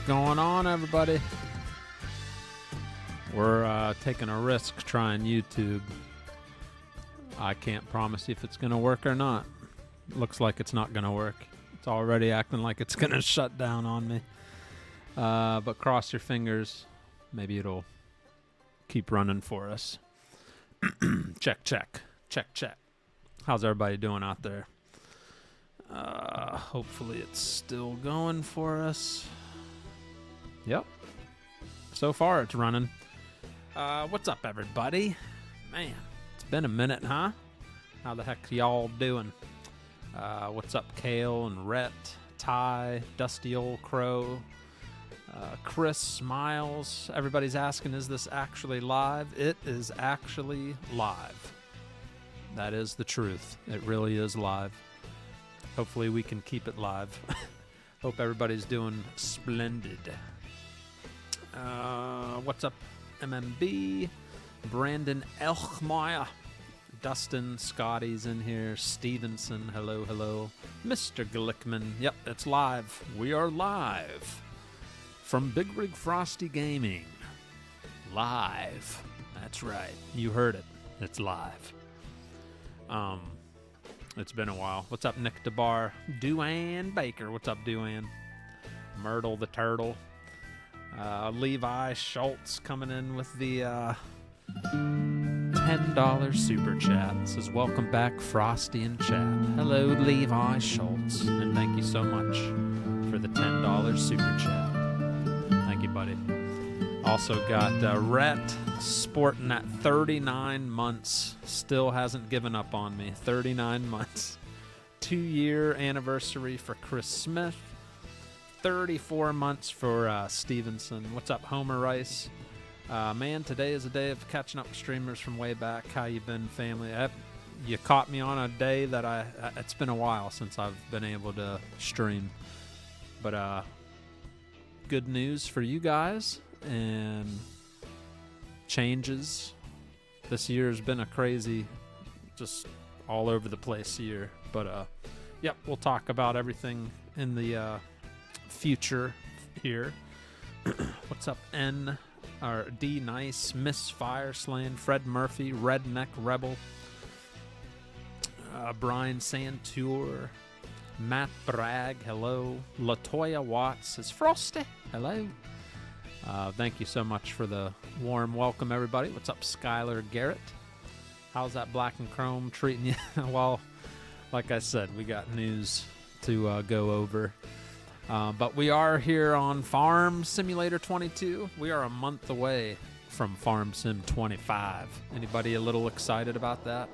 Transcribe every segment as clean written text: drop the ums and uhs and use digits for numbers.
going on, everybody? We're taking a risk trying YouTube. I can't promise you if it's going to work or not. Looks like it's not going to work. It's already acting like it's going to shut down on me. But cross your fingers. Maybe it'll keep running for us. Check, check. Check, check. How's everybody doing out there? Hopefully it's still going for us. Yep. So far it's running. What's up, everybody? Man, it's been a minute, huh? How the heck y'all doing? What's up, Kale and Rhett, Ty, Dusty Old Crow, Chris, Miles? Everybody's asking, is this actually live? It is actually live. That is the truth. It really is live. Hopefully we can keep it live. Hope everybody's doing splendid. What's up, MMB? Brandon Elchmeyer. Dustin, Scotty's in here. Stevenson, hello, hello. Mr. Glickman, yep, it's live. We are live from Bigrigfrosty Gaming. Live. That's right. You heard it. It's live. It's been a while. What's up, Nick DeBar? Duane Baker. What's up, Duane? Myrtle the Turtle. Levi Schultz coming in with the $10 super chat. Says, welcome back, Frosty in chat. Hello, Levi Schultz. And thank you so much for the $10 super chat. Thank you, buddy. Also got Rhett sporting at 39 months. Still hasn't given up on me. 39 months. 2-year anniversary for Chris Smith. 34 months for Stevenson. What's up, Homer Rice? Man, today is a day of catching up with streamers from way back. How you been, family? You caught me on a day that it's been a while since I've been able to stream. But good news for you guys and changes. This year has been a crazy, just all over the place year. But yep, we'll talk about everything in the future here. What's up, D Nice, Miss Firesland, Fred Murphy, Redneck Rebel, Brian Santour, Matt Bragg, hello. Latoya Watts says, Frosty, hello. Thank you so much for the warm welcome, everybody. What's up, Skylar Garrett? How's that Black and Chrome treating you? Well, like I said, we got news to go over. But we are here on Farm Simulator 22. We are a month away from Farm Sim 25. Anybody a little excited about that?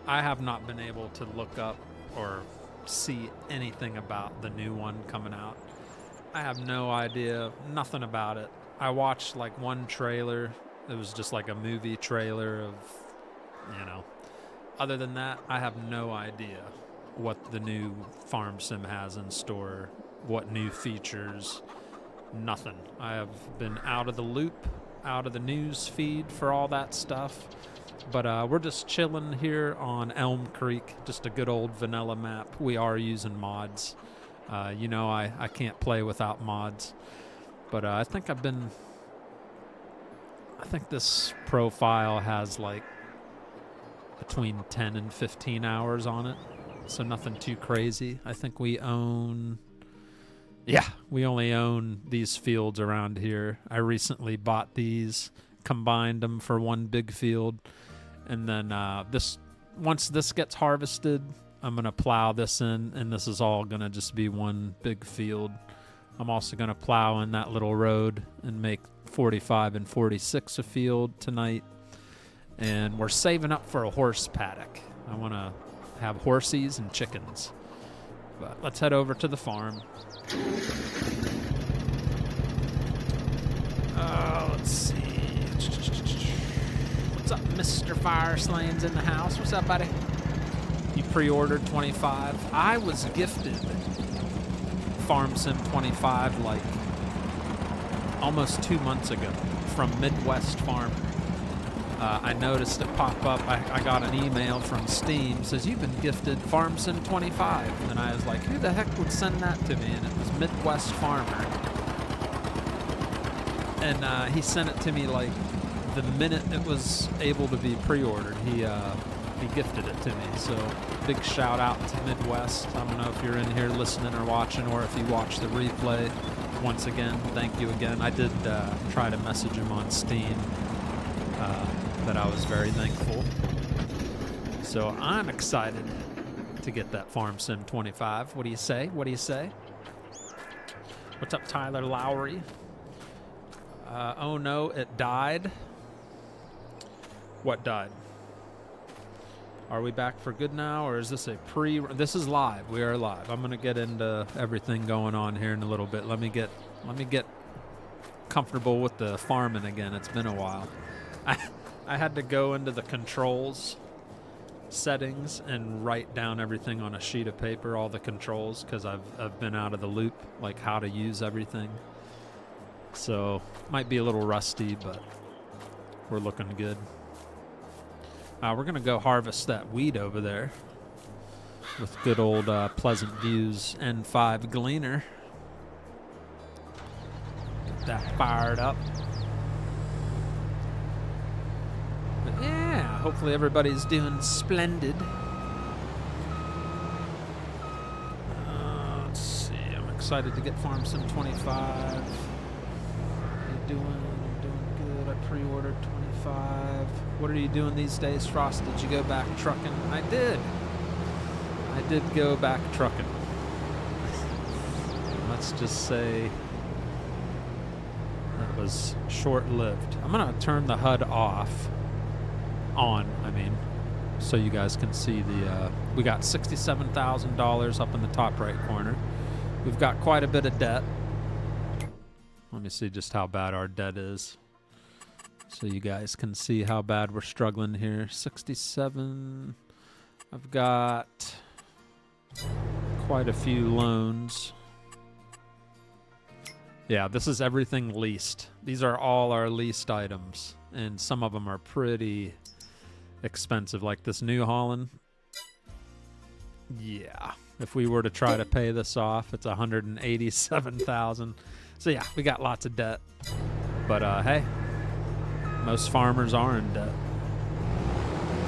I have not been able to look up or see anything about the new one coming out. I have no idea, nothing about it. I watched like one trailer. It was just like a movie trailer of, Other than that, I have no idea what the new Farm Sim has in store, what new features, nothing. I have been out of the loop, out of the news feed for all that stuff. But we're just chilling here on Elm Creek, just a good old vanilla map. We are using mods. I can't play without mods. But I think this profile has like between 10 and 15 hours on it. So nothing too crazy. I think we only own these fields around here. I recently bought these, combined them for one big field. And then once this gets harvested, I'm going to plow this in, and this is all going to just be one big field. I'm also going to plow in that little road and make 45 and 46 a field tonight. And we're saving up for a horse paddock. I want to have horsies and chickens. But let's head over to the farm. Let's see. What's up, Mr. Fireslane's in the house? What's up, buddy? You pre-ordered 25. I was gifted Farm Sim 25 like almost 2 months ago from Midwest Farmer. I noticed it pop up. I got an email from Steam, says you've been gifted Farm Sim 25. And I was like, who the heck would send that to me? And it was Midwest Farmer. and he sent it to me like the minute it was able to be pre-ordered. He gifted it to me. So big shout out to Midwest. I don't know if you're in here listening or watching, or if you watch the replay. Once again, thank you again. I did try to message him on Steam, but I was very thankful. So I'm excited to get that Farm Sim 25. What do you say? What do you say? What's up, Tyler Lowry? Oh no, it died. What died? Are we back for good now, or is this a pre? This is live. We are live. I'm gonna get into everything going on here in a little bit. Let me get comfortable with the farming again. It's been a while. I had to go into the controls settings and write down everything on a sheet of paper, all the controls, because I've been out of the loop, like how to use everything. So might be a little rusty, but we're looking good. We're gonna go harvest that wheat over there with good old Pleasant Views N5 Gleaner. Get that fired up. But yeah, hopefully everybody's doing splendid. Let's see, I'm excited to get Farm Sim 25. How you doing? I'm doing good. I pre-ordered 25. What are you doing these days, Frost? Did you go back trucking? I did. I did go back trucking. Let's just say that was short-lived. I'm gonna turn the HUD off. I mean, so you guys can see the, we got $67,000 up in the top right corner. We've got quite a bit of debt. Let me see just how bad our debt is, so you guys can see how bad we're struggling here. 67. I've got quite a few loans. Yeah, this is everything leased. These are all our leased items, and some of them are pretty expensive, like this New Holland. Yeah, if we were to try to pay this off, it's $187,000. So yeah, we got lots of debt. But hey, most farmers are in debt.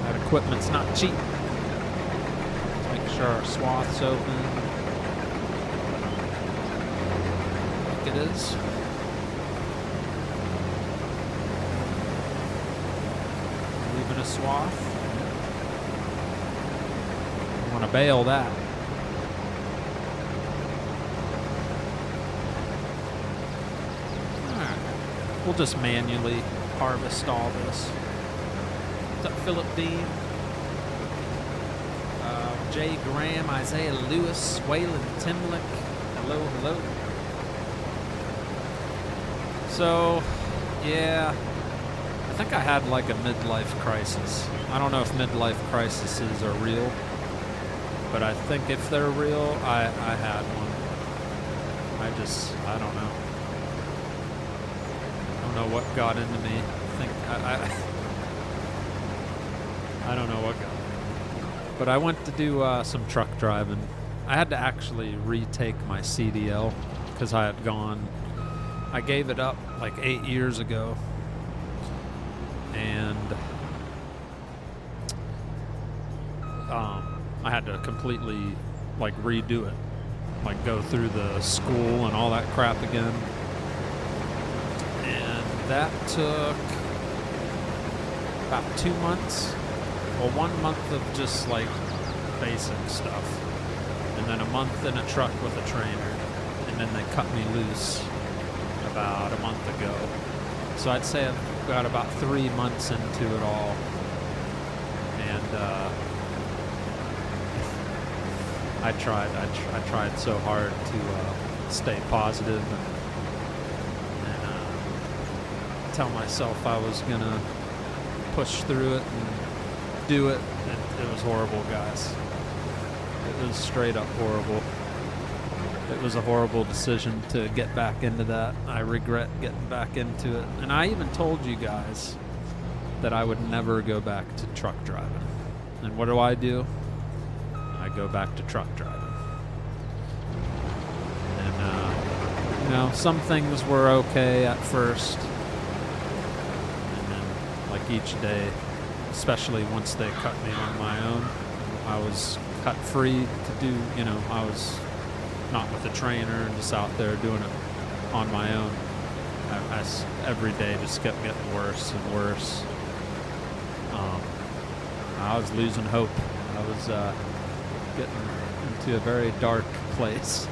That equipment's not cheap. Let's make sure our swath's open. Like it is. Leaving a swath. I want to bale that. Alright. We'll just manually harvest all this. What's up, Philip Dean? Jay Graham, Isaiah Lewis, Waylon Timlick. Hello, hello. So, yeah, I think I had like a midlife crisis. I don't know if midlife crises are real, but I think if they're real, I had one. I don't know. I don't know what got into me. I don't know what got. But I went to do some truck driving. I had to actually retake my CDL because I had gone. I gave it up like 8 years ago, and I had to completely like redo it, like go through the school and all that crap again. And that took about 2 months. Well, 1 month of just like basic stuff, and then a month in a truck with a trainer, and then they cut me loose about a month ago. So I'd say I've got about 3 months into it all, and I tried so hard to stay positive and tell myself I was gonna push through it and do it, and it was horrible, guys. It was straight up horrible. It was a horrible decision to get back into that. I regret getting back into it. And I even told you guys that I would never go back to truck driving. And what do? I go back to truck driving. And You know, some things were okay at first, and then like each day, especially once they cut me on my own, I was cut free to do, you know, I was not with a trainer and just out there doing it on my own. Every day just kept getting worse and worse. I was losing hope. I was getting into a very dark place.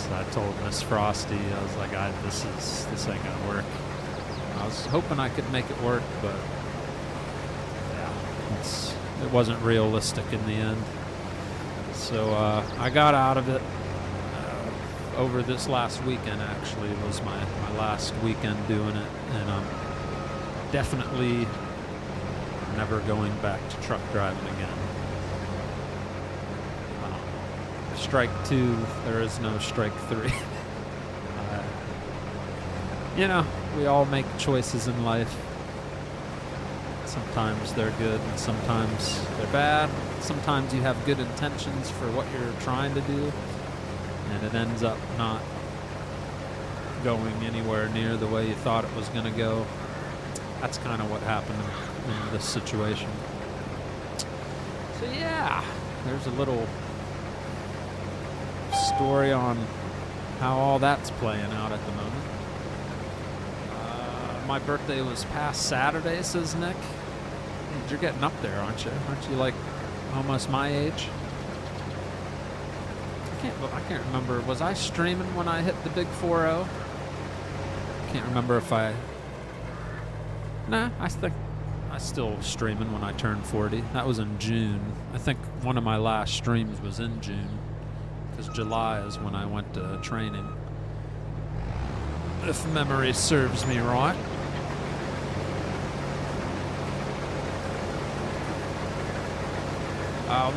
And I told Miss Frosty, I was like, this ain't gonna work. I was hoping I could make it work, but yeah, it wasn't realistic in the end. So I got out of it over this last weekend. Actually, was my last weekend doing it, and I'm definitely never going back to truck driving again. Strike 2, there is no strike 3. You know, we all make choices in life. Sometimes they're good and sometimes they're bad. Sometimes you have good intentions for what you're trying to do, and it ends up not going anywhere near the way you thought it was going to go. That's kind of what happened in this situation. So yeah, there's a little story on how all that's playing out at the moment. My birthday was past Saturday, says Nick. You're getting up there, aren't you? Aren't you like almost my age? I can't remember. Was I streaming when I hit the big 4-0? Can't remember if I... Nah, I think I still streaming when I turned 40. That was in June. I think one of my last streams was in June, because July is when I went to training, if memory serves me right.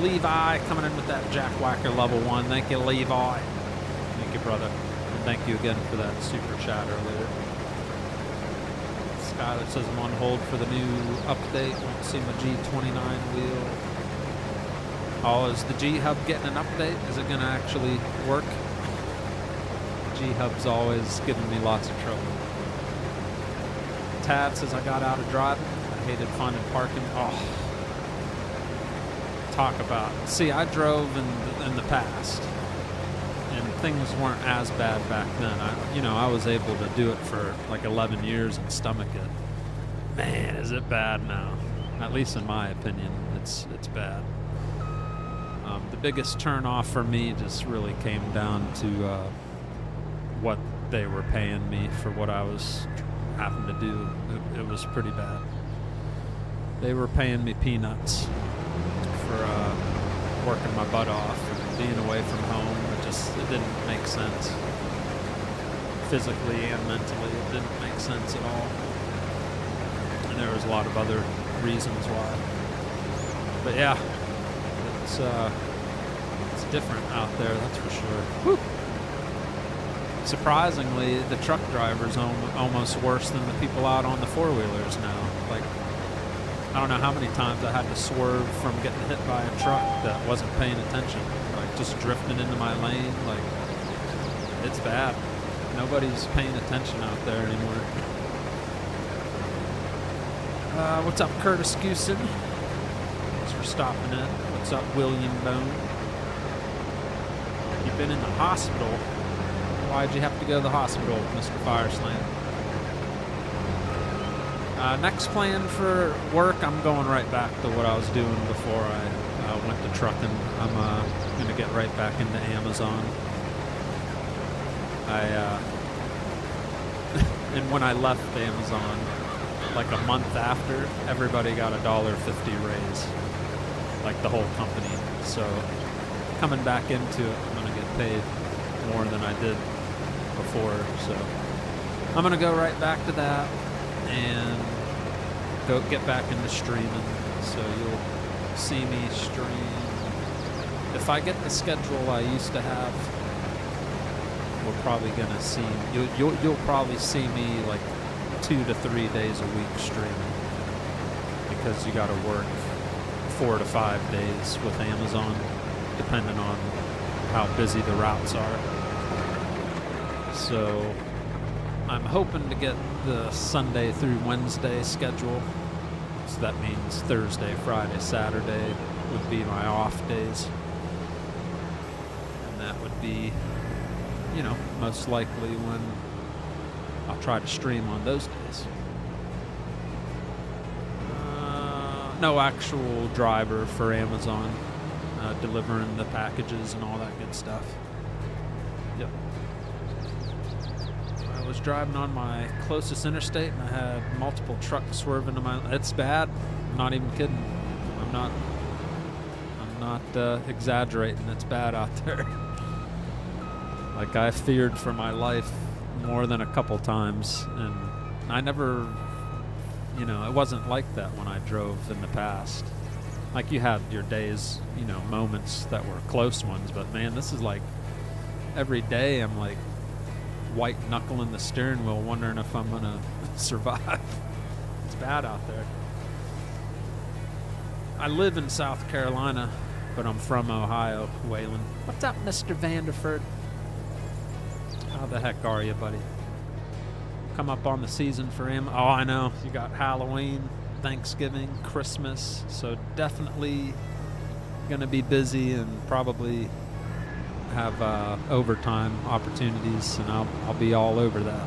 Levi coming in with that Jackwhacker level 1. Thank you, Levi. Thank you, brother. And thank you again for that super chat earlier. Skyler says I'm on hold for the new update. Won't see my G29 wheel. Oh, is the G-Hub getting an update? Is it going to actually work? G-Hub's always giving me lots of trouble. Tad says I got out of driving. I hated finding parking. Oh. Talk about. See, I drove in the past, and things weren't as bad back then. I was able to do it for like 11 years and stomach it. Man, is it bad now? At least in my opinion, it's bad. The biggest turn off for me just really came down to what they were paying me for what I was having to do. It was pretty bad. They were paying me peanuts for working my butt off and being away from home. It didn't make sense. Physically and mentally, it didn't make sense at all. And there was a lot of other reasons why. But yeah, it's different out there, that's for sure. Whew. Surprisingly, the truck driver's almost worse than the people out on the four-wheelers now. Like, I don't know how many times I had to swerve from getting hit by a truck that wasn't paying attention. Like, just drifting into my lane. Like, it's bad. Nobody's paying attention out there anymore. What's up, Curtis Goosen? Thanks for stopping in. What's up, William Bone? You've been in the hospital. Why'd you have to go to the hospital, Mr. Fireslam? Next plan for work, I'm going right back to what I was doing before I went to trucking. I'm going to get right back into Amazon. And when I left Amazon, like a month after, everybody got a $1.50 raise, like the whole company. So coming back into it, I'm going to get paid more than I did before. So I'm going to go right back to that and go get back into streaming. So you'll see me stream. If I get the schedule I used to have, we're probably going to see, you'll probably see me like 2 to 3 days a week streaming, because you got to work 4 to 5 days with Amazon, depending on how busy the routes are. So I'm hoping to get the Sunday through Wednesday schedule. So that means Thursday, Friday, Saturday would be my off days. And that would be, you know, most likely when I'll try to stream on those days. No actual driver for Amazon delivering the packages and all that good stuff. Yep. I was driving on my closest interstate and I had multiple trucks swerving to my. It's bad. I'm not even kidding. I'm not exaggerating. It's bad out there. Like, I feared for my life more than a couple times, and I never, you know, it wasn't like that when I drove in the past. Like, you had your days, you know, moments that were close ones, but man, this is like every day I'm like white knuckling the steering wheel wondering if I'm gonna survive. It's bad out there. I live in South Carolina, but I'm from Ohio, Wayland. What's up, Mr. Vanderford? How the heck are you, buddy? Come up on the season for him. Oh, I know. You got Halloween, Thanksgiving, Christmas. So definitely going to be busy and probably have overtime opportunities, and I'll be all over that.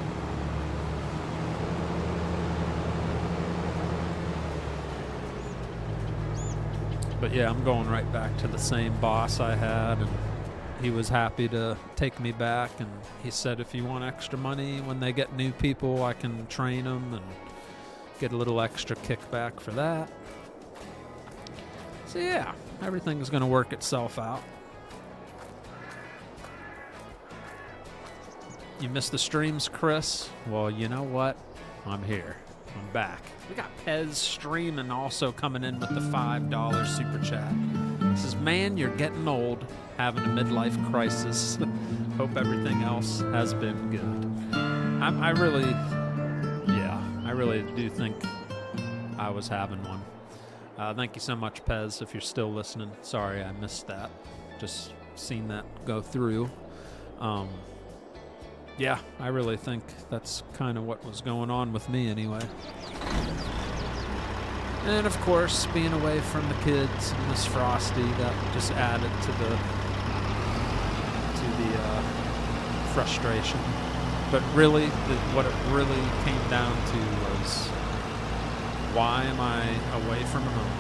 But yeah, I'm going right back to the same boss I had, and he was happy to take me back, and he said if you want extra money when they get new people, I can train them and get a little extra kickback for that. So yeah, everything's going to work itself out. You missed the streams, Chris? Well, you know what? I'm here. I'm back. We got Pez streaming also coming in with the $5 super chat. This is, man, you're getting old, having a midlife crisis. Hope everything else has been good. I really do think I was having one. Thank you so much, Pez, if you're still listening. Sorry I missed that. Just seen that go through. Yeah, I really think that's kind of what was going on with me anyway. And of course, being away from the kids and Miss Frosty, that just added to the frustration. But really, what it really came down to was, why am I away from home,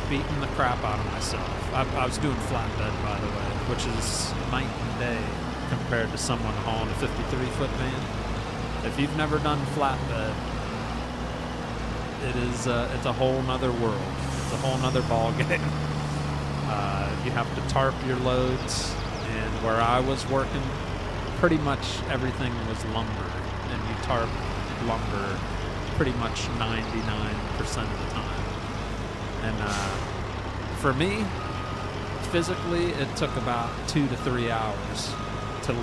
beating the crap out of myself? I was doing flatbed, by the way, which is night and day compared to someone hauling a 53-foot van. If you've never done flatbed, it's a whole nother world. It's a whole nother ball game. You have to tarp your loads, and where I was working, pretty much everything was lumber, and you tarp lumber pretty much 99% of the time. And for me, physically, it took about 2 to 3 hours to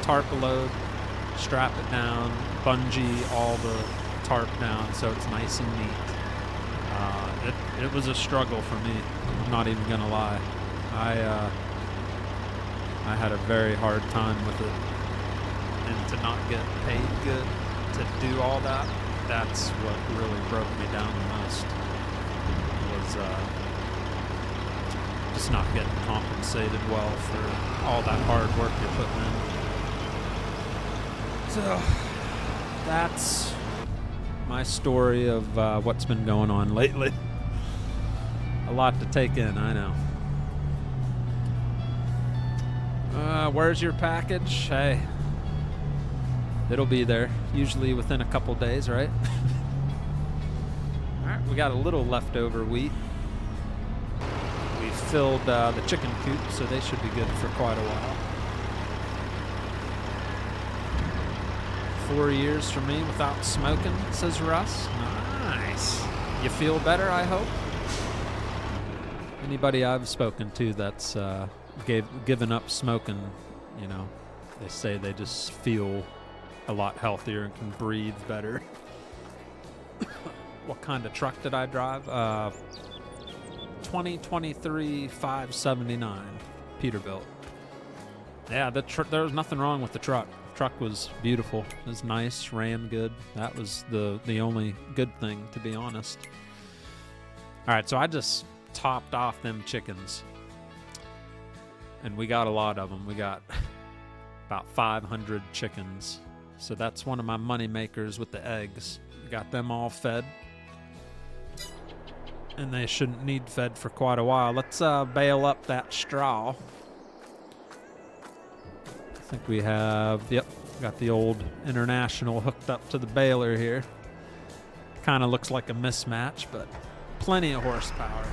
tarp a load, strap it down, bungee all the tarp down so it's nice and neat. It was a struggle for me. I'm not even gonna lie. I had a very hard time with it, and to not get paid good to do all that, that's what really broke me down the most. Was just not getting compensated well for all that hard work you're putting in. So that's my story of what's been going on lately. A lot to take in, I know. Where's your package? Hey, it'll be there, usually within a couple days, right? Alright, we got a little leftover wheat. We filled the chicken coop, so they should be good for quite a while. 4 years for me without smoking, says Russ. Nice. You feel better, I hope? Anybody I've spoken to that's given up smoking, you know, they say they just feel a lot healthier and can breathe better. What kind of truck did I drive? 2023 579. Peterbilt. Yeah, there was nothing wrong with the truck. The truck was beautiful. It was nice, ran good. That was the only good thing, to be honest. All right, so I just topped off them chickens. And we got a lot of them. We got about 500 chickens. So that's one of my money makers with the eggs. Got them all fed. And they shouldn't need fed for quite a while. Let's bale up that straw. I think we have, yep, got the old International hooked up to the baler here. Kind of looks like a mismatch, but plenty of horsepower.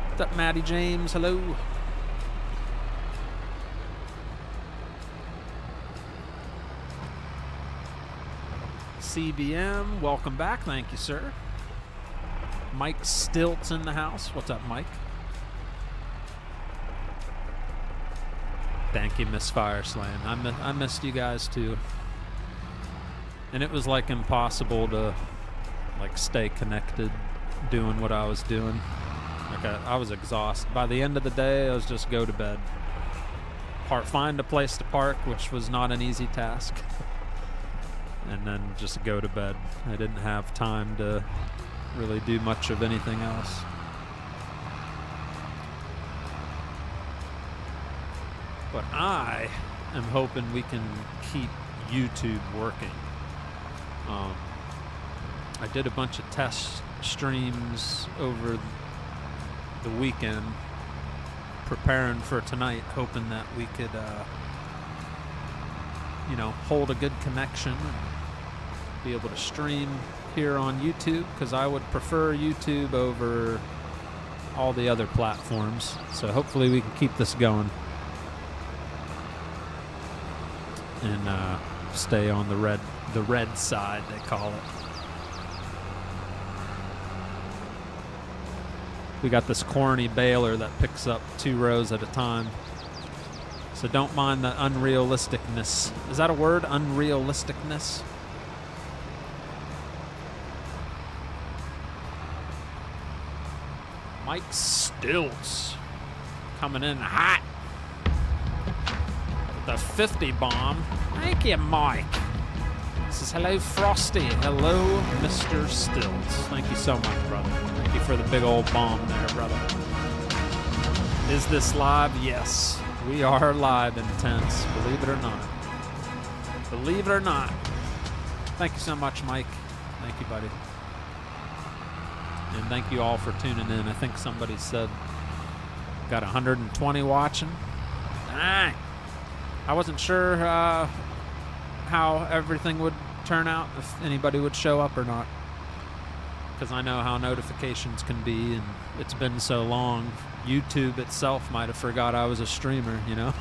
What's up, Maddie James? Hello. CBM, welcome back. Thank you, sir. Mike Stilt's in the house. What's up, Mike? Thank you, Miss Fireslan. I missed you guys too. And it was like impossible to like stay connected doing what I was doing. Like I was exhausted. By the end of the day, I was just go to bed. Find a place to park, which was not an easy task. And then just go to bed. I didn't have time to really do much of anything else. But I am hoping we can keep YouTube working. I did a bunch of test streams over the weekend, preparing for tonight, hoping that we could, hold a good connection and be able to stream here on YouTube, because I would prefer YouTube over all the other platforms. So hopefully we can keep this going and stay on the red side, they call it. We got this corny baler that picks up 2 rows at a time. So don't mind the unrealisticness. Is that a word? Unrealisticness? Mike Stilts coming in hot. The 50 bomb. Thank you, Mike. This is hello, Frosty. Hello, Mr. Stilts. Thank you so much, brother. Thank you for the big old bomb there, brother. Is this live? Yes. We are live intense, believe it or not. Believe it or not. Thank you so much, Mike. Thank you, buddy. And thank you all for tuning in. I think somebody said got 120 watching. All right. I wasn't sure how everything would turn out, if anybody would show up or not, because I know how notifications can be, and it's been so long. YouTube itself might have forgot I was a streamer, you know.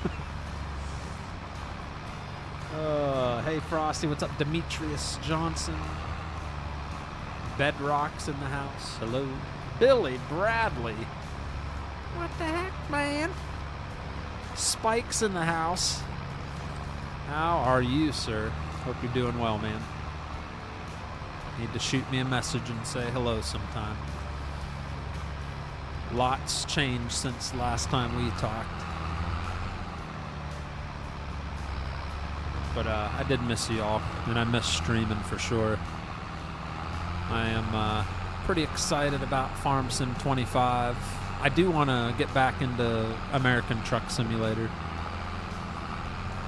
Hey, Frosty, what's up? Demetrius Johnson. Bedrock's in the house. Hello. Billy Bradley. What the heck, man? Spike's in the house. How are you, sir? Hope you're doing well, man. Need to shoot me a message and say hello sometime. Lots changed since last time we talked. But I did miss you all, and I miss streaming for sure. I am pretty excited about Farm Sim 25. I do want to get back into American Truck Simulator.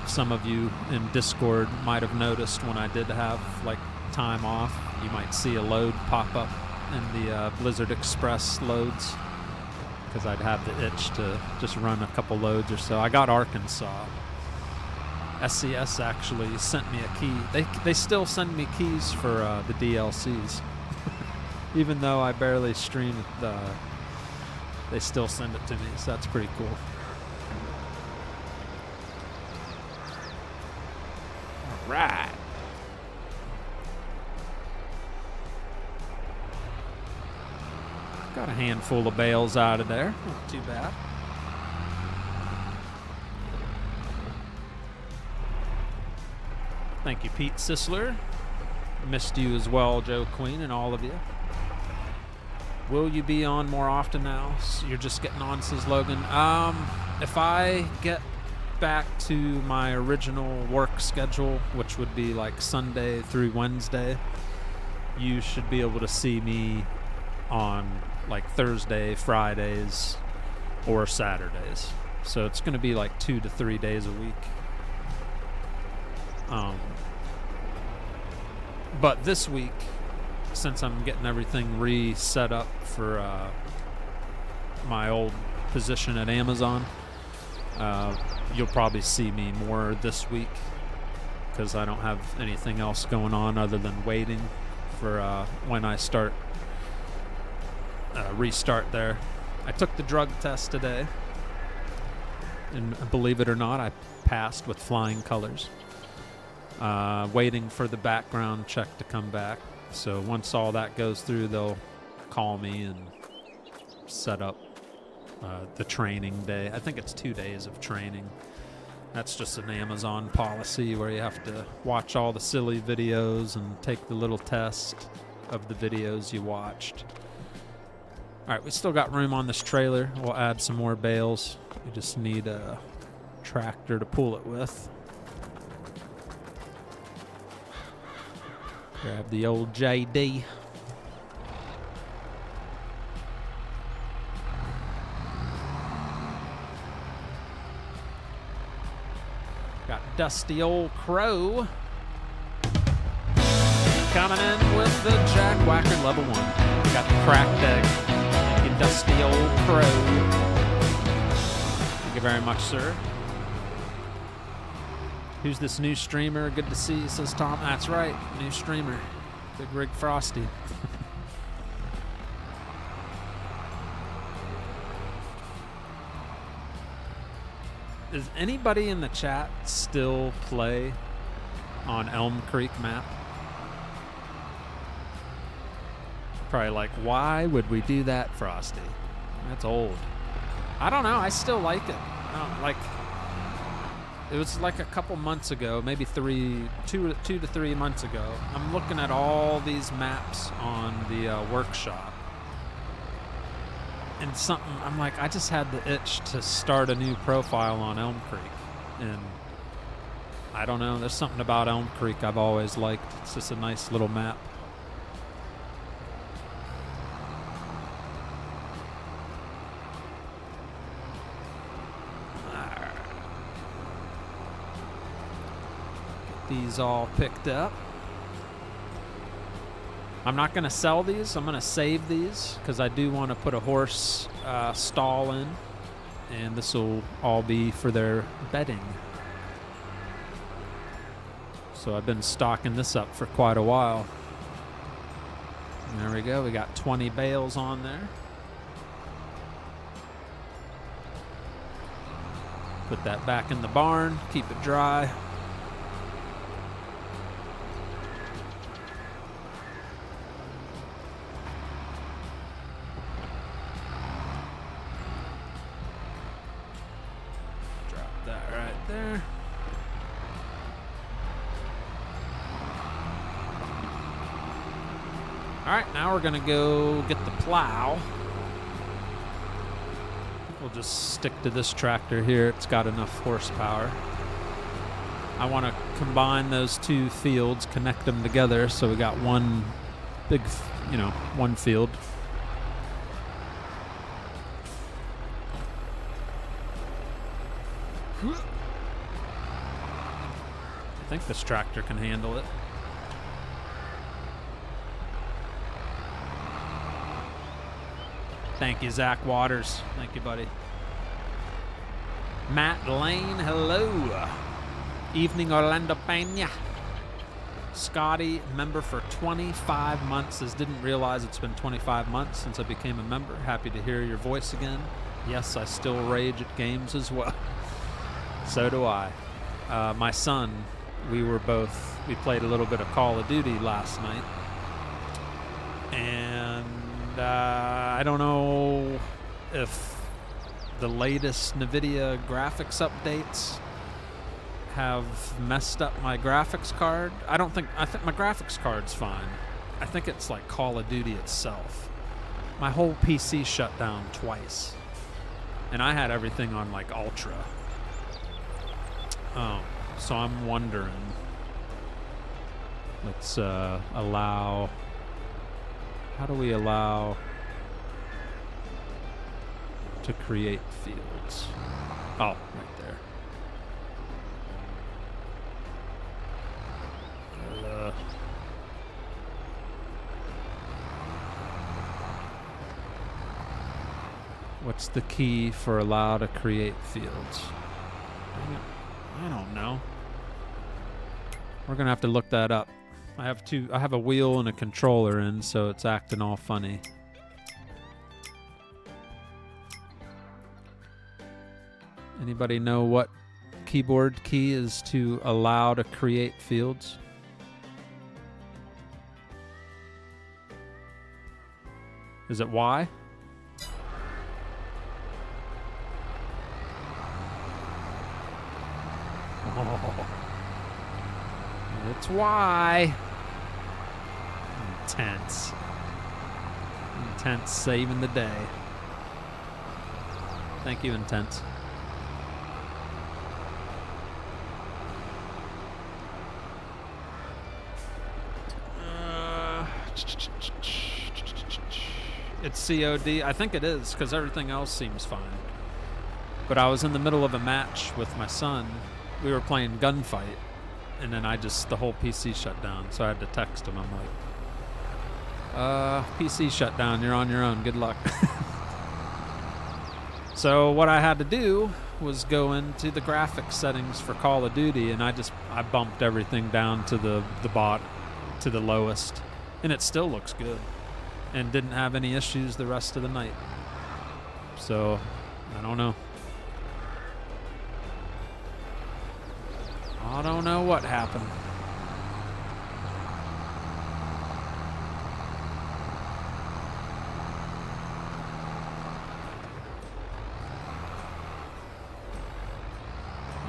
Some of you in Discord might have noticed when I did have like time off, you might see a load pop up in the Blizzard Express loads, because I'd have the itch to just run a couple loads or so. I got Arkansas. SCS actually sent me a key. They still send me keys for the DLCs. Even though I barely stream it, they still send it to me, so that's pretty cool. All right. Got a handful of bales out of there. Not too bad. Thank you, Pete Sisler. Missed you as well, Joe Queen, and all of you. Will you be on more often now? You're just getting on, says Logan. If I get back to my original work schedule, which would be like Sunday through Wednesday, you should be able to see me on like Thursday, Fridays, or Saturdays. So it's going to be like 2 to 3 days a week. But this week, since I'm getting everything reset up for my old position at Amazon, you'll probably see me more this week because I don't have anything else going on other than waiting for when I restart there. I took the drug test today, and believe it or not, I passed with flying colors. Waiting for the background check to come back. So once all that goes through, they'll call me and set up the training day. I think it's 2 days of training. That's just an Amazon policy where you have to watch all the silly videos and take the little test of the videos you watched. All right, we still got room on this trailer. We'll add some more bales. We just need a tractor to pull it with. Grab the old JD. Got Dusty Old Crow coming in with the Jackwhacker level 1. Got the cracked egg. Thank you, Dusty Old Crow. Thank you very much, sir. Who's this new streamer? Good to see you, says Tom. That's right, new streamer. Bigrigfrosty. Does anybody in the chat still play on Elm Creek map? Probably like, why would we do that, Frosty? That's old. I don't know. I still like it. I don't like. It was like a couple months ago, maybe 2 to 3 months ago. I'm looking at all these maps on the workshop. And something, I'm like, I just had the itch to start a new profile on Elm Creek. And I don't know, there's something about Elm Creek I've always liked. It's just a nice little map. These all picked up. I'm not going to sell these. I'm going to save these because I do want to put a horse stall in, and this will all be for their bedding. So I've been stocking this up for quite a while. And there we go. We got 20 bales on there. Put that back in the barn. Keep it dry. There. All right, now we're gonna go get the plow. We'll just stick to this tractor here. It's got enough horsepower. I want to combine those two fields, connect them together, so we got one big, one field. I think this tractor can handle it. Thank you, Zach Waters. Thank you, buddy. Matt Lane, hello. Evening, Orlando Pena. Scotty, member for 25 months, says, didn't realize it's been 25 months since I became a member. Happy to hear your voice again. Yes, I still rage at games as well. So do I. My son, we played a little bit of Call of Duty last night. And I don't know if the latest NVIDIA graphics updates have messed up my graphics card. I think my graphics card's fine. I think it's like Call of Duty itself. my whole PC shut down twice. And I had everything on like ultra. So I'm wondering, let's allow, how do we allow to create fields? Oh, right there. What's the key for allow to create fields? I don't know. We're gonna have to look that up. I have a wheel and a controller in, so it's acting all funny. Anybody know what keyboard key is to allow to create fields? Is it Y? Oh, it's Y. Intense. Intense saving the day. Thank you, Intense. It's COD. I think it is, because everything else seems fine. But I was in the middle of a match with my son. We were playing Gunfight, and then the whole PC shut down, so I had to text him. I'm like, PC shut down, you're on your own, good luck. So what I had to do was go into the graphics settings for Call of Duty, and I bumped everything down to the lowest, and it still looks good, and didn't have any issues the rest of the night. So I don't know. I don't know what happened.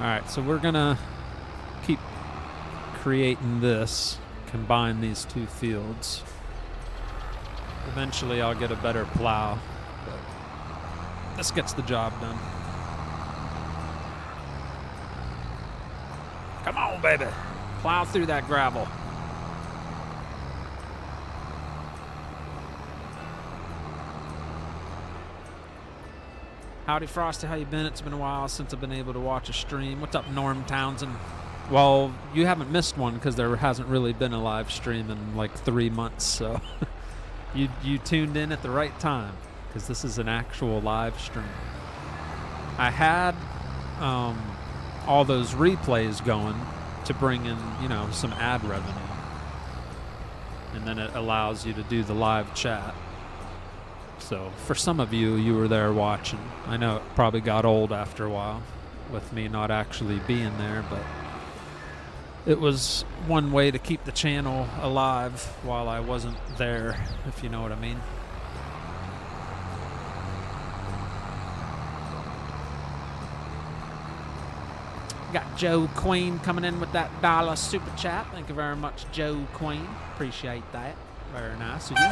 Alright, so we're gonna keep creating this, combine these two fields. Eventually I'll get a better plow, but this gets the job done. Come on, baby. Plow through that gravel. Howdy, Frosty. How you been? It's been a while since I've been able to watch a stream. What's up, Norm Townsend? Well, you haven't missed one because there hasn't really been a live stream in like 3 months, so you tuned in at the right time because this is an actual live stream. I had all those replays going to bring in, some ad revenue. And then it allows you to do the live chat. So for some of you, you were there watching. I know it probably got old after a while with me not actually being there, but it was one way to keep the channel alive while I wasn't there, if you know what I mean. Got Joe Queen coming in with that $1 super chat. Thank you very much, Joe Queen. Appreciate that. Very nice of you.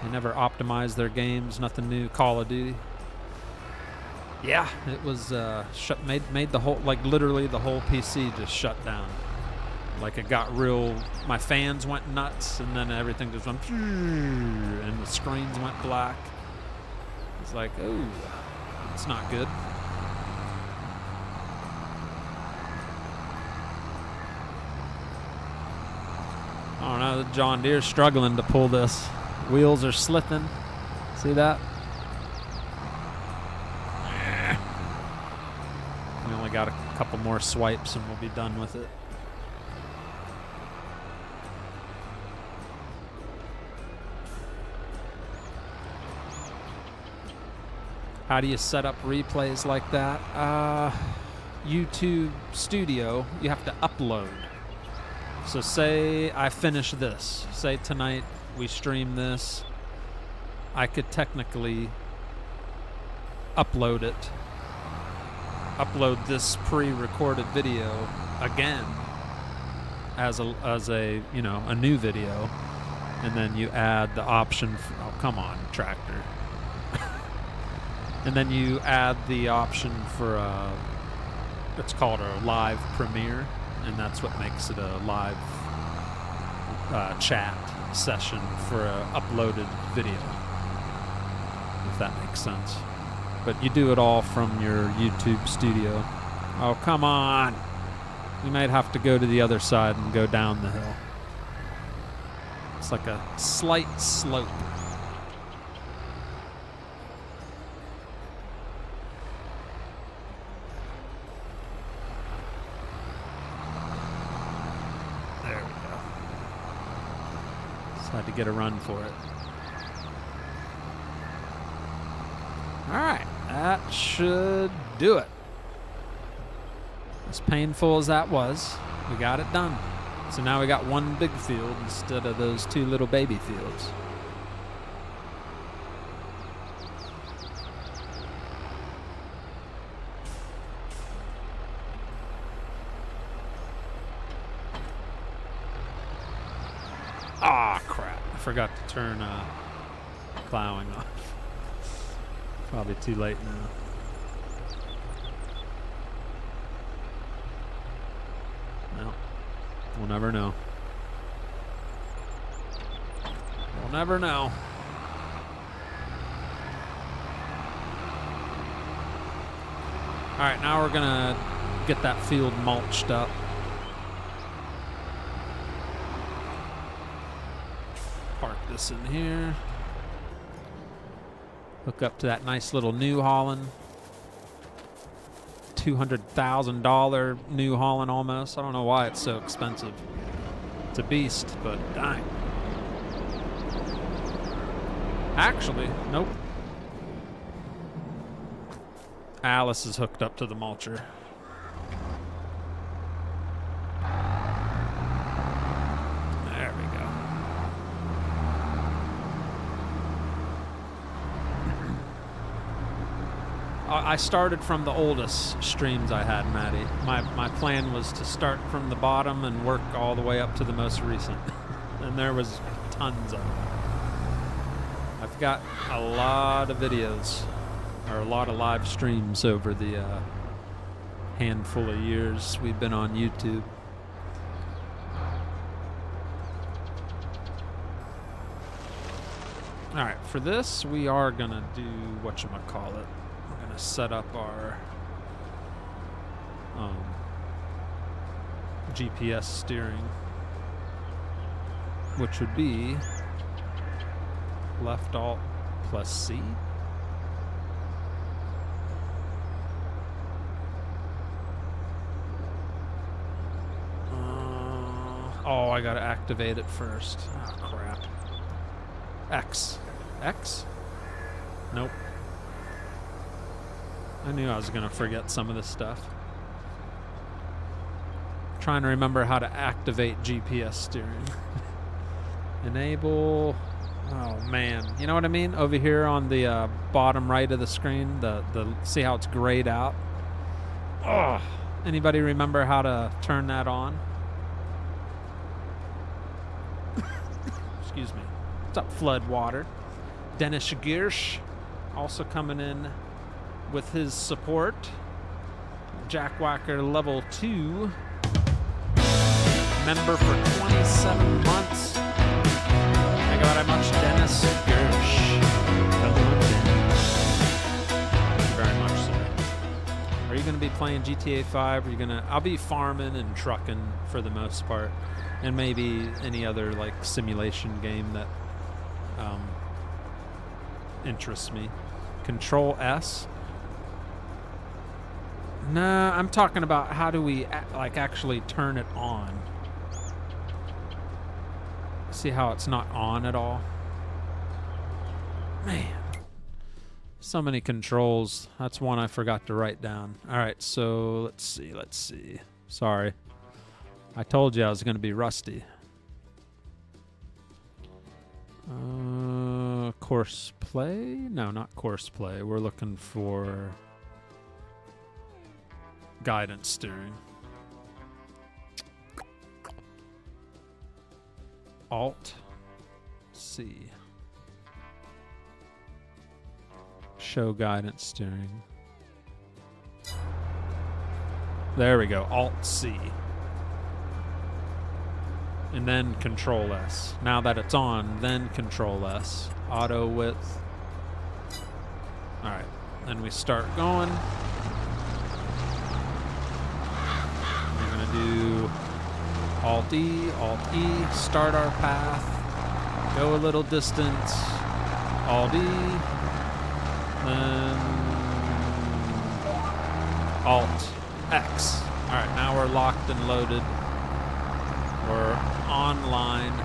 They never optimize their games. Nothing new. Call of Duty. Yeah, it was made the whole, like literally the whole PC just shut down. Like it got real. My fans went nuts, and then everything just went, and the screens went black. It's like, oh, it's not good. I don't know. The John Deere's struggling to pull this. Wheels are slipping. See that? We only got a couple more swipes, and we'll be done with it. How do you set up replays like that? YouTube Studio, you have to upload. So say I finish this. Say tonight we stream this. I could technically upload it. Upload this pre-recorded video again as a you know, a new video, and then you add the option for, oh come on tractor, and then you add the option for it's called a live premiere, and that's what makes it a live chat session for a uploaded video, if that makes sense. But you do it all from your YouTube studio. Oh, come on. You might have to go to the other side and go down the hill. It's like a slight slope. There we go. Just had to get a run for it. All right, that should do it. As painful as that was, we got it done. So now we got one big field instead of those two little baby fields. Ah, crap. I forgot to turn plowing off. Probably too late now. Well, we'll never know. We'll never know. All right, now we're gonna get that field mulched up. Park this in here. Hook up to that nice little New Holland. $200,000 New Holland almost. I don't know why it's so expensive. It's a beast, but dang. Actually, nope. Alice is hooked up to the mulcher. There we go. I started from the oldest streams I had, Maddie. My plan was to start from the bottom and work all the way up to the most recent. And there was tons of them. I've got a lot of videos, or a lot of live streams over the handful of years we've been on YouTube. All right, for this, we are gonna do whatchamacallit. We're gonna set up our GPS steering, which would be left alt plus C. Oh, I gotta activate it first. Oh, crap. X. X? Nope. I knew I was gonna forget some of this stuff. Trying to remember how to activate GPS steering. Enable. Oh man, you know what I mean? Over here on the bottom right of the screen, the see how it's grayed out? Oh, anybody remember how to turn that on? Excuse me. What's up, Flood Water? Dennis Giersch also coming in with his support. Jackwhacker level 2. Member for 27 months. Thank you very much, Dennis Giersch. Hello, Dennis. Thank you very much, sir. Are you going to be playing GTA 5? Are you going to... I'll be farming and trucking for the most part. And maybe any other, like, simulation game that interests me. Control S. Nah, I'm talking about how do we, like, actually turn it on. See how it's not on at all? Man. So many controls. That's one I forgot to write down. All right, so let's see. Sorry. I told you I was going to be rusty. Course play? No, not course play. We're looking for guidance steering. Alt C. Show guidance steering. There we go. Alt C. And then Control S. Now that it's on, then Control S. Auto width. All right. Then we start going. We're going to do Alt E, start our path, go a little distance, Alt E, then Alt X. All right, now we're locked and loaded. We're online.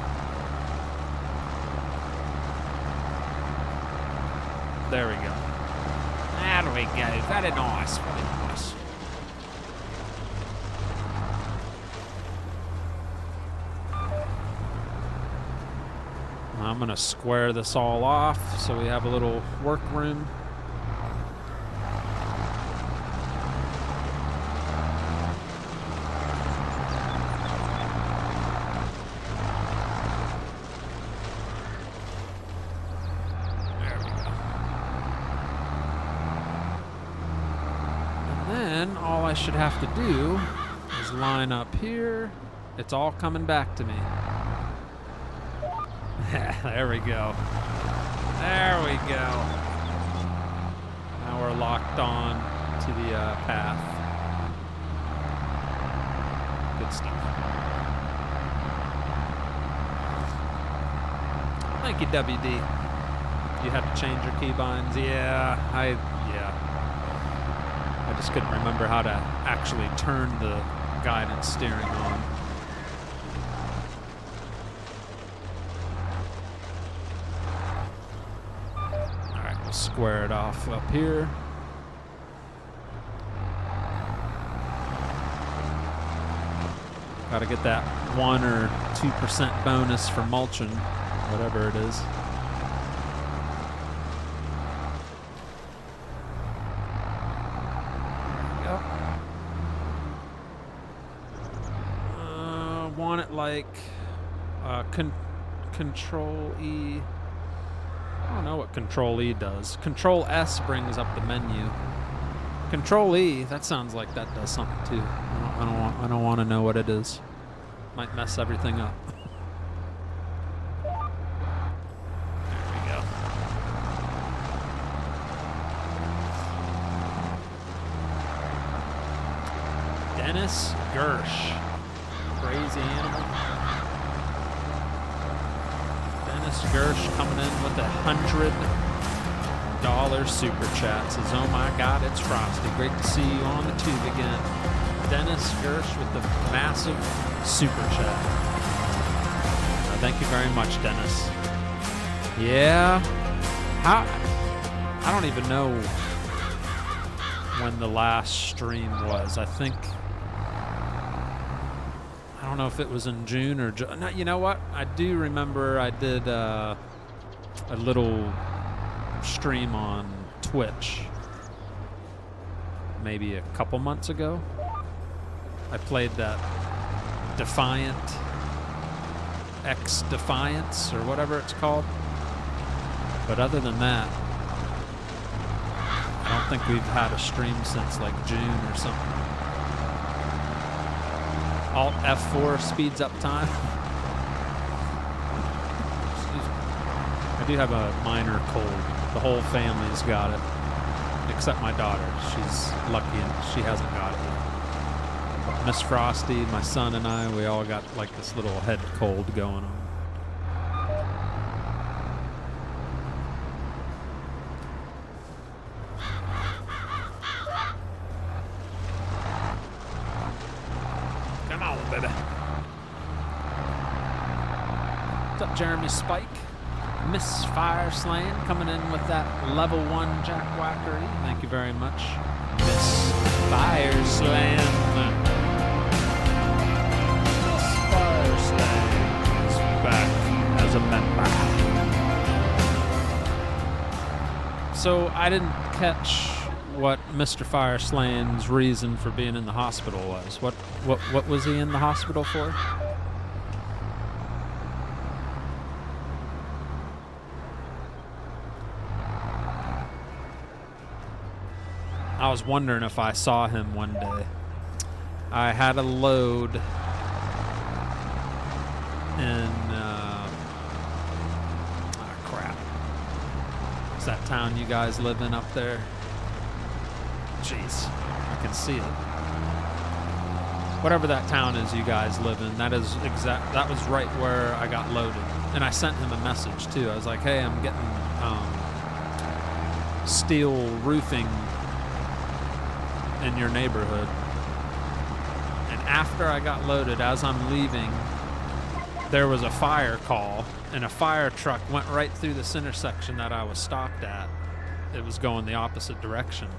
There we go. There we go. Very nice, very nice. I'm going to square this all off so we have a little workroom. There we go. And then all I should have to do is line up here. It's all coming back to me. There we go. There we go. Now we're locked on to the path. Good stuff. Thank you, WD. You had to change your keybinds. Yeah, I just couldn't remember how to actually turn the guidance steering on. Square it off up here. Got to get that 1 or 2% bonus for mulching, whatever it is. Yep. Want it like Control E. I don't know what Control E does. Control S brings up the menu. Control E, that sounds like that does something too. I don't want to know what it is. Might mess everything up. There we go. Dennis Gersh. Crazy animal. Gersh coming in with $100 super chat. Says, oh my God, it's Frosty. Great to see you on the tube again. Dennis Gersh with the massive super chat. Thank you very much, Dennis. Yeah. I don't even know when the last stream was. I think... I don't know if it was in June or no, you know what? I do remember I did a little stream on Twitch maybe a couple months ago. I played that Defiant X Defiance or whatever it's called. But other than that, I don't think we've had a stream since like June or something. Alt F4 speeds up time. I do have a minor cold. The whole family's got it, except my daughter. She's lucky and she hasn't got it yet. But Miss Frosty, my son, and I, we all got like this little head cold going on. Jeremy Spike, Miss Fire Slaying coming in with that level 1 jackwhackery. Thank you very much, Miss Fire Slaying. Miss Fire Slaying is back as a member. So I didn't catch what Mr. Fire Slaying's reason for being in the hospital was. What was he in the hospital for? I was wondering if I saw him one day. I had a load in, crap. Is that town you guys live in up there? Jeez, I can see it. Whatever that town is you guys live in, that was right where I got loaded. And I sent him a message too. I was like, hey, I'm getting steel roofing in your neighborhood. And after I got loaded, as I'm leaving, there was a fire call, and a fire truck went right through this intersection that I was stopped at. It was going the opposite direction.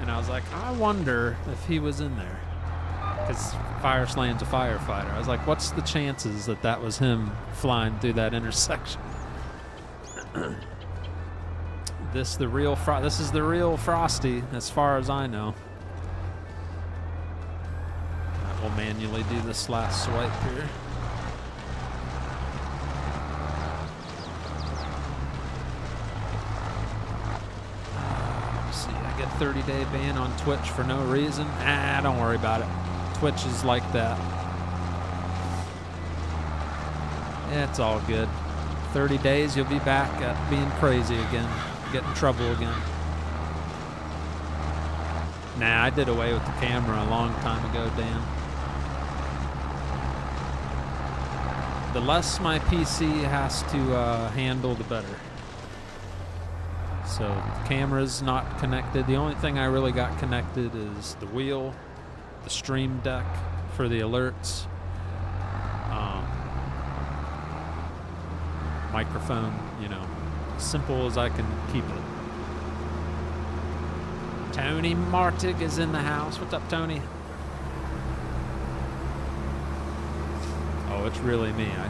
And I was like, I wonder if he was in there. Because fire slane's a firefighter. I was like, what's the chances that that was him flying through that intersection? This is the real Frosty, as far as I know. I will manually do this last swipe here. Let's see, I get 30-day ban on Twitch for no reason. Don't worry about it. Twitch is like that. Yeah, it's all good. 30 days, you'll be back at being crazy again. Get in trouble again. Nah, I did away with the camera a long time ago, Dan. The less my PC has to handle, the better. So the camera's not connected. The only thing I really got connected is the wheel, the stream deck for the alerts, microphone, you know, simple as I can keep it. Tony Martig is in the house. What's up, Tony? Oh, it's really me. I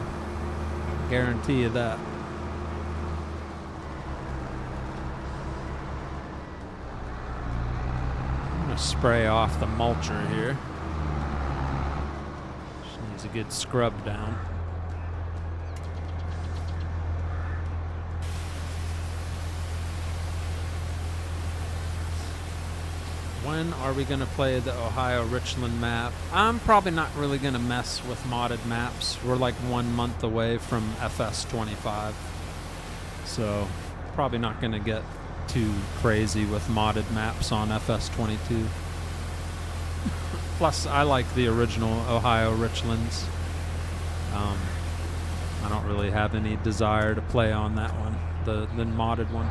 guarantee you that. I'm gonna spray off the mulcher here. Just needs a good scrub down. When are we going to play the Ohio Richland map? I'm probably not really going to mess with modded maps. We're like 1 month away from FS25. So probably not going to get too crazy with modded maps on FS22. Plus, I like the original Ohio Richlands. I don't really have any desire to play on that one, the modded one.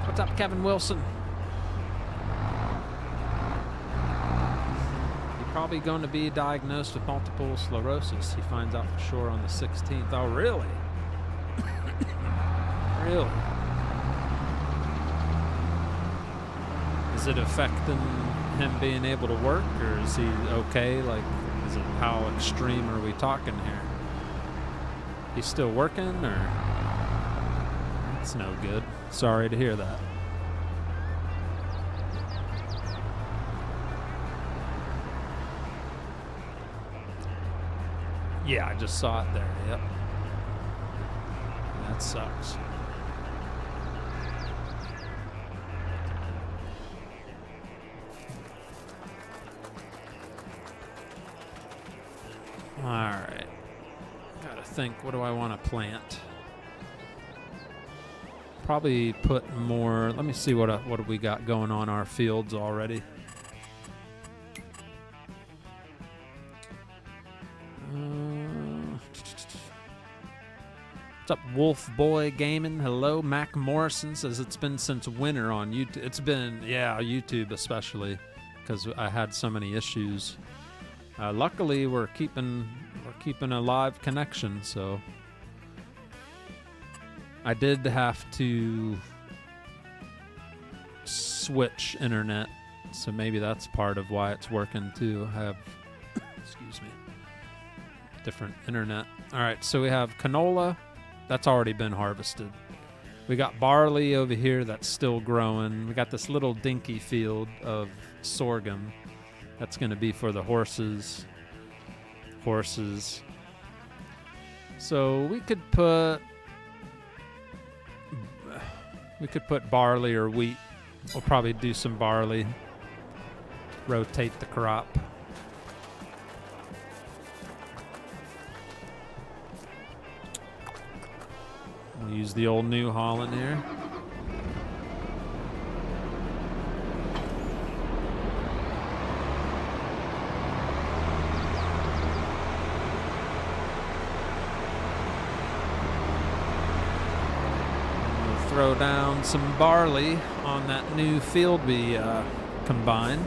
What's up, Kevin Wilson? Probably going to be diagnosed with multiple sclerosis. He finds out for sure on the 16th. Oh, really? Really? Is it affecting him being able to work, or is he okay? Like, is it, how extreme are we talking here? He's still working, or? It's no good. Sorry to hear that. Yeah, I just saw it there. Yep. That sucks. All right. Gotta think, what do I want to plant? Probably put more. Let me see what have we got going on our fields already. What's up, Wolf Boy Gaming? Hello. Mac Morrison says it's been since winter on YouTube. It's been, yeah, YouTube especially, because I had so many issues. Luckily, we're keeping a live connection, so I did have to switch internet, so maybe that's part of why it's working too. I have, excuse me, different internet. All right, so we have canola. That's already been harvested. We got barley over here that's still growing. We got this little dinky field of sorghum that's going to be for the horses. So we could put barley or wheat We'll probably do some barley, rotate the crop. We'll use the old New Holland here. Throw down some barley on that new field we combined.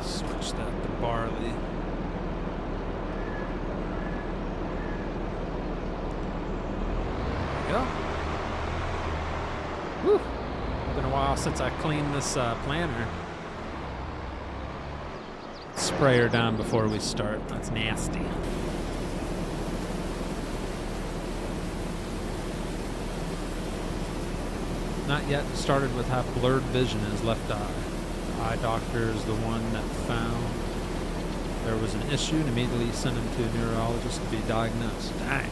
Switch that to barley. There we go. Whew. Been a while since I cleaned this planter. Spray her down before we start. That's nasty. Not yet. Started with have blurred vision in his left eye. The eye doctor is the one that found there was an issue and immediately sent him to a neurologist to be diagnosed. Dang.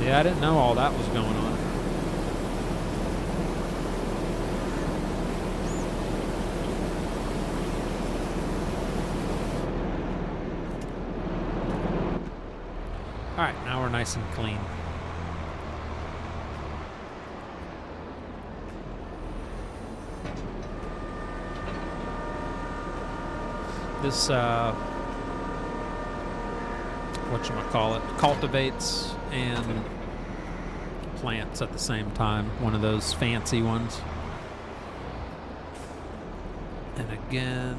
Yeah, I didn't know all that was going on. Alright, now we're nice and clean. This, whatchamacallit, cultivates and plants at the same time. One of those fancy ones. And again,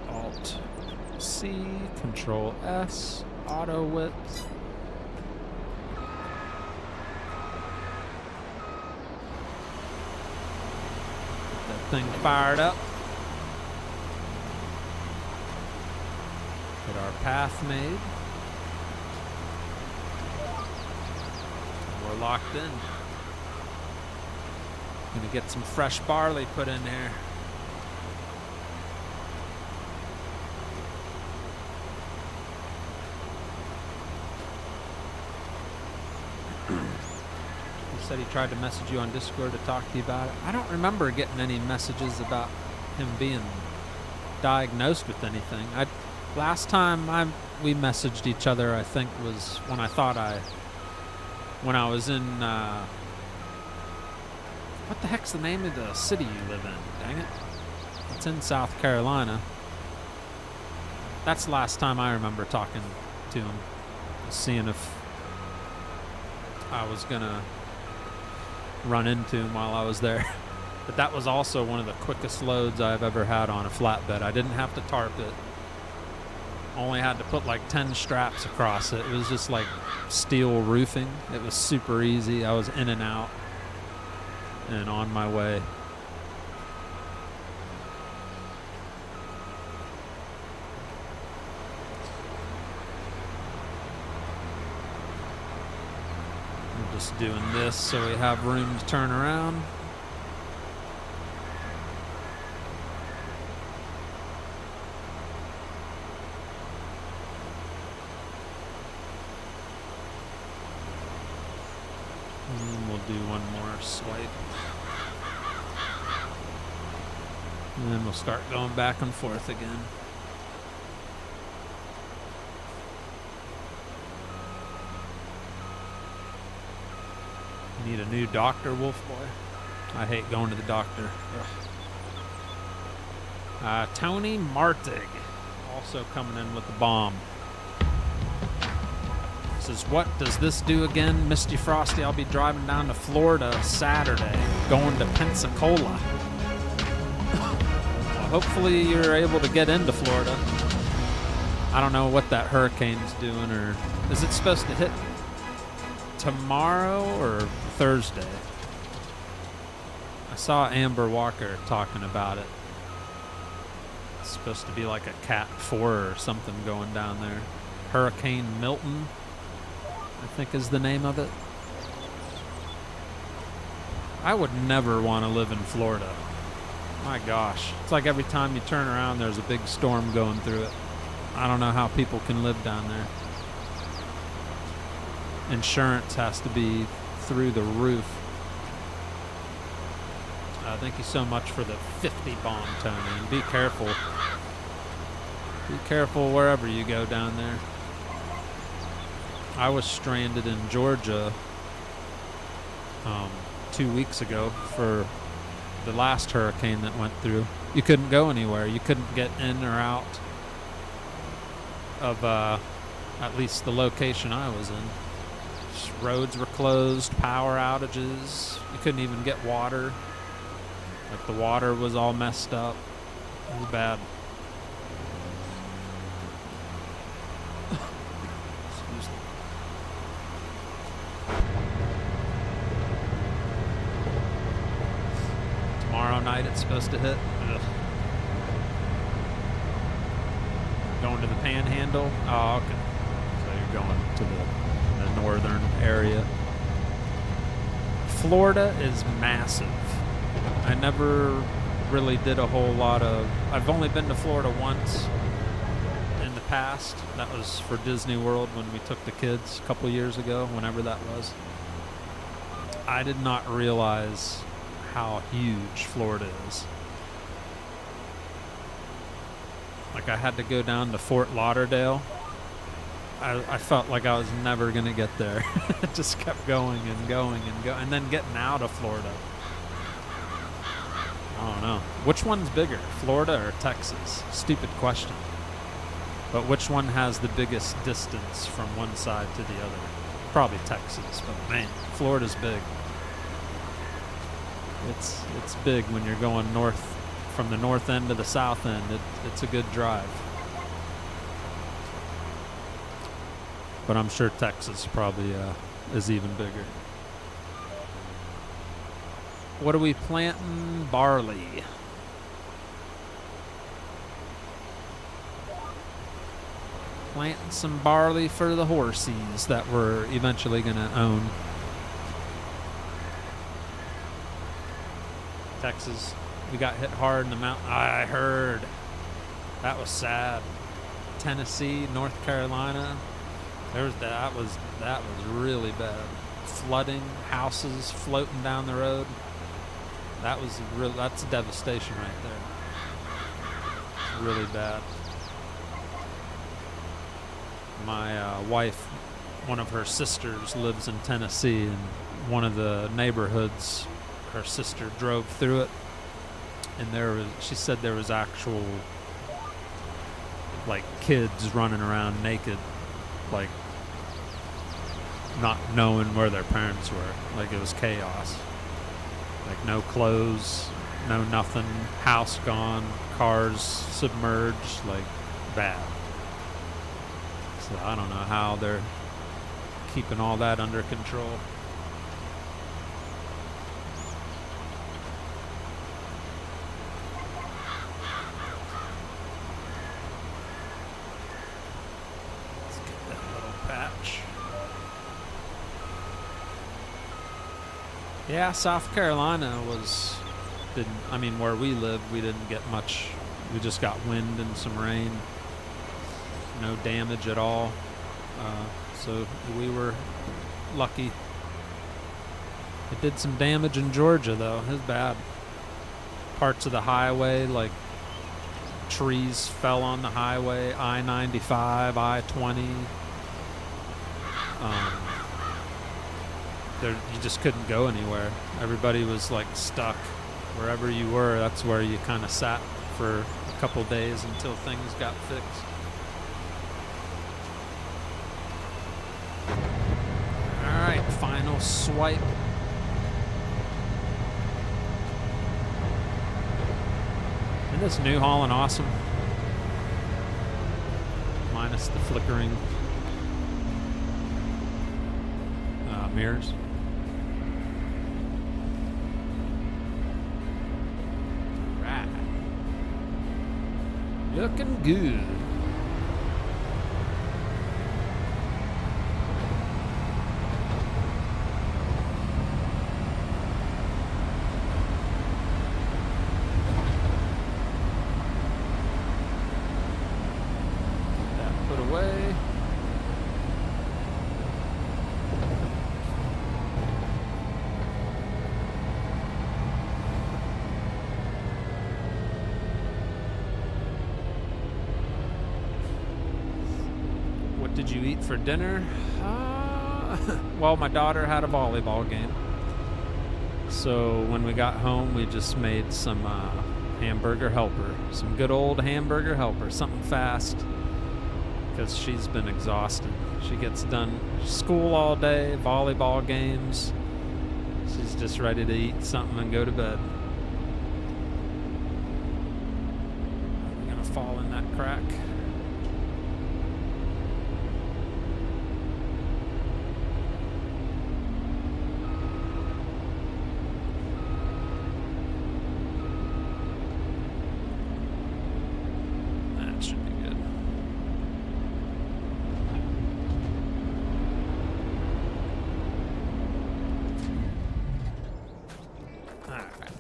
Alt-C, Control-S. Auto width. Get that thing fired up. Get our path made. And we're locked in. Gonna get some fresh barley put in there. Said he tried to message you on Discord to talk to you about it. I don't remember getting any messages about him being diagnosed with anything. Last time we messaged each other, I think, was when I was in what the heck's the name of the city you live in? Dang it. It's in South Carolina. That's the last time I remember talking to him. Seeing if I was gonna run into him while I was there. But that was also one of the quickest loads I've ever had on a flatbed. I didn't have to tarp it. Only had to put like 10 straps across it. It was just like steel roofing. It was super easy. I was in and out and on my way. Just doing this so we have room to turn around. And we'll do one more swipe. And then we'll start going back and forth again. Need a new doctor, Wolf Boy. I hate going to the doctor. Tony Martig also coming in with the bomb. Says, what does this do again? Misty Frosty, I'll be driving down to Florida Saturday, going to Pensacola. Well, hopefully you're able to get into Florida. I don't know what that hurricane's doing, or is it supposed to hit tomorrow or Thursday? I saw Amber Walker talking about it. It's supposed to be like a Cat 4 or something going down there. Hurricane Milton, I think is the name of it. I would never want to live in Florida. My gosh. It's like every time you turn around, there's a big storm going through it. I don't know how people can live down there. Insurance has to be through the roof. Thank you so much for the 50 bomb, Tony. And be careful. Be careful wherever you go down there. I was stranded in Georgia 2 weeks ago for the last hurricane that went through. You couldn't go anywhere. You couldn't get in or out of at least the location I was in. Just roads were closed, power outages. You couldn't even get water. Like the water was all messed up. It was bad. Excuse me. Tomorrow night it's supposed to hit. Ugh. Going to the Panhandle? Oh, okay. So you're going to the northern area. Florida is massive. I never really did a whole lot of... I've only been to Florida once in the past. That was for Disney World when we took the kids a couple years ago, whenever that was. I did not realize how huge Florida is. Like, I had to go down to Fort Lauderdale. I felt like I was never going to get there. It just kept going and going and going. And then getting out of Florida. I don't know. Which one's bigger, Florida or Texas? Stupid question. But which one has the biggest distance from one side to the other? Probably Texas, but man, Florida's big. It's big when you're going north, from the north end to the south end. It's a good drive. But I'm sure Texas probably is even bigger. What are we planting? Barley. Planting some barley for the horsies that we're eventually going to own. Texas, we got hit hard in the mountain. I heard. That was sad. Tennessee, North Carolina. That was really bad. Flooding, houses floating down the road. That's devastation right there. It's really bad. My wife, one of her sisters lives in Tennessee, and one of the neighborhoods, her sister drove through it, and she said there was actual, like, kids running around naked, like, not knowing where their parents were. Like, it was chaos. Like, no clothes, no nothing, house gone, cars submerged, like, bad. So I don't know how they're keeping all that under control. Let's get that little patch. Yeah, South Carolina where we lived, we didn't get much. We just got wind and some rain. No damage at all. So we were lucky. It did some damage in Georgia, though. It was bad. Parts of the highway, like trees fell on the highway, I-95, I-20. You just couldn't go anywhere. Everybody was like stuck wherever you were. That's where you kind of sat for a couple days until things got fixed. All right, final swipe. Isn't this New Holland awesome? Minus the flickering mirrors. Right. Looking good. did you eat for dinner? Well, my daughter had a volleyball game. So when we got home, we just made some hamburger helper. Some good old hamburger helper. Something fast. Because she's been exhausted. She gets done school all day, volleyball games. She's just ready to eat something and go to bed. We're going to fall in that crack.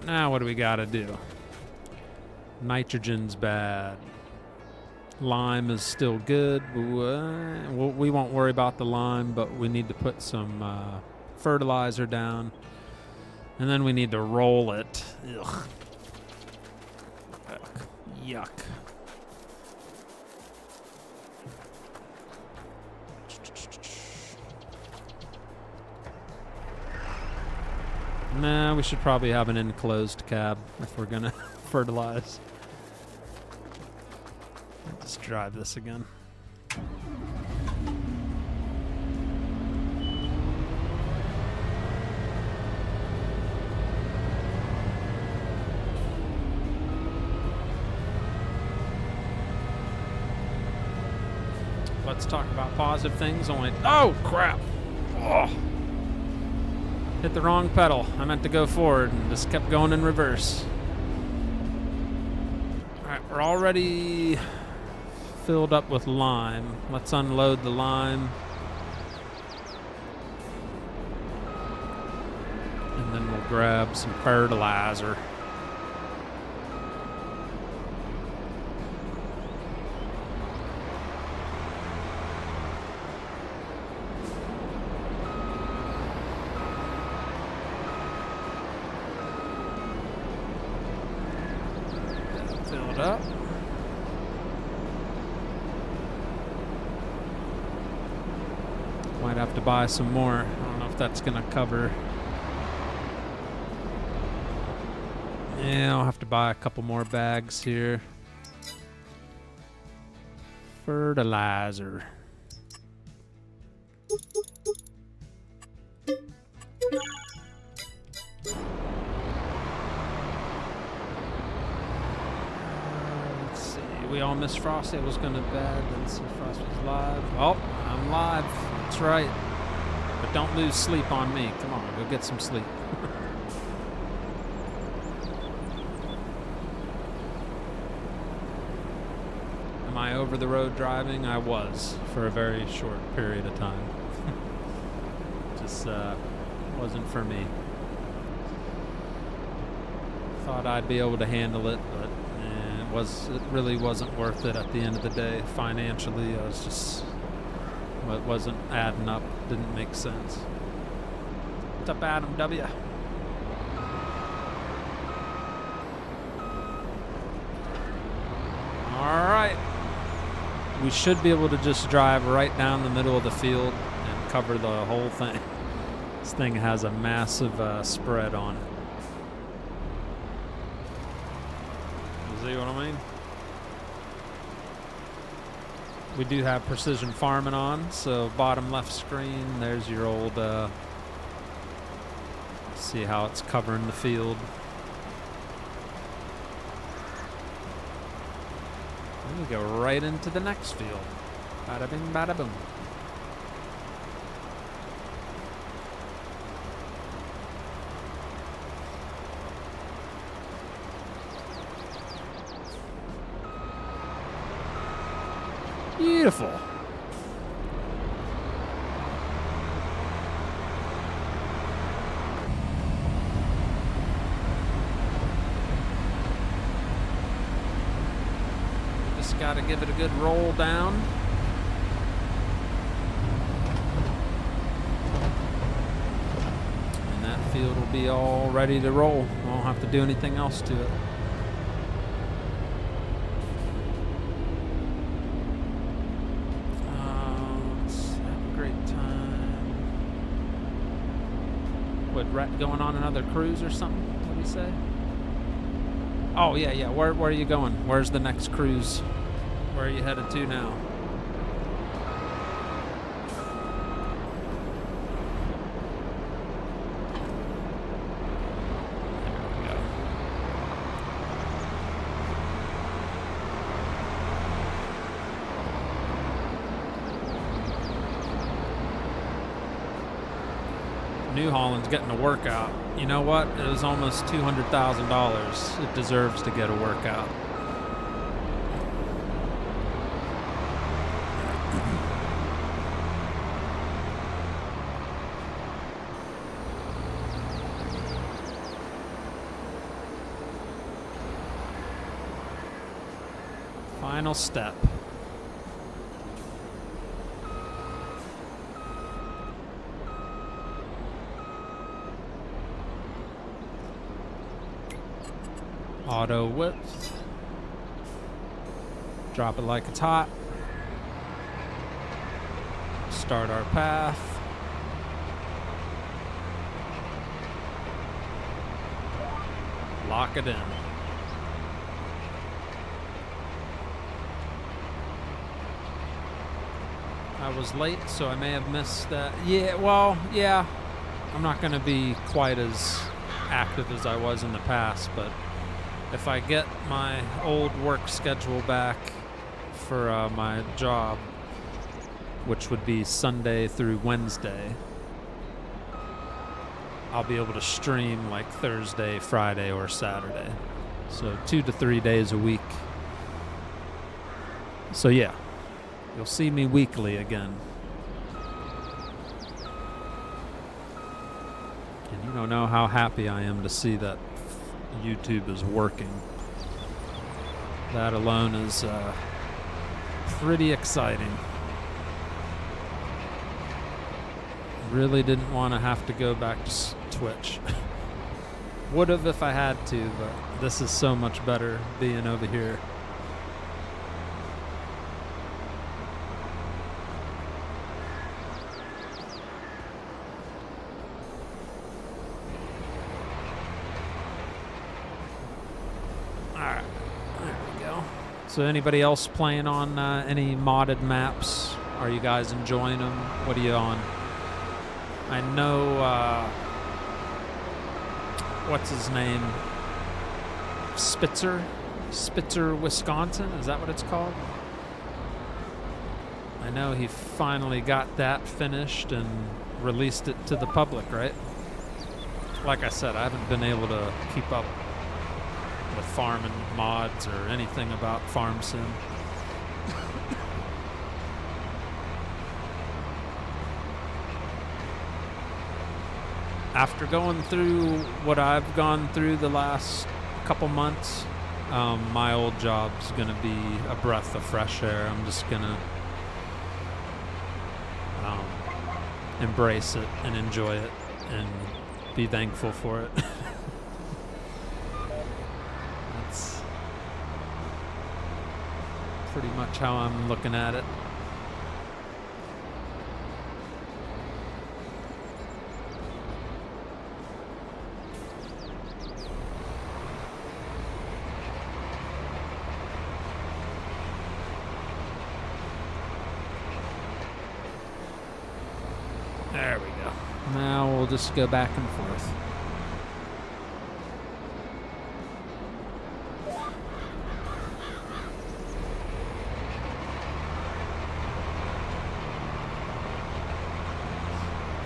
Now what do we gotta do? Nitrogen's bad. Lime is still good. We won't worry about the lime, but we need to put some fertilizer down. And then we need to roll it. Ugh. Yuck. Nah, we should probably have an enclosed cab if we're gonna fertilize. Let's drive this again. Let's talk about positive things. Oh, crap! Oh. Hit the wrong pedal. I meant to go forward and just kept going in reverse. Alright, we're already filled up with lime. Let's unload the lime. And then we'll grab some fertilizer. Up. Might have to buy some more. I don't know if that's gonna cover. Yeah, I'll have to buy a couple more bags here. Fertilizer. We all missed Frosty. I was going to bed. Let's see if Frosty was live. Oh, I'm live. That's right. But don't lose sleep on me. Come on, go get some sleep. Am I over the road driving? I was for a very short period of time. Just wasn't for me. Thought I'd be able to handle it, but it really wasn't worth it at the end of the day. Financially, I was just, it wasn't adding up. Didn't make sense. What's up, Adam W? All right. We should be able to just drive right down the middle of the field and cover the whole thing. This thing has a massive spread on it. See what I mean? We do have precision farming on, so bottom left screen, there's your old, see how it's covering the field. And we go right into the next field. Bada bing, bada boom. Beautiful. Just got to give it a good roll down. And that field will be all ready to roll. Won't have to do anything else to it. going on another cruise or something? What do you say? Oh, yeah. Where are you going? Where's the next cruise? Where are you headed to now? New Holland's getting a workout. You know what? It was almost $200,000. It deserves to get a workout. Final step. Auto width. Drop it like it's hot. Start our path. Lock it in. I was late, so I may have missed that. Yeah, well, yeah. I'm not going to be quite as active as I was in the past, but if I get my old work schedule back for my job, which would be Sunday through Wednesday, I'll be able to stream like Thursday, Friday, or Saturday. So 2 to 3 days a week. So yeah, you'll see me weekly again. And you don't know how happy I am to see that YouTube is working. That alone is pretty exciting. Really didn't want to have to go back to Twitch. Would have if I had to, but this is so much better being over here. So anybody else playing on any modded maps? Are you guys enjoying them? What are you on? I know, what's his name? Spitzer, Wisconsin? Is that what it's called? I know he finally got that finished and released it to the public, right? Like I said, I haven't been able to keep up with farming mods or anything about farm sim. After going through what I've gone through the last couple months, my old job's gonna be a breath of fresh air. I'm just gonna embrace it and enjoy it and be thankful for it. Pretty much how I'm looking at it. There we go. Now we'll just go back and forth.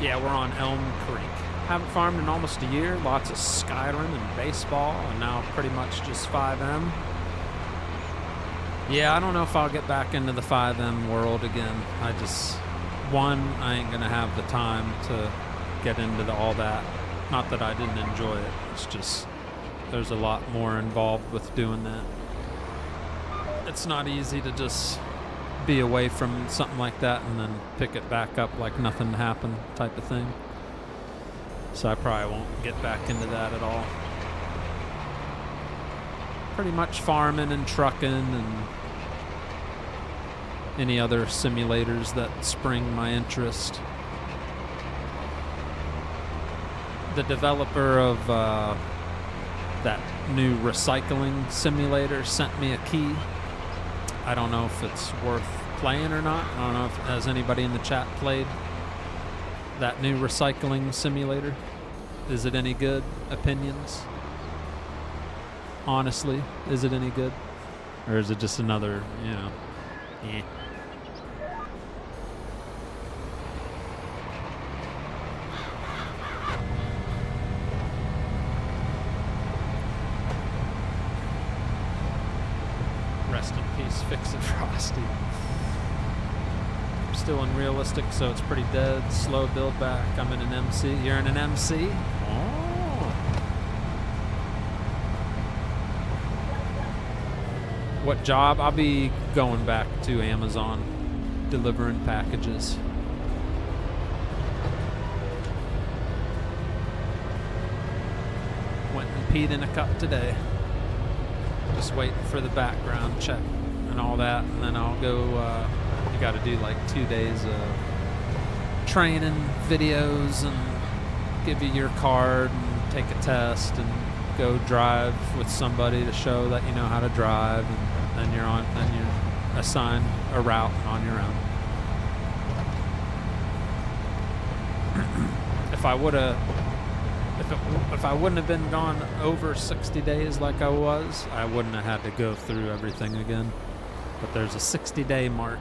Yeah, we're on Elm Creek. Haven't farmed in almost a year. Lots of Skyrim and baseball, and now pretty much just 5M. Yeah, I don't know if I'll get back into the 5M world again. I ain't gonna have the time to get into all that. Not that I didn't enjoy it. It's just there's a lot more involved with doing that. It's not easy to just be away from something like that and then pick it back up like nothing happened type of thing. So I probably won't get back into that at all. Pretty much farming and trucking and any other simulators that spring my interest. the developer of that new recycling simulator sent me a key. I don't know if it's worth playing or not. I don't know if has anybody in the chat played that new recycling simulator. Is it any good? Opinions? Honestly, is it any good? Or is it just another, you know, eh. Rest in peace, Fix It Frosty. I'm still in realistic, so it's pretty dead. Slow build back. I'm in an MC. You're in an MC? Oh. What job? I'll be going back to Amazon, delivering packages. Went and peed in a cup today. Just waiting for the background check and all that, and then I'll go. You got to do like 2 days of training videos and give you your card and take a test and go drive with somebody to show that you know how to drive, and then you're assigned a route on your own. If I wouldn't have been gone over 60 days like I was, I wouldn't have had to go through everything again. But there's a 60-day mark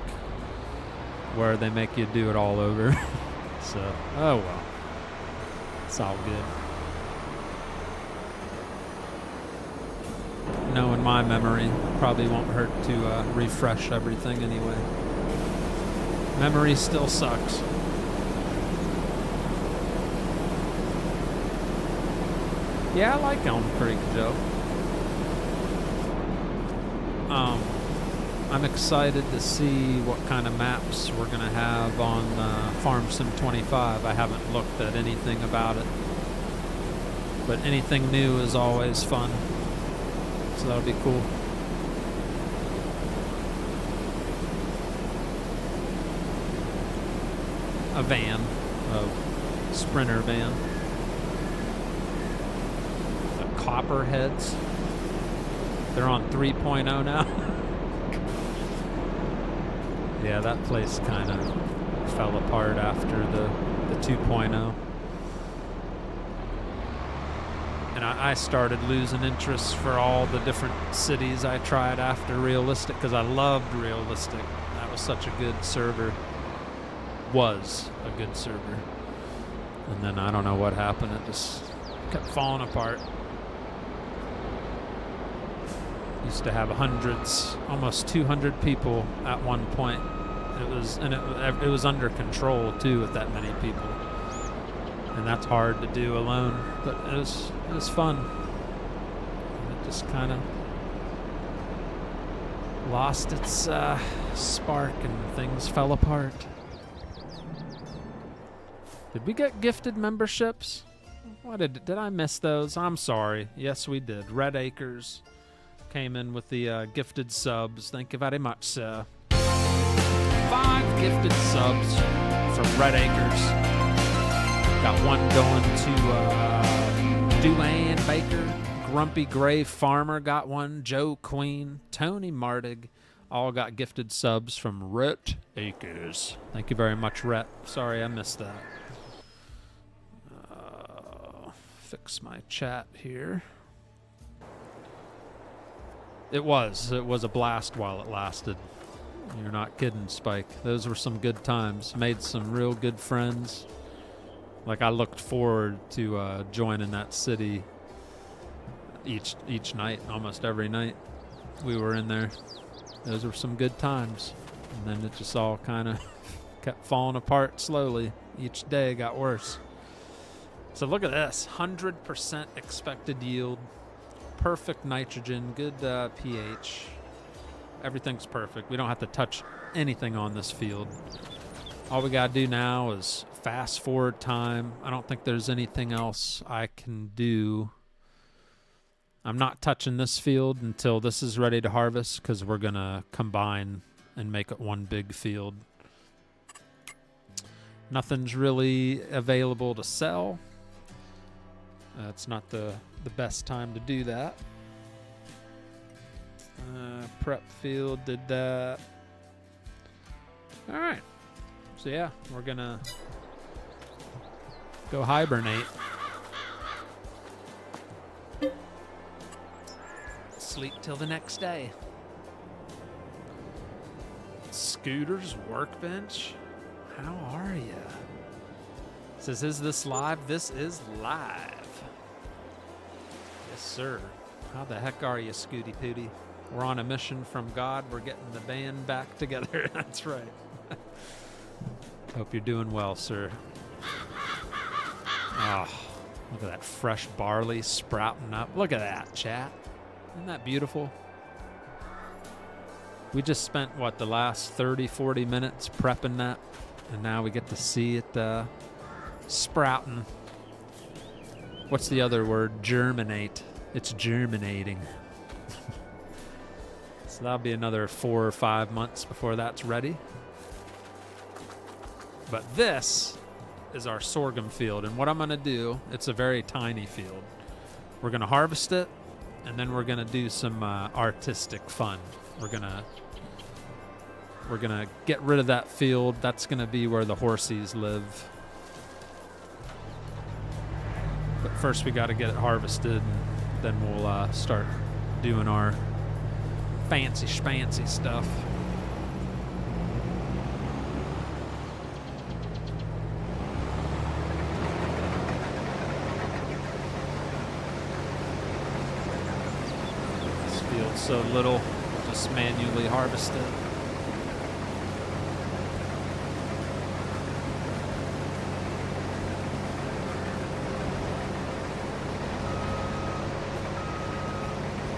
where they make you do it all over. So, oh well. It's all good. Knowing my memory, probably won't hurt to refresh everything anyway. Memory still sucks. Yeah, I like Elm Creek, Joe. I'm excited to see what kind of maps we're going to have on Farm Sim 25. I haven't looked at anything about it. But anything new is always fun. So that'll be cool. A van. A Sprinter van. Copperheads. They're on 3.0 now. Yeah, that place kind of fell apart after the 2.0. And I started losing interest for all the different cities I tried after Realistic, because I loved Realistic. That was such a good server. Was a good server. And then I don't know what happened. It just kept falling apart. Used to have hundreds, almost 200 people at one point. It was under control too with that many people, and that's hard to do alone. But it was fun. It just kind of lost its spark, and things fell apart. Did we get gifted memberships? What did I miss those? I'm sorry. Yes, we did. Red Acres came in with the gifted subs. Thank you very much, sir. 5 gifted subs from Red Acres. Got one going to Duane Baker. Grumpy Gray Farmer got one. Joe Queen. Tony Martig. All got gifted subs from Red Acres. Thank you very much, Rhett. Sorry I missed that. Fix my chat here. It was a blast while it lasted. You're not kidding, Spike. Those were some good times. Made some real good friends. Like, I looked forward to joining that city each night, almost every night we were in there. Those were some good times. And then it just all kind of kept falling apart slowly. Each day got worse. So look at this. 100% expected yield. Perfect nitrogen, good pH. Everything's perfect. We don't have to touch anything on this field. All we got to do now is fast forward time. I don't think there's anything else I can do. I'm not touching this field until this is ready to harvest, because we're going to combine and make it one big field. Nothing's really available to sell. It's not the best time to do that. Prep field did that. All right. So yeah, we're gonna go hibernate. Sleep till the next day. Scooter's Workbench. How are ya? Says, is this live? This is live. Yes, sir. How the heck are you, Scooty Pooty? We're on a mission from God. We're getting the band back together. That's right. Hope you're doing well, sir. Oh, look at that fresh barley sprouting up. Look at that, chat. Isn't that beautiful? We just spent, what, the last 30, 40 minutes prepping that, and now we get to see it sprouting. What's the other word? Germinate. It's germinating. So that'll be another 4 or 5 months before that's ready. But this is our sorghum field, and what I'm going to do, it's a very tiny field. We're going to harvest it, and then we're going to do some artistic fun. We're going to get rid of that field. That's going to be where the horsies live. But first we got to get it harvested, and then we'll start doing our fancy schmancy stuff. This field's so little, just manually harvest it.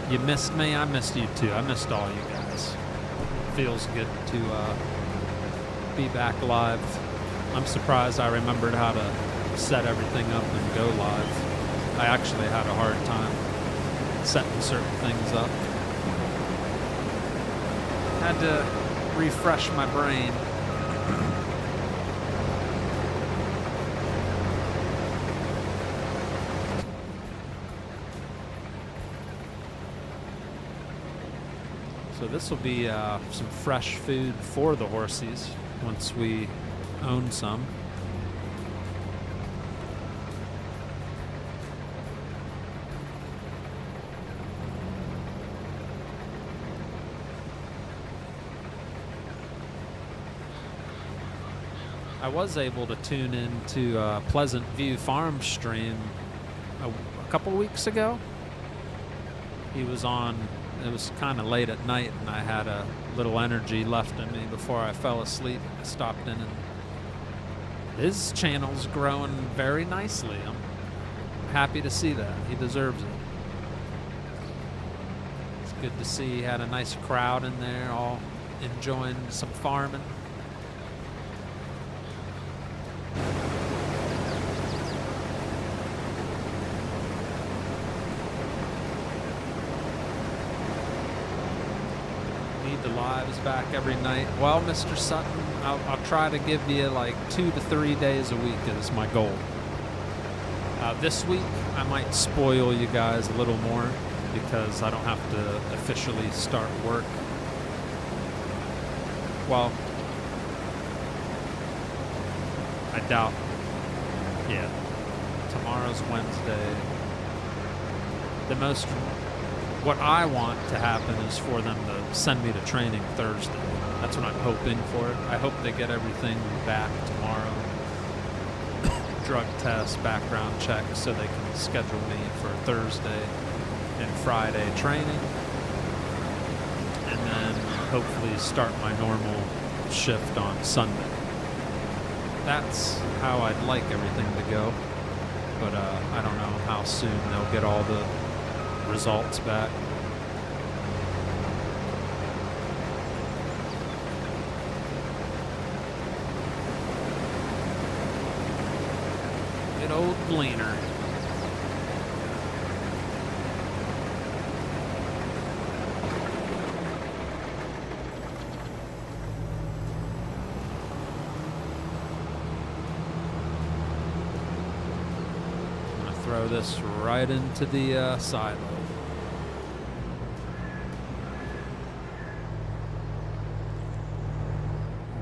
You missed me, I missed you too. I missed all you guys. Feels good to be back live. I'm surprised I remembered how to set everything up and go live. I actually had a hard time setting certain things up. Had to refresh my brain. So this will be some fresh food for the horsies once we own some. I was able to tune into Pleasant View Farm stream a couple weeks ago. He was on. It was kind of late at night, and I had a little energy left in me before I fell asleep. I stopped in, and his channel's growing very nicely. I'm happy to see that. He deserves it. It's good to see he had a nice crowd in there, all enjoying some farming. The lives back every night. Well, Mr. Sutton, I'll try to give you like 2 to 3 days a week is my goal. This week, I might spoil you guys a little more because I don't have to officially start work. Well, I doubt. Yeah, tomorrow's Wednesday. What I want to happen is for them to send me to training Thursday. That's what I'm hoping for. I hope they get everything back tomorrow. Drug test, background check, so they can schedule me for Thursday and Friday training. And then hopefully start my normal shift on Sunday. That's how I'd like everything to go. But I don't know how soon they'll get all the results back. Good old gleaner. throw this right into the silo.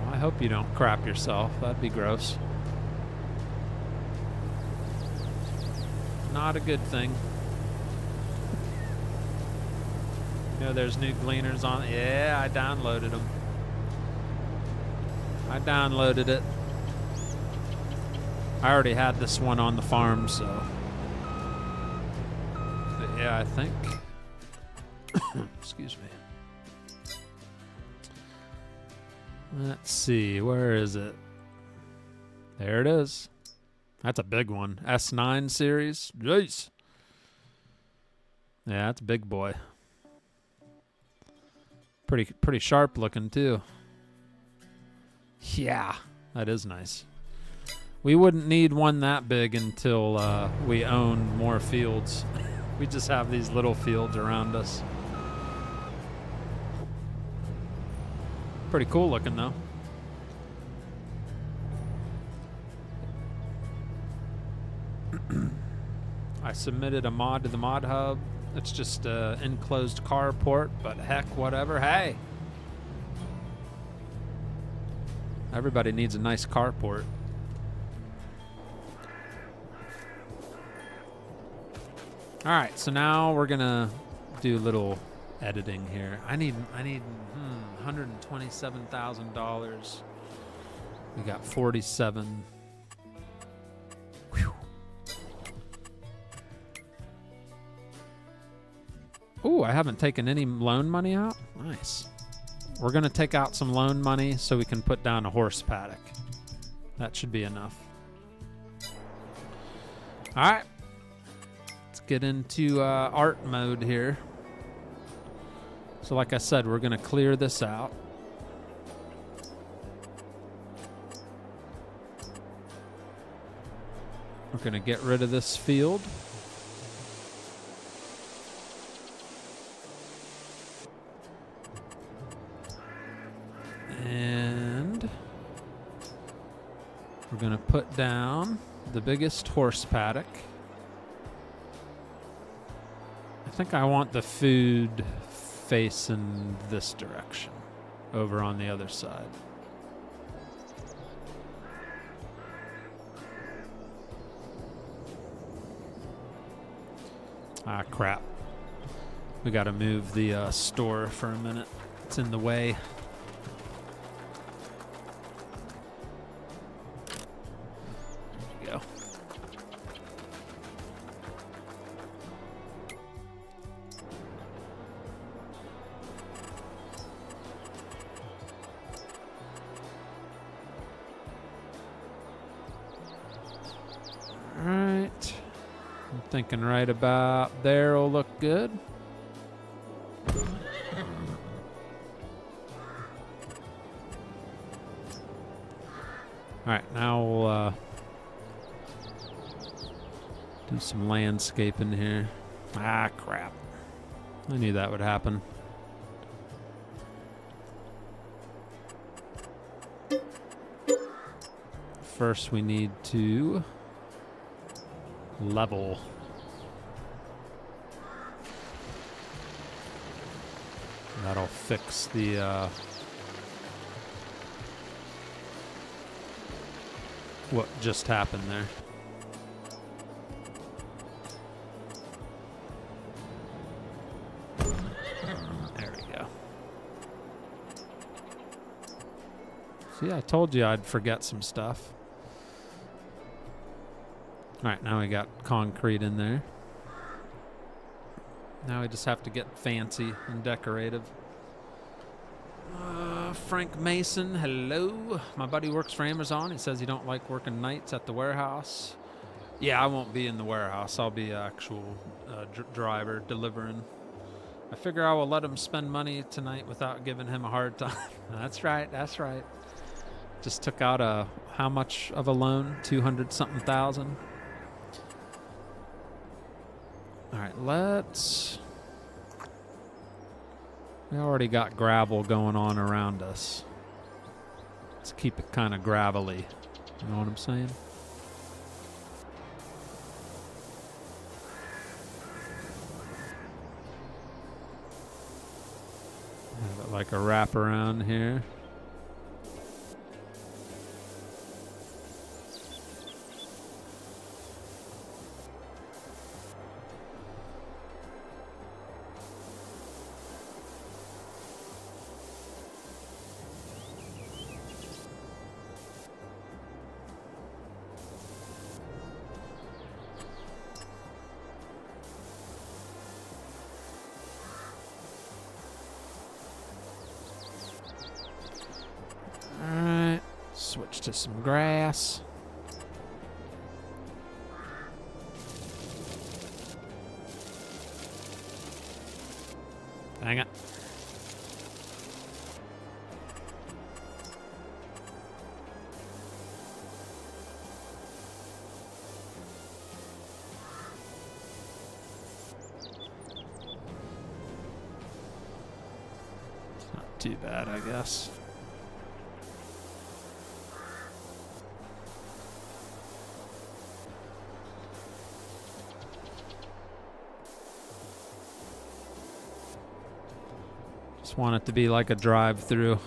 Well, I hope you don't crap yourself. That'd be gross. Not a good thing. You know, there's new gleaners on. Yeah, I downloaded them. I downloaded it. I already had this one on the farm, so. But yeah, I think. Excuse me. Let's see, where is it? There it is. That's a big one. S9 series. Jeez. Yeah, that's a big boy. Pretty sharp looking too. Yeah, that is nice. We wouldn't need one that big until we own more fields. We just have these little fields around us. Pretty cool looking though. I submitted a mod to the mod hub. It's just an enclosed carport, but heck, whatever. Hey! Everybody needs a nice carport. Alright, so now we're gonna do a little editing here. I need $127,000. We got 47. Whew. Ooh, I haven't taken any loan money out. Nice. We're gonna take out some loan money so we can put down a horse paddock. That should be enough. Alright. Let's get into art mode here. So like I said, we're gonna clear this out. We're gonna get rid of this field. And we're gonna put down the biggest horse paddock. I think I want the food facing this direction, over on the other side. Ah, crap. We gotta move the store for a minute. It's in the way. There we go. Alright. I'm thinking right about there will look good. Alright, now we'll do some landscaping here. Ah, crap. I knew that would happen. First, we need to level. That'll fix the what just happened there. There we go. See, I told you I'd forget some stuff. All right, now we got concrete in there. Now we just have to get fancy and decorative. Frank Mason, hello. My buddy works for Amazon. He says he don't like working nights at the warehouse. Yeah, I won't be in the warehouse. I'll be actual driver delivering. I figure I will let him spend money tonight without giving him a hard time. That's right. That's right. Just took out how much of a loan? 200-something thousand. All right, we already got gravel going on around us. Let's keep it kind of gravelly. You know what I'm saying? Have it like a wrap around here. Alright, switch to some grass. Dang it. It's not too bad, I guess. Just want it to be like a drive-through.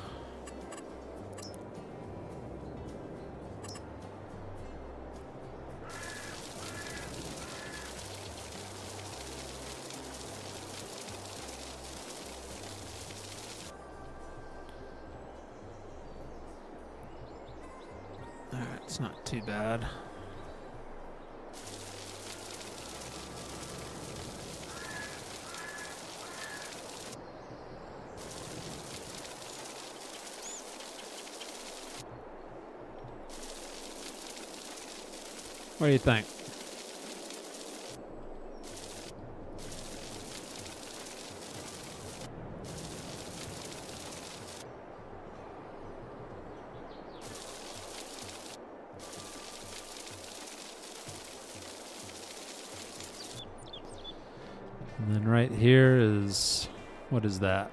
All right, it's not too bad. What do you think? And then right here is, what is that?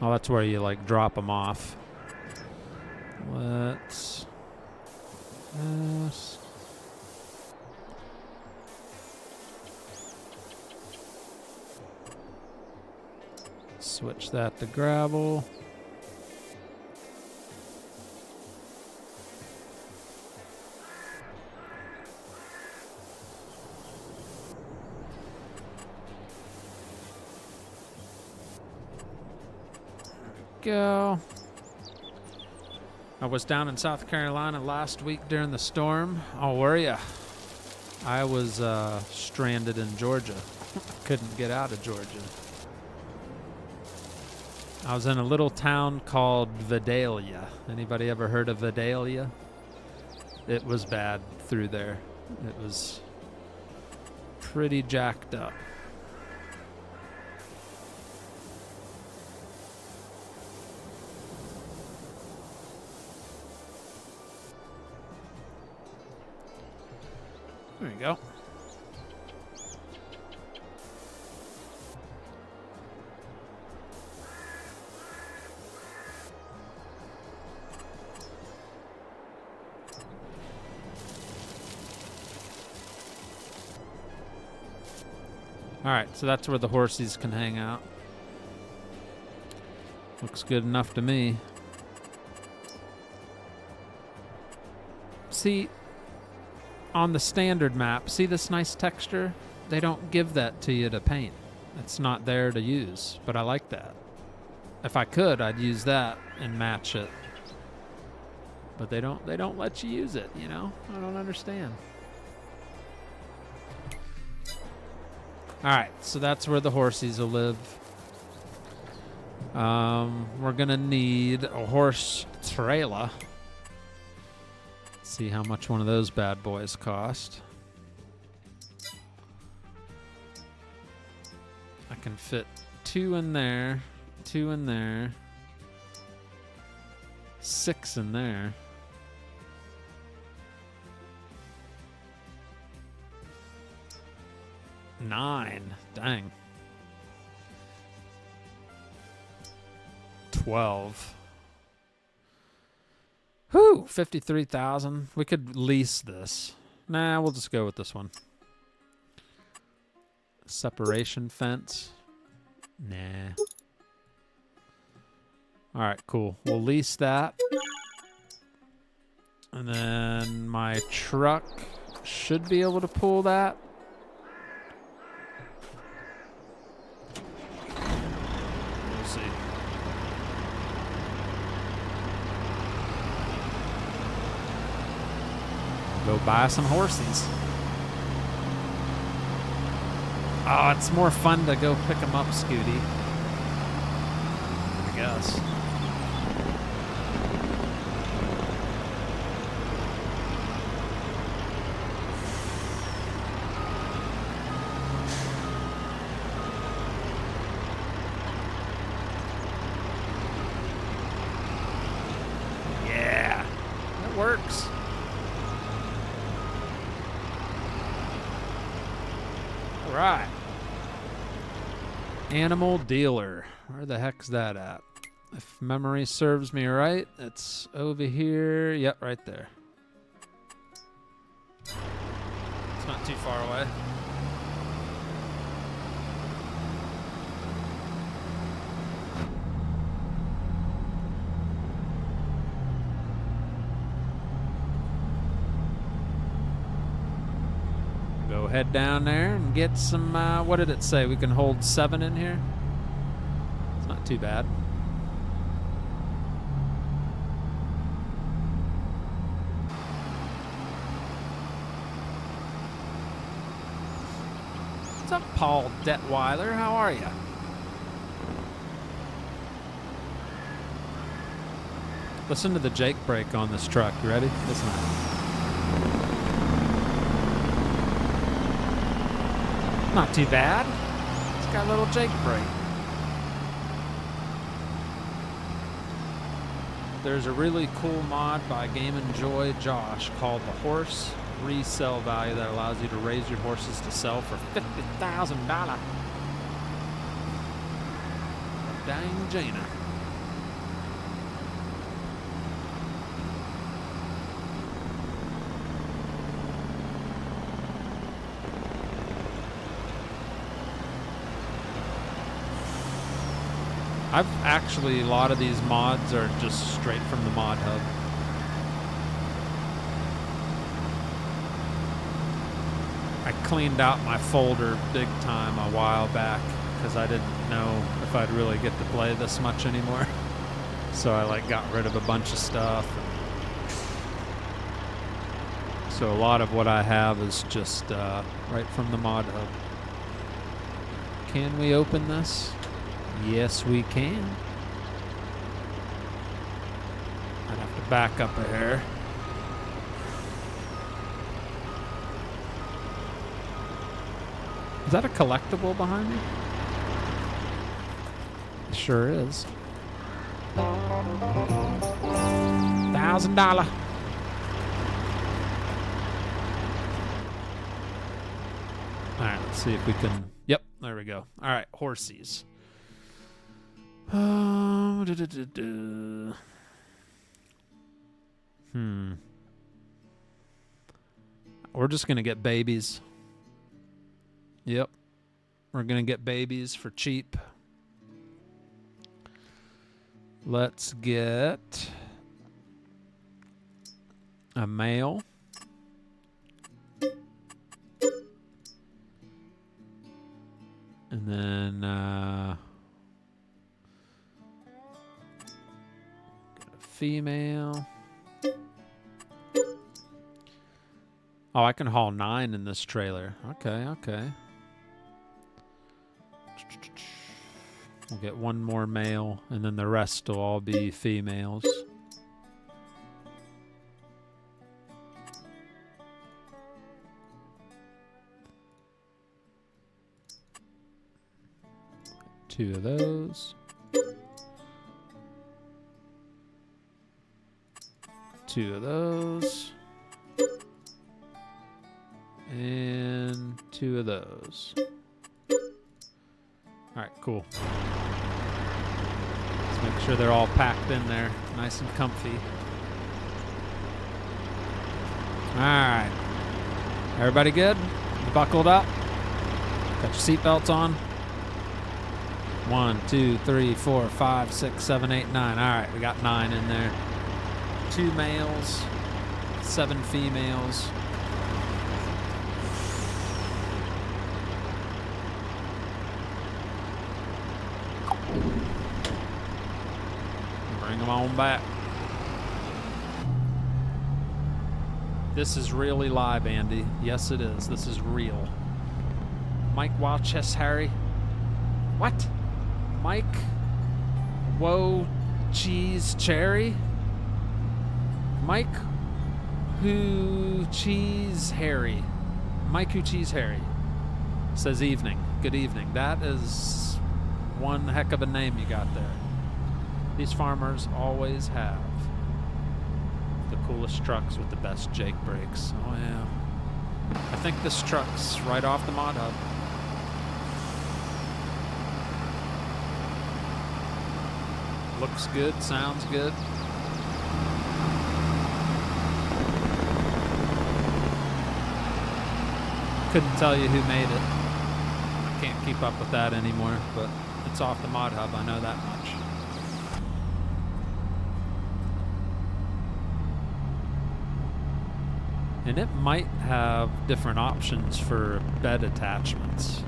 Oh, that's where you like drop them off. Let's switch that to gravel. Go. I was down in South Carolina last week during the storm. Oh, were ya? I was stranded in Georgia. Couldn't get out of Georgia. I was in a little town called Vidalia. Anybody ever heard of Vidalia? It was bad through there. It was pretty jacked up. There you go. All right, so that's where the horsies can hang out. Looks good enough to me. See, on the standard map, see this nice texture? They don't give that to you to paint. It's not there to use, but I like that. If I could, I'd use that and match it. But they don't let you use it, you know? I don't understand. All right, so that's where the horsies will live. We're gonna need a horse trailer. Let's see how much one of those bad boys cost. I can fit 2 in there, 2 in there, 6 in there. $9, dang. 12. Whew, 53,000. We could lease this. Nah, we'll just go with this one. Separation fence. Nah. All right, cool. We'll lease that. And then my truck should be able to pull that. We'll see. Go buy some horsies. Oh, it's more fun to go pick them up, Scooty. I guess. Yeah, that works. All right. Animal dealer. Where the heck's that at? If memory serves me right, it's over here. Yep, right there. It's not too far away. Go head down there and get some, what did it say? We can hold 7 in here? It's not too bad. What's up, Paul Detweiler? How are you? Listen to the Jake brake on this truck. You ready? Listen. Not too bad. It's got a little Jake brake. There's a really cool mod by Game and Joy Josh called the Horse Resell Value that allows you to raise your horses to sell for $50,000. Dang Jaina. I've actually, a lot of these mods are just straight from the mod hub. I cleaned out my folder big time a while back because I didn't know if I'd really get to play this much anymore. So I like got rid of a bunch of stuff. So a lot of what I have is just right from the mod hub. Can we open this? Yes, we can. I'd have to back up a hair. Is that a collectible behind me? It sure is. $1,000. All right, let's see if we can. Yep, there we go. All right, horsies. We're just gonna get babies. Yep, we're gonna get babies for cheap. Let's get a male. And then female. Oh, I can haul 9 in this trailer. Okay, okay. We'll get one more male, and then the rest will all be females. Two of those. Two of those. And 2 of those. All right, cool. Let's make sure they're all packed in there, nice and comfy. All right. Everybody good? You buckled up? Got your seatbelts on? 1, 2, 3, 4, 5, 6, 7, 8, 9. All right, we got 9 in there. 2 males, 7 females. Bring them on back. This is really live, Andy. Yes, it is. This is real. Mike Wildchest Harry. What? Mike? Whoa, cheese cherry? Mike Who Cheese Harry. Mike Who Cheese Harry says evening. Good evening. That is one heck of a name you got there. These farmers always have the coolest trucks with the best Jake brakes. Oh yeah. I think this truck's right off the mod hub. Looks good, sounds good. Couldn't tell you who made it. I can't keep up with that anymore, but it's off the mod hub, I know that much. And it might have different options for bed attachments.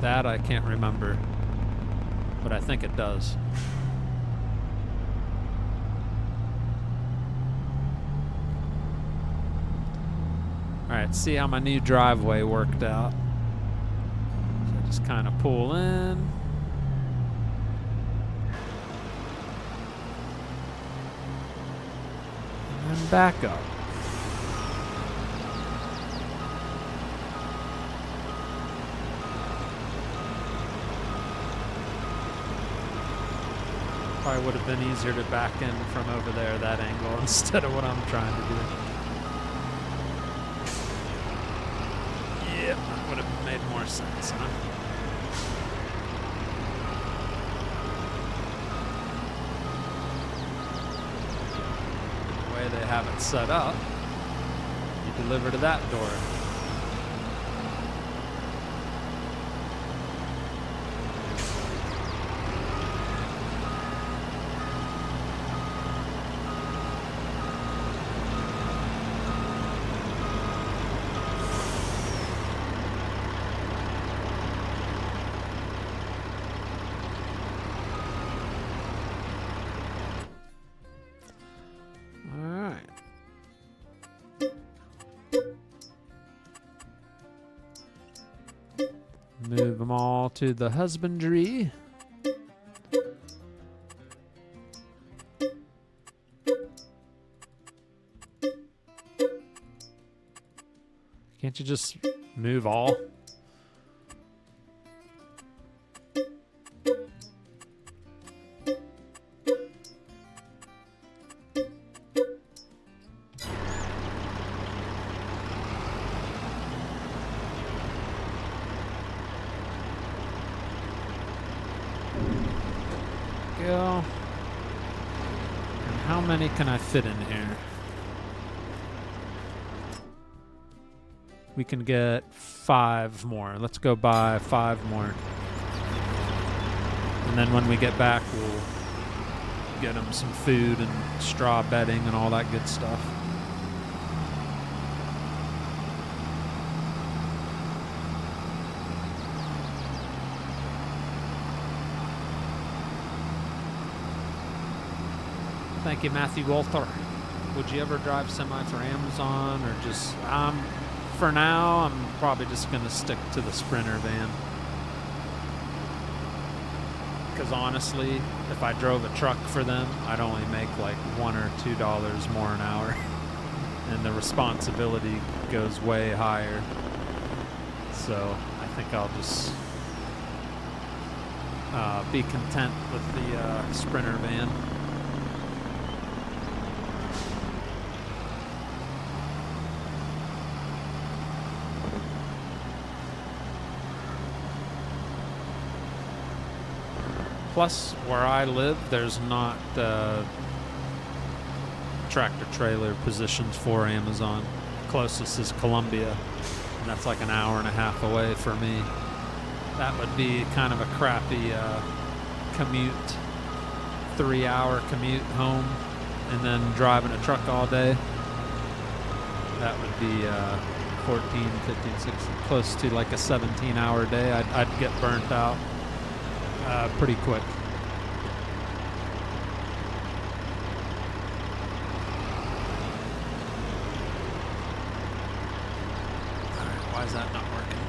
That I can't remember, but I think it does. All right, see how my new driveway worked out. So I just kind of pull in. And then back up. Probably would have been easier to back in from over there, that angle, instead of what I'm trying to do. Yeah, that would have made more sense, huh? The way they have it set up, you deliver to that door. Move them all to the husbandry. Can't you just move all? Go. And how many can I fit in here? We can get 5 more. Let's go buy 5 more. And then when we get back, we'll get them some food and straw bedding and all that good stuff. Thank you, Matthew Walter. Would you ever drive semi for Amazon, or just, for now, I'm probably just going to stick to the Sprinter van. Because honestly, if I drove a truck for them, I'd only make like $1 or $2 more an hour. And the responsibility goes way higher. So I think I'll just be content with the Sprinter van. Plus, where I live, there's not tractor trailer positions for Amazon. Closest is Columbia, and that's like an hour and a half away for me. That would be kind of a crappy commute, 3-hour commute home, and then driving a truck all day, that would be 14, 15, 16, close to like a 17-hour day. I'd get burnt out pretty quick. All right, why is that not working?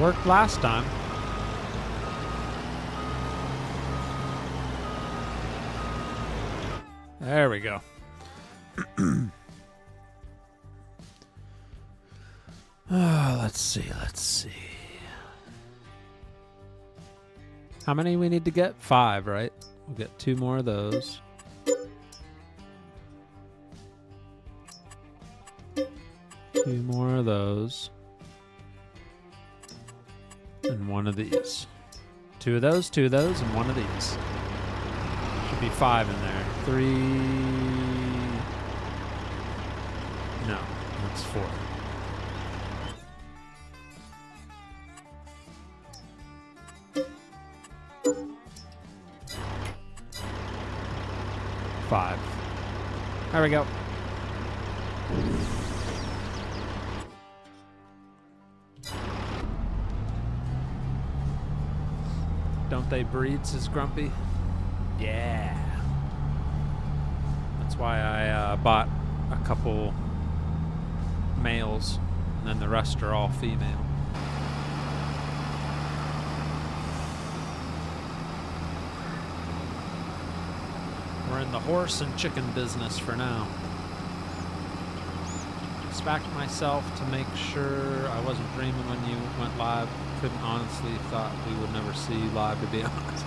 Worked last time. There we go. Let's see. How many we need to get? 5, right? We'll get 2 more of those. 2 more of those. And 1 of these. 2 of those, 2 of those, and 1 of these. Should be 5 in there. 3. No, that's 4. Five. There we go. Don't they breed, says Grumpy? Yeah. That's why I bought a couple males, and then the rest are all female. We're in the horse and chicken business for now. Inspect myself to make sure I wasn't dreaming when you went live. Couldn't honestly, thought we would never see you live, to be honest.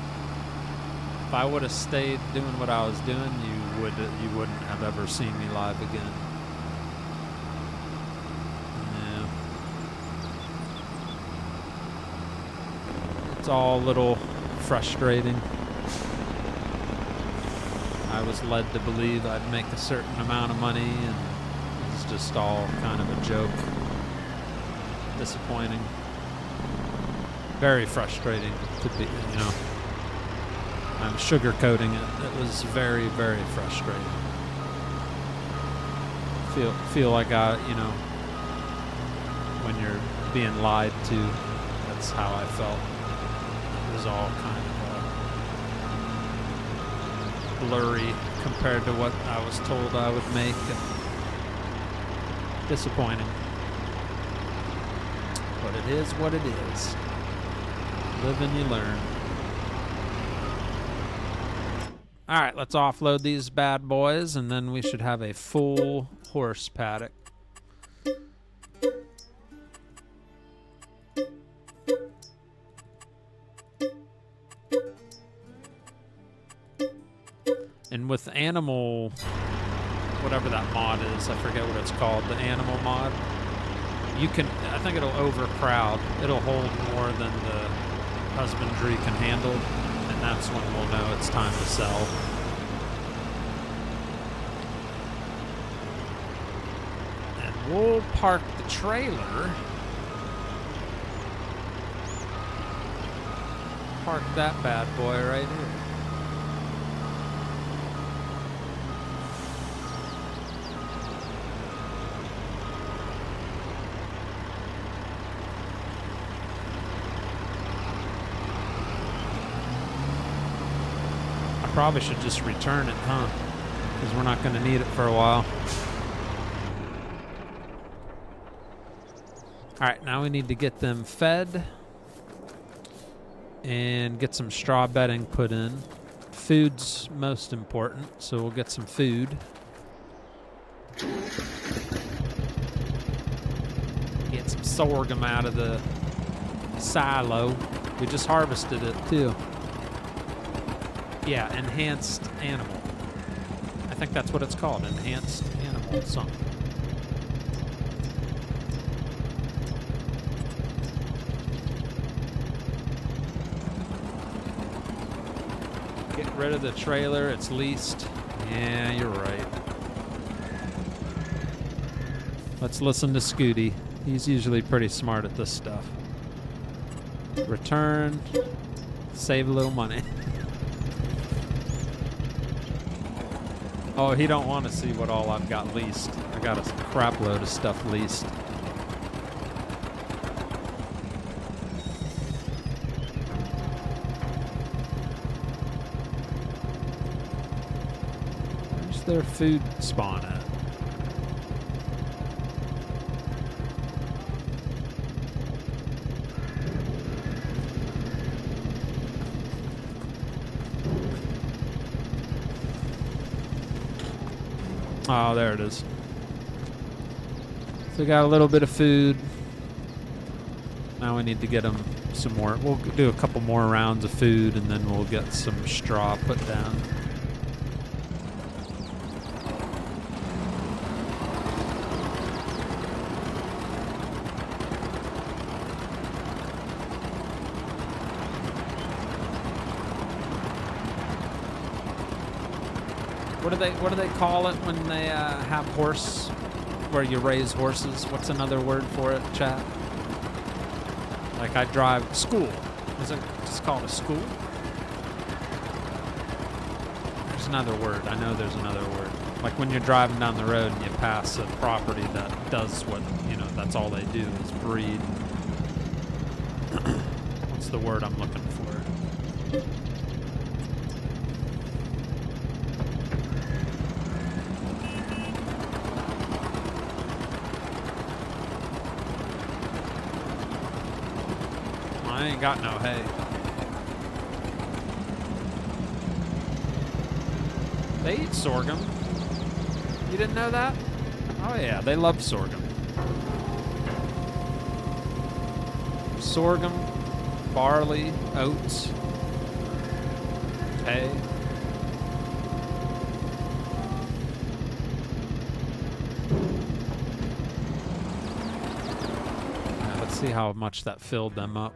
If I would have stayed doing what I was doing, you wouldn't have ever seen me live again. Yeah. It's all a little frustrating. I was led to believe I'd make a certain amount of money, and it's just all kind of a joke. Disappointing. Very frustrating to be, you know. I'm sugarcoating it. It was very, very frustrating. Feel like you know, when you're being lied to, that's how I felt. It was all kind of blurry compared to what I was told I would make. Disappointing. But it is what it is. Live and you learn. All right, let's offload these bad boys, and then we should have a full horse paddock. And with animal, whatever that mod is, I forget what it's called, the animal mod, you can, I think it'll overcrowd. It'll hold more than the husbandry can handle, and that's when we'll know it's time to sell. And we'll park the trailer. Park that bad boy right here. Probably should just return it, huh? Because we're not going to need it for a while. Alright, now we need to get them fed and get some straw bedding put in. Food's most important, so we'll get some food. Get some sorghum out of the silo. We just harvested it too. Yeah, enhanced animal. I think that's what it's called, enhanced animal something. rid of the trailer. It's leased. Yeah, you're right. Let's listen to Scooty. He's usually pretty smart at this stuff. Return. Save a little money. Oh, he don't want to see what all I've got leased. I got a crap load of stuff leased. Where's their food spawn at? Oh, there it is. So we got a little bit of food. Now we need to get them some more. We'll do a couple more rounds of food, and then we'll get some straw put down. What do they call it when they have horse, where you raise horses? What's another word for it, chat? Like I drive school. Is it just called a school? There's another word. I know there's another word. Like when you're driving down the road and you pass a property that does what, you know, that's all they do is breed. What's the word I'm looking for? I ain't got no hay. They eat sorghum. You didn't know that? Oh yeah, they love sorghum. Sorghum, barley, oats, hay. Now, let's see how much that filled them up.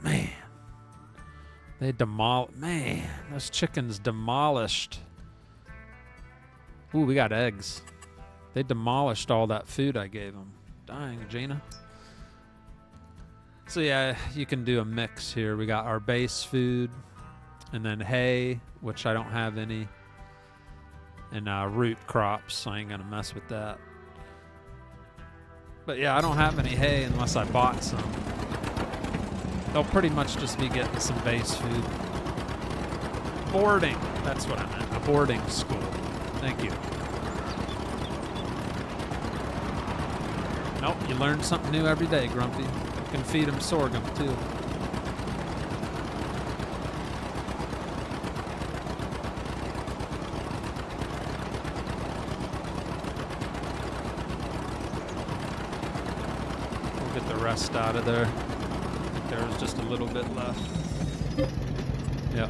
Man, man, those chickens demolished. Ooh, we got eggs. They demolished all that food I gave them. Dang, Gina. So yeah, you can do a mix here. We got our base food, and then hay, which I don't have any, and root crops, so I ain't gonna mess with that. But yeah, I don't have any hay unless I bought some. They'll pretty much just be getting some base food. Boarding, that's what I meant, a boarding school. Thank you. Nope, you learn something new every day, Grumpy. You can feed them sorghum, too. We'll get the rest out of there. There's just a little bit left. Yep.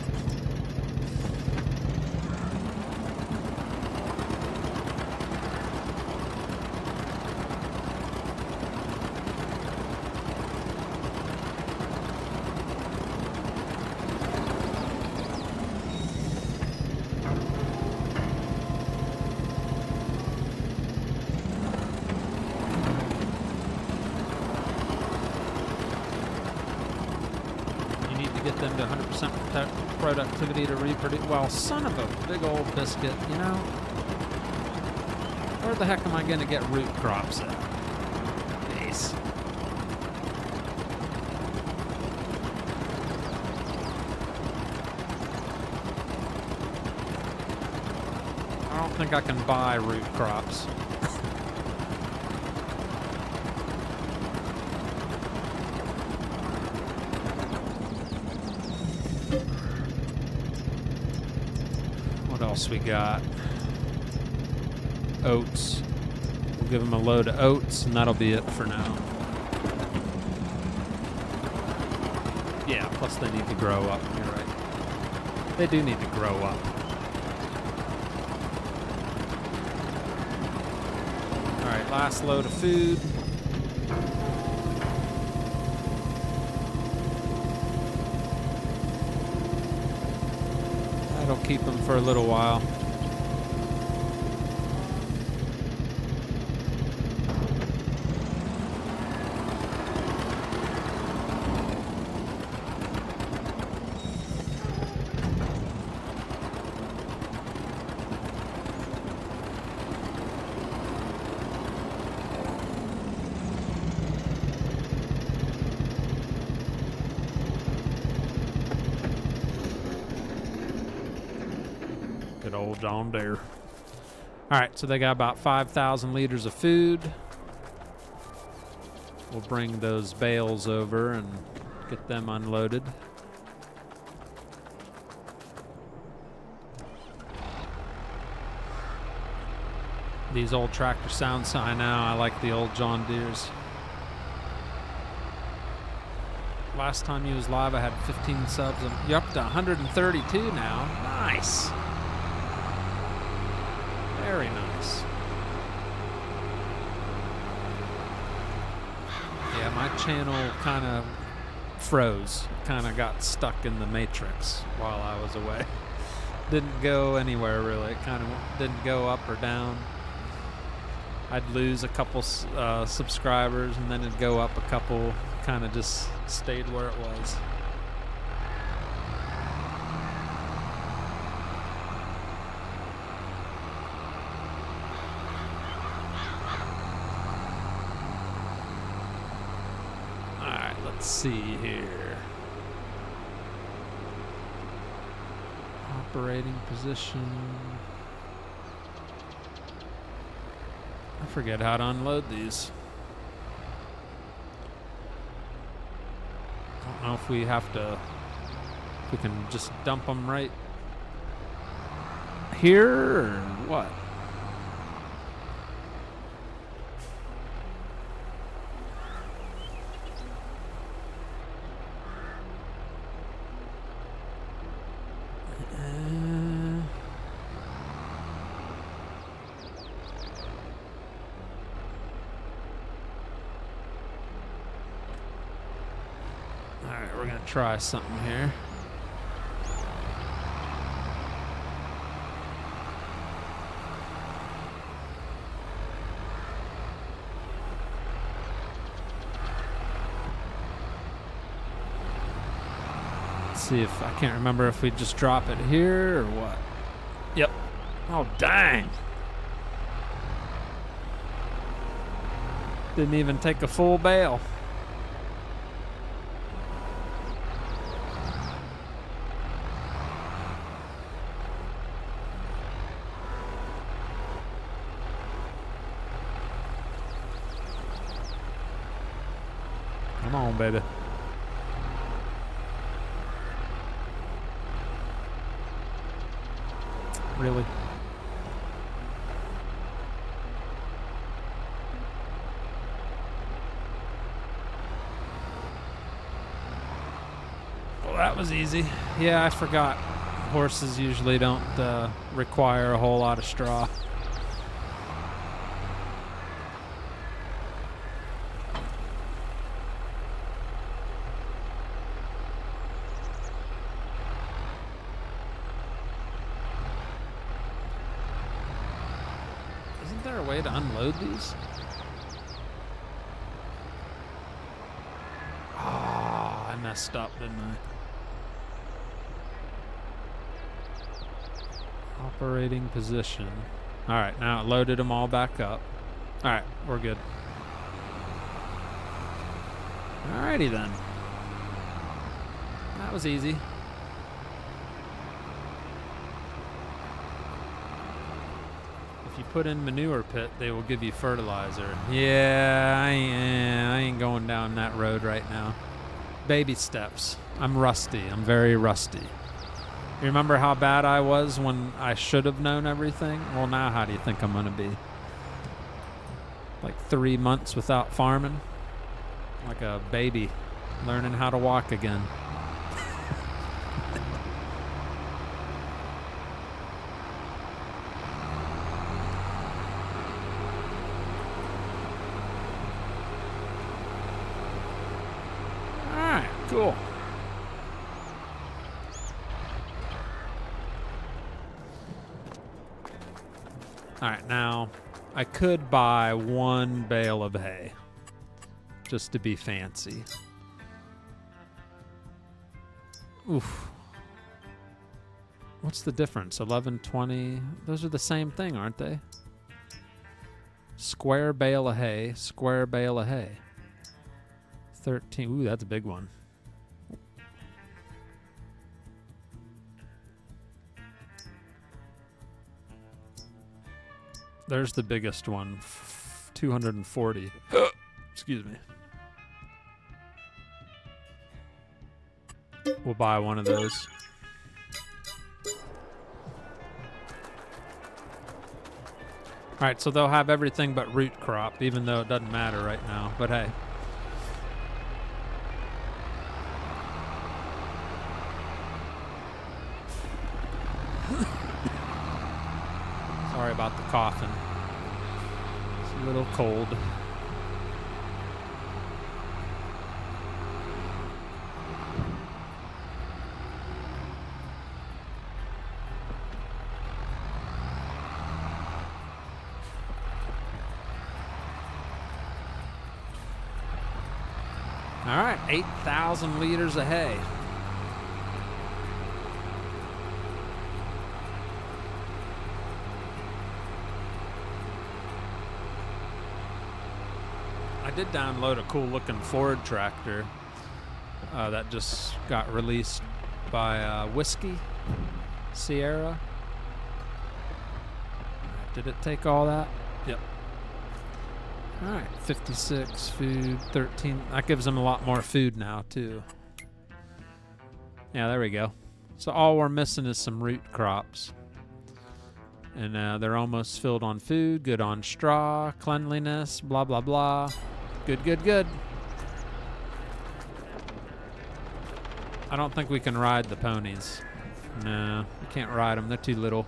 Them to 100% productivity to reproduce. Well, son of a big old biscuit, you know? Where the heck am I going to get root crops at? Jeez. I don't think I can buy root crops. What else we got? Oats. We'll give them a load of oats, and that'll be it for now. Yeah, plus they need to grow up. You're right. They do need to grow up. All right, last load of food. keep them for a little while. Good old John Deere. All right, so they got about 5,000 liters of food. We'll bring those bales over and get them unloaded. These old tractor sounds, I know, I like the old John Deeres. Last time you was live, I had 15 subs. You're up to 132 now. Nice. Very nice. Yeah, my channel kind of froze. Kind of got stuck in the matrix while I was away. Didn't go anywhere really. It kind of didn't go up or down. I'd lose a couple subscribers and then it'd go up a couple. Kind of just stayed where it was. Let's see here. Operating position. I forget how to unload these. Don't know if we have to, if we can just dump them right here or what? Alright, we're gonna try something here. Let's see if I can't remember if we just drop it here or what. Yep. Oh, dang. Didn't even take a full bale. Come on, baby. Really? Well, that was easy. Yeah, I forgot. Horses usually don't require a whole lot of straw. Isn't there a way to unload these? Oh, I messed up, didn't I? Operating position. All right, now it loaded them all back up. All right, we're good. All righty then. That was easy. If you put in manure pit, they will give you fertilizer. Yeah, I ain't going down that road right now. Baby steps. I'm rusty. I'm very rusty. You remember how bad I was when I should have known everything? Well, now how do you think I'm going to be? Like 3 months without farming? Like a baby learning how to walk again. All right, cool. All right, now I could buy 1 bale of hay just to be fancy. Oof. What's the difference? 11, 20. Those are the same thing, aren't they? Square bale of hay, square bale of hay. 13. Ooh, that's a big one. There's the biggest one. 240. Excuse me. We'll buy one of those. All right, so they'll have everything but root crop, even though it doesn't matter right now. But hey. Sorry about the coughing. It's a little cold. All right, 8,000 liters of hay. I did download a cool looking Ford tractor that just got released by Whiskey Sierra. Did it take all that? Yep. All right, 56 food, 13. That gives them a lot more food now too. Yeah, there we go. So all we're missing is some root crops. And they're almost filled on food, good on straw, cleanliness, blah, blah, blah. Good, good, good. I don't think we can ride the ponies. No, we can't ride them. They're too little.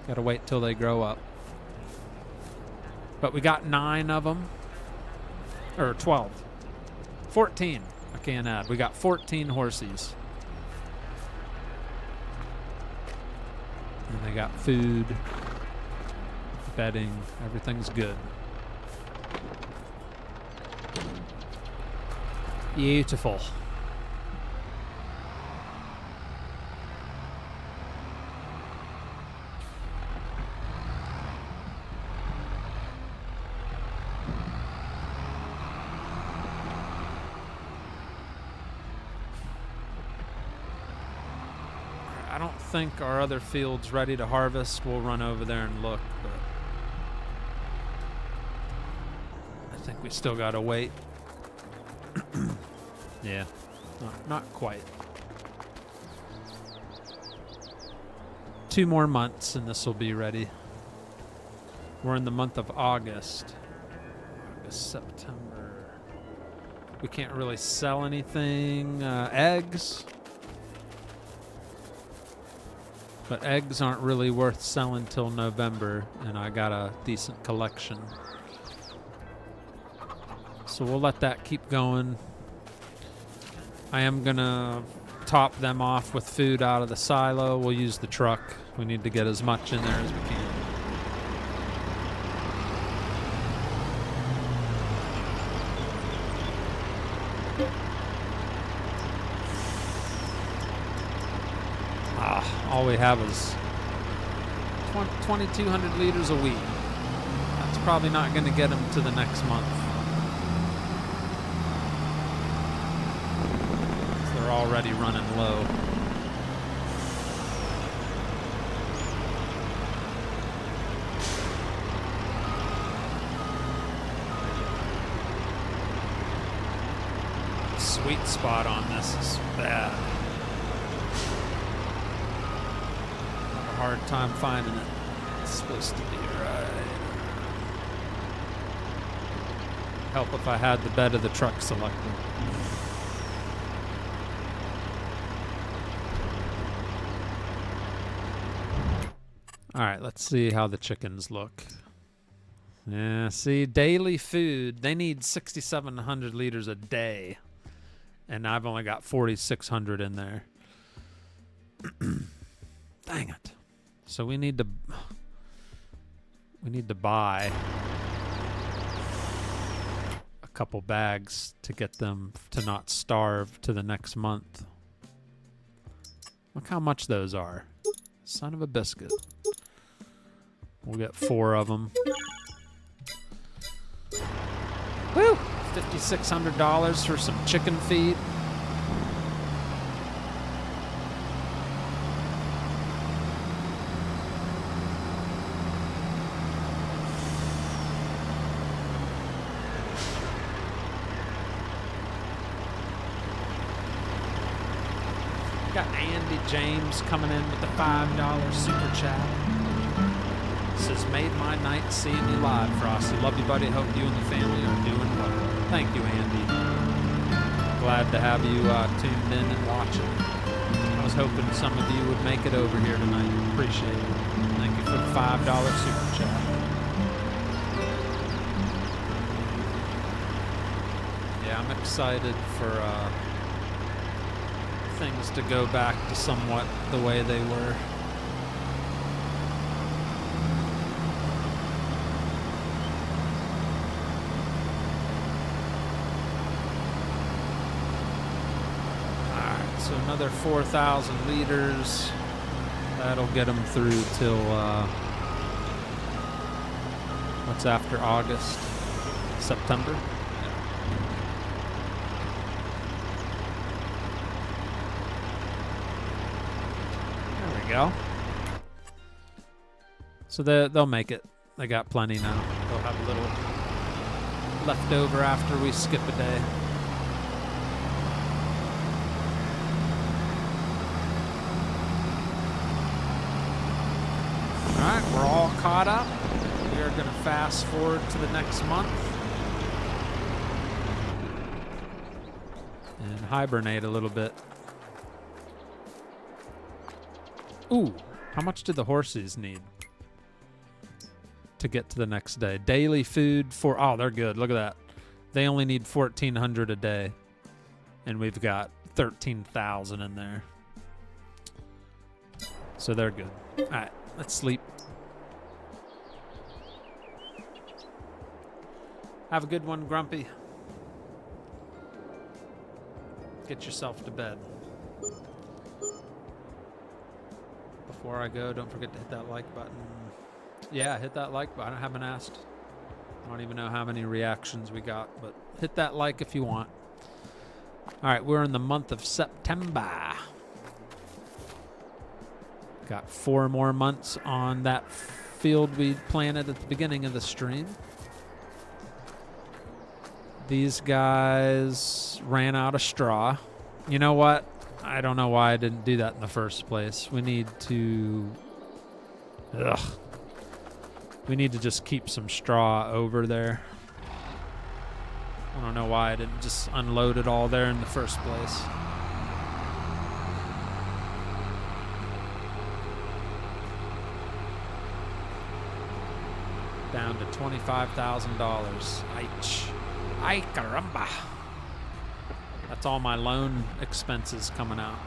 Gotta wait till they grow up. But we got 9 of them. Or 12. 14. I can't add. We got 14 horsies. And they got food, bedding, everything's good. Beautiful. I don't think our other field's ready to harvest. We'll run over there and look, but I think we still gotta wait. Yeah, not quite. 2 more months and this will be ready. We're in the month of August. August, September. We can't really sell anything. Eggs. But eggs aren't really worth selling till November, and I got a decent collection. So we'll let that keep going. I am gonna top them off with food out of the silo. We'll use the truck. We need to get as much in there as we can. All we have is 2,200 liters a week. That's probably not going to get them to the next month. They're already running low. Sweet spot on this is bad. Hard time finding it. It's supposed to be right. Help if I had the bed of the truck selected. All right, let's see how the chickens look. Yeah, see, daily food, they need 6,700 liters a day. And I've only got 4,600 in there. Dang it. So we need to We need to buy a couple bags to get them to not starve to the next month. Look how much those are. Son of a biscuit. We'll get 4 of them. Woo! $5,600 for some chicken feed. Got Andy James coming in with the $5 super chat. Says, made my night seeing you live, Frosty. Love you, buddy. Hope you and the family are doing well. Thank you, Andy. Glad to have you tuned in and watching. I was hoping some of you would make it over here tonight. Appreciate it. Thank you for the $5 super chat. Yeah, I'm excited for things to go back to somewhat the way they were. Alright, so another 4,000 liters. That'll get them through till what's after August? September? Go. So they'll make it. They got plenty now. They'll have a little left over after we skip a day. Alright, we're all caught up. We are going to fast forward to the next month and hibernate a little bit. Ooh, how much did the horses need to get to the next day? Daily food for, oh, they're good. Look at that. They only need 1,400 a day, and we've got 13,000 in there. So they're good. All right, let's sleep. Have a good one, Grumpy. Get yourself to bed. Before I go, don't forget to hit that like button. Yeah, hit that like button. I haven't asked. I don't even know how many reactions we got, but hit that like if you want. All right, we're in the month of September. Got 4 more months on that field we planted at the beginning of the stream. These guys ran out of straw. You know what? I don't know why I didn't do that in the first place. We need to... We need to just keep some straw over there. I don't know why I didn't just unload it all there in the first place. Down to $25,000. Ay caramba. That's all my loan expenses coming out.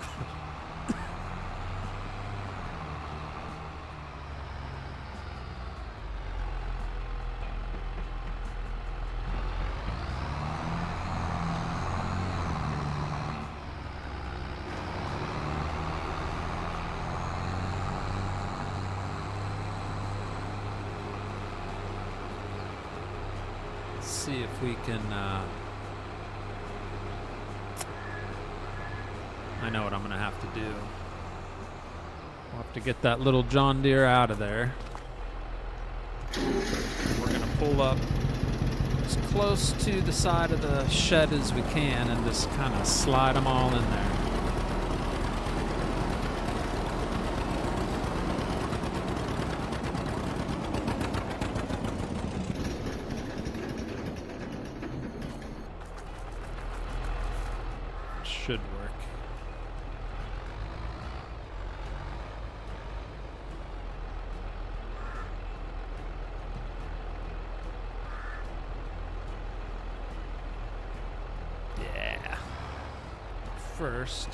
Let's see if we can... I know what I'm going to have to do. We'll have to get that little John Deere out of there. We're going to pull up as close to the side of the shed as we can and just kind of slide them all in there. Should work. First,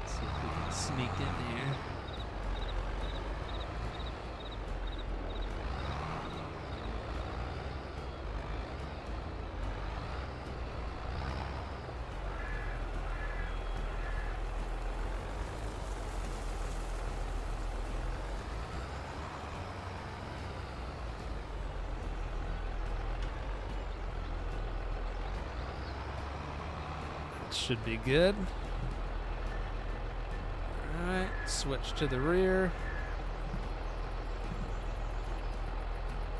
let's see if we can sneak in here. should be good. All right, switch to the rear.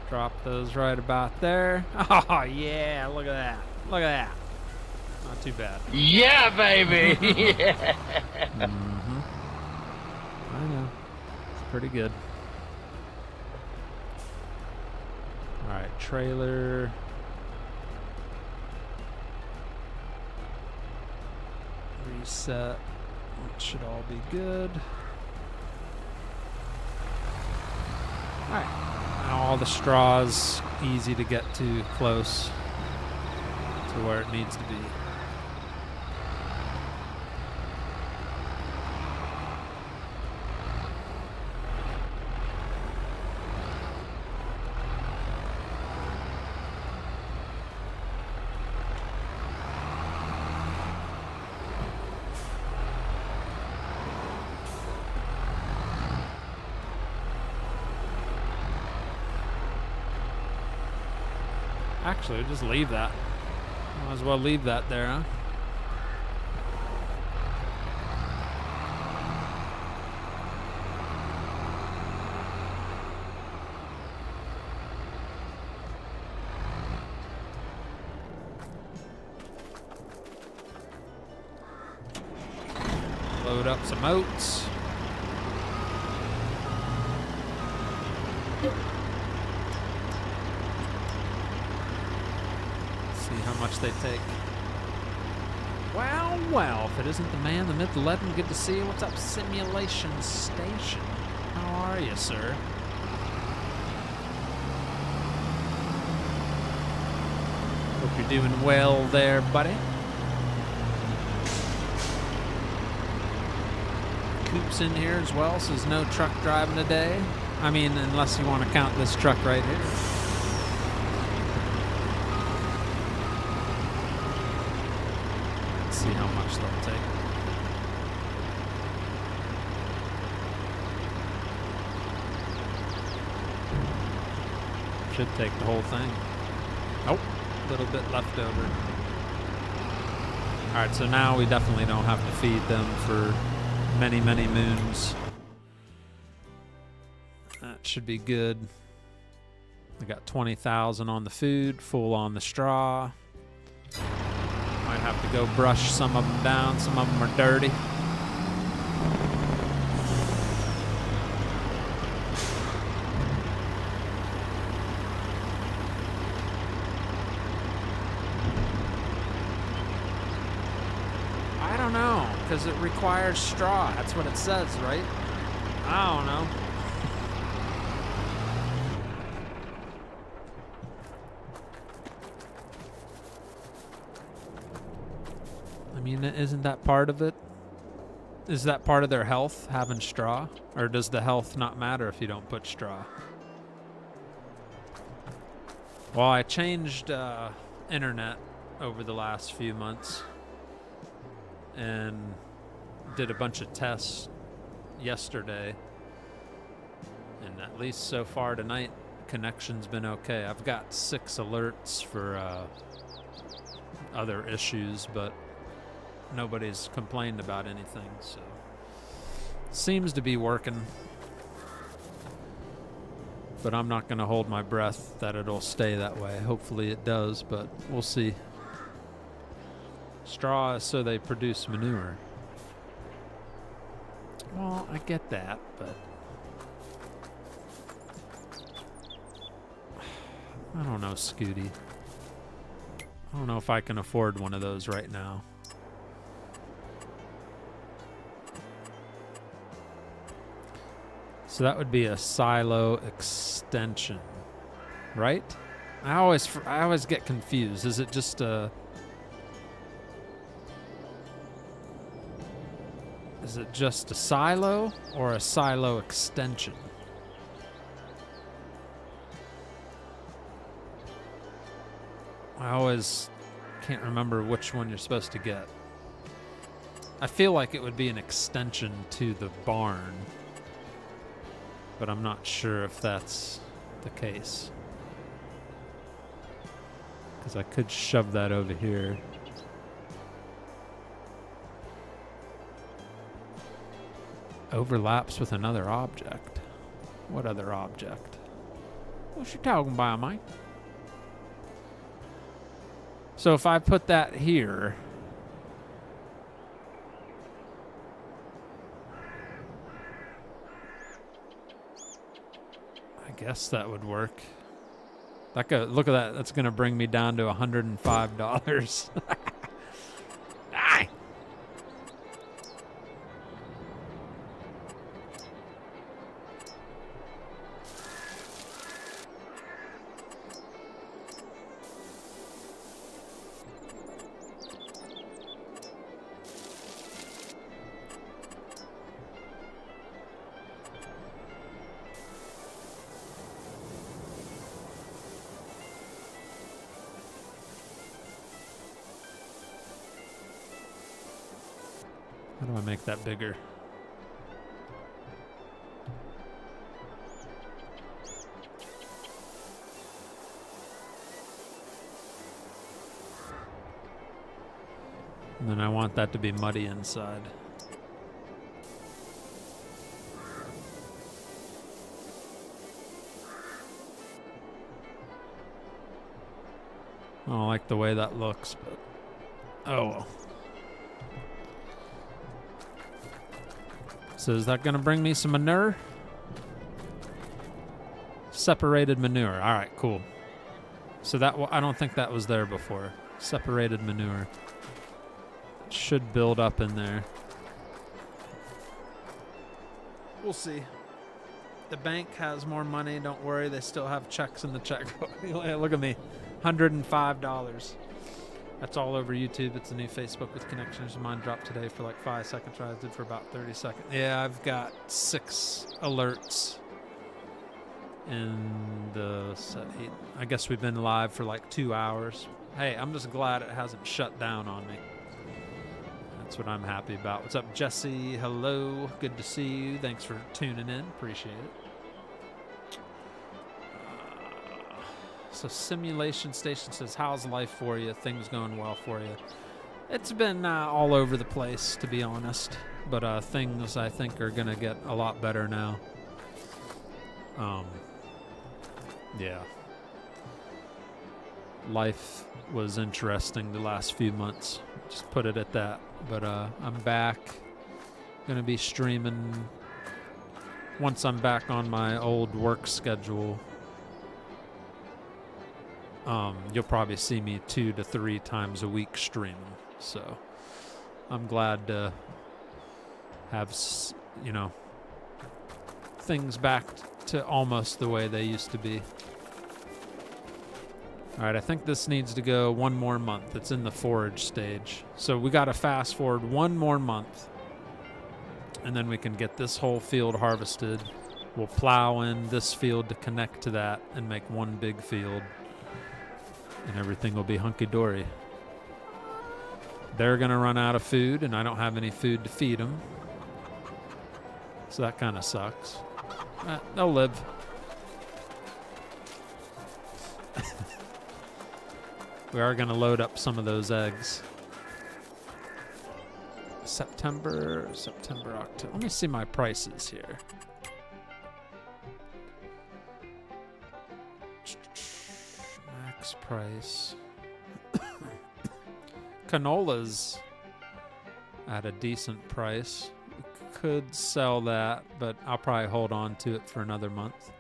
Drop those right about there. Oh, yeah, look at that. Look at that. Not too bad. Yeah, baby. Yeah. Mm-hmm. I know. It's pretty good. All right, trailer. Reset. It should all be good. All right. Now all the straws easy to get to close to where it needs to be. Actually, just leave that. Might as well leave that there, huh? Load up some oats. See how much they take. Well, well, if it isn't the man, the myth, the legend, good to see you. What's up, Simulation Station? How are you, sir? Hope you're doing well there, buddy. Coop's in here as well, so there's no truck driving today. I mean, unless you want to count this truck right here. Let's see how much they'll take. Should take the whole thing. Nope, a little bit left over. All right, so now we definitely don't have to feed them for many, many moons. That should be good. I got 20,000 on the food, full on the straw. Might have to go brush some of them down. Some of them are dirty. I don't know, because it requires straw. That's what it says, right? I don't know. I mean, isn't that part of it? Is that part of their health, having straw? Or does the health not matter if you don't put straw? Well, I changed internet over the last few months and did a bunch of tests yesterday. And at least so far tonight, connection's been okay. I've got 6 alerts for other issues, but nobody's complained about anything, so seems to be working. But I'm not going to hold my breath that it'll stay that way. Hopefully it does, but we'll see. Straw is so they produce manure. Well, I get that, but I don't know, Scooty. I don't know if I can afford one of those right now. So that would be a silo extension, right? I always get confused. Is it just a... Is it just a silo or a silo extension? I always can't remember which one you're supposed to get. I feel like it would be an extension to the barn, but I'm not sure if that's the case. Because I could shove that over here. Overlaps with another object. What other object? What you talking about, Mike? So if I put that here, I guess that would work. Look at that. That's going to bring me down to $105. Die! How do I make that bigger? And then I want that to be muddy inside. I don't like the way that looks, but oh well. So is that going to bring me some manure? Separated manure. All right, cool. So that I don't think that was there before. Separated manure. Should build up in there. We'll see. The bank has more money. Don't worry. They still have checks in the checkbook. Look at me. $105. That's all over YouTube. It's a new Facebook with connections. Mine dropped today for like 5 seconds. I did for about 30 seconds. Yeah, I've got 6 alerts in the set 8. I guess we've been live for like 2 hours. Hey, I'm just glad it hasn't shut down on me. That's what I'm happy about. What's up, Jesse? Hello. Good to see you. Thanks for tuning in. Appreciate it. So Simulation Station says, how's life for you? Things going well for you? It's been all over the place, to be honest. But things, I think, are going to get a lot better now. Yeah. Life was interesting the last few months. Just put it at that. But I'm back. Going to be streaming once I'm back on my old work schedule. You'll probably see me 2 to 3 times a week streaming. So I'm glad to have, things back to almost the way they used to be. All right, I think this needs to go 1 more month. It's in the forage stage. So we got to fast forward 1 more month, and then we can get this whole field harvested. We'll plow in this field to connect to that and make one big field. And everything will be hunky-dory. They're going to run out of food, and I don't have any food to feed them. So that kind of sucks. They'll live. We are going to load up some of those eggs. September, October. Let me see my prices here. Max price. Canola's at a decent price. Could sell that, but I'll probably hold on to it for another month.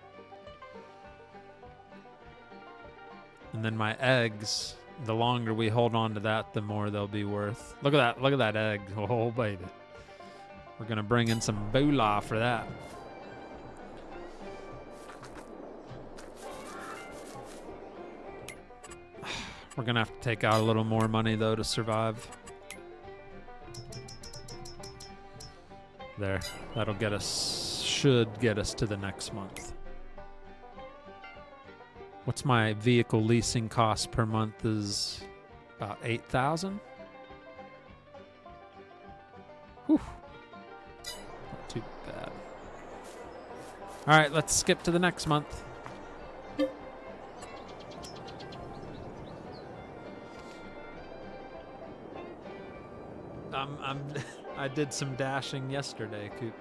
And then my eggs, the longer we hold on to that, the more they'll be worth. Look at that egg. Oh, baby. We're going to bring in some boolah for that. We're going to have to take out a little more money, though, to survive. There. That'll get us, should get us to the next month. What's my vehicle leasing cost per month is about $8,000. Whew. Not too bad. All right, let's skip to the next month. I did some dashing yesterday, Coop.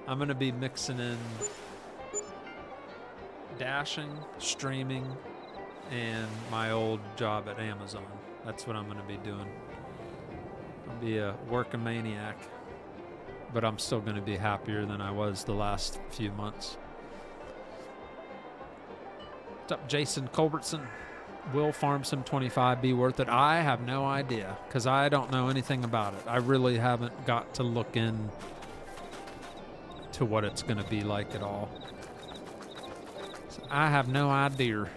I'm going to be mixing in dashing, streaming, and my old job at Amazon. That's what I'm going to be doing. I'll be a working maniac, but I'm still going to be happier than I was the last few months. What's up, Jason Culbertson? Will Farm Sim 25 be worth it? I have no idea, because I don't know anything about it. I really haven't got to look in to what it's going to be like at all. So I have no idea.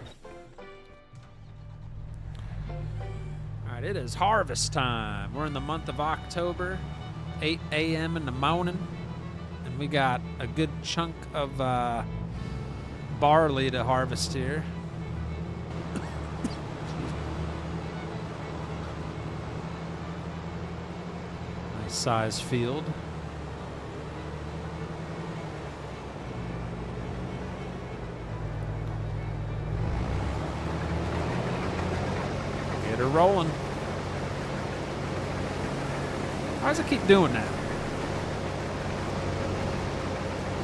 All right, it is harvest time. We're in the month of October, 8 a.m. in the morning, and we got a good chunk of barley to harvest here. Nice size field. Get her rolling. Why does it keep doing that?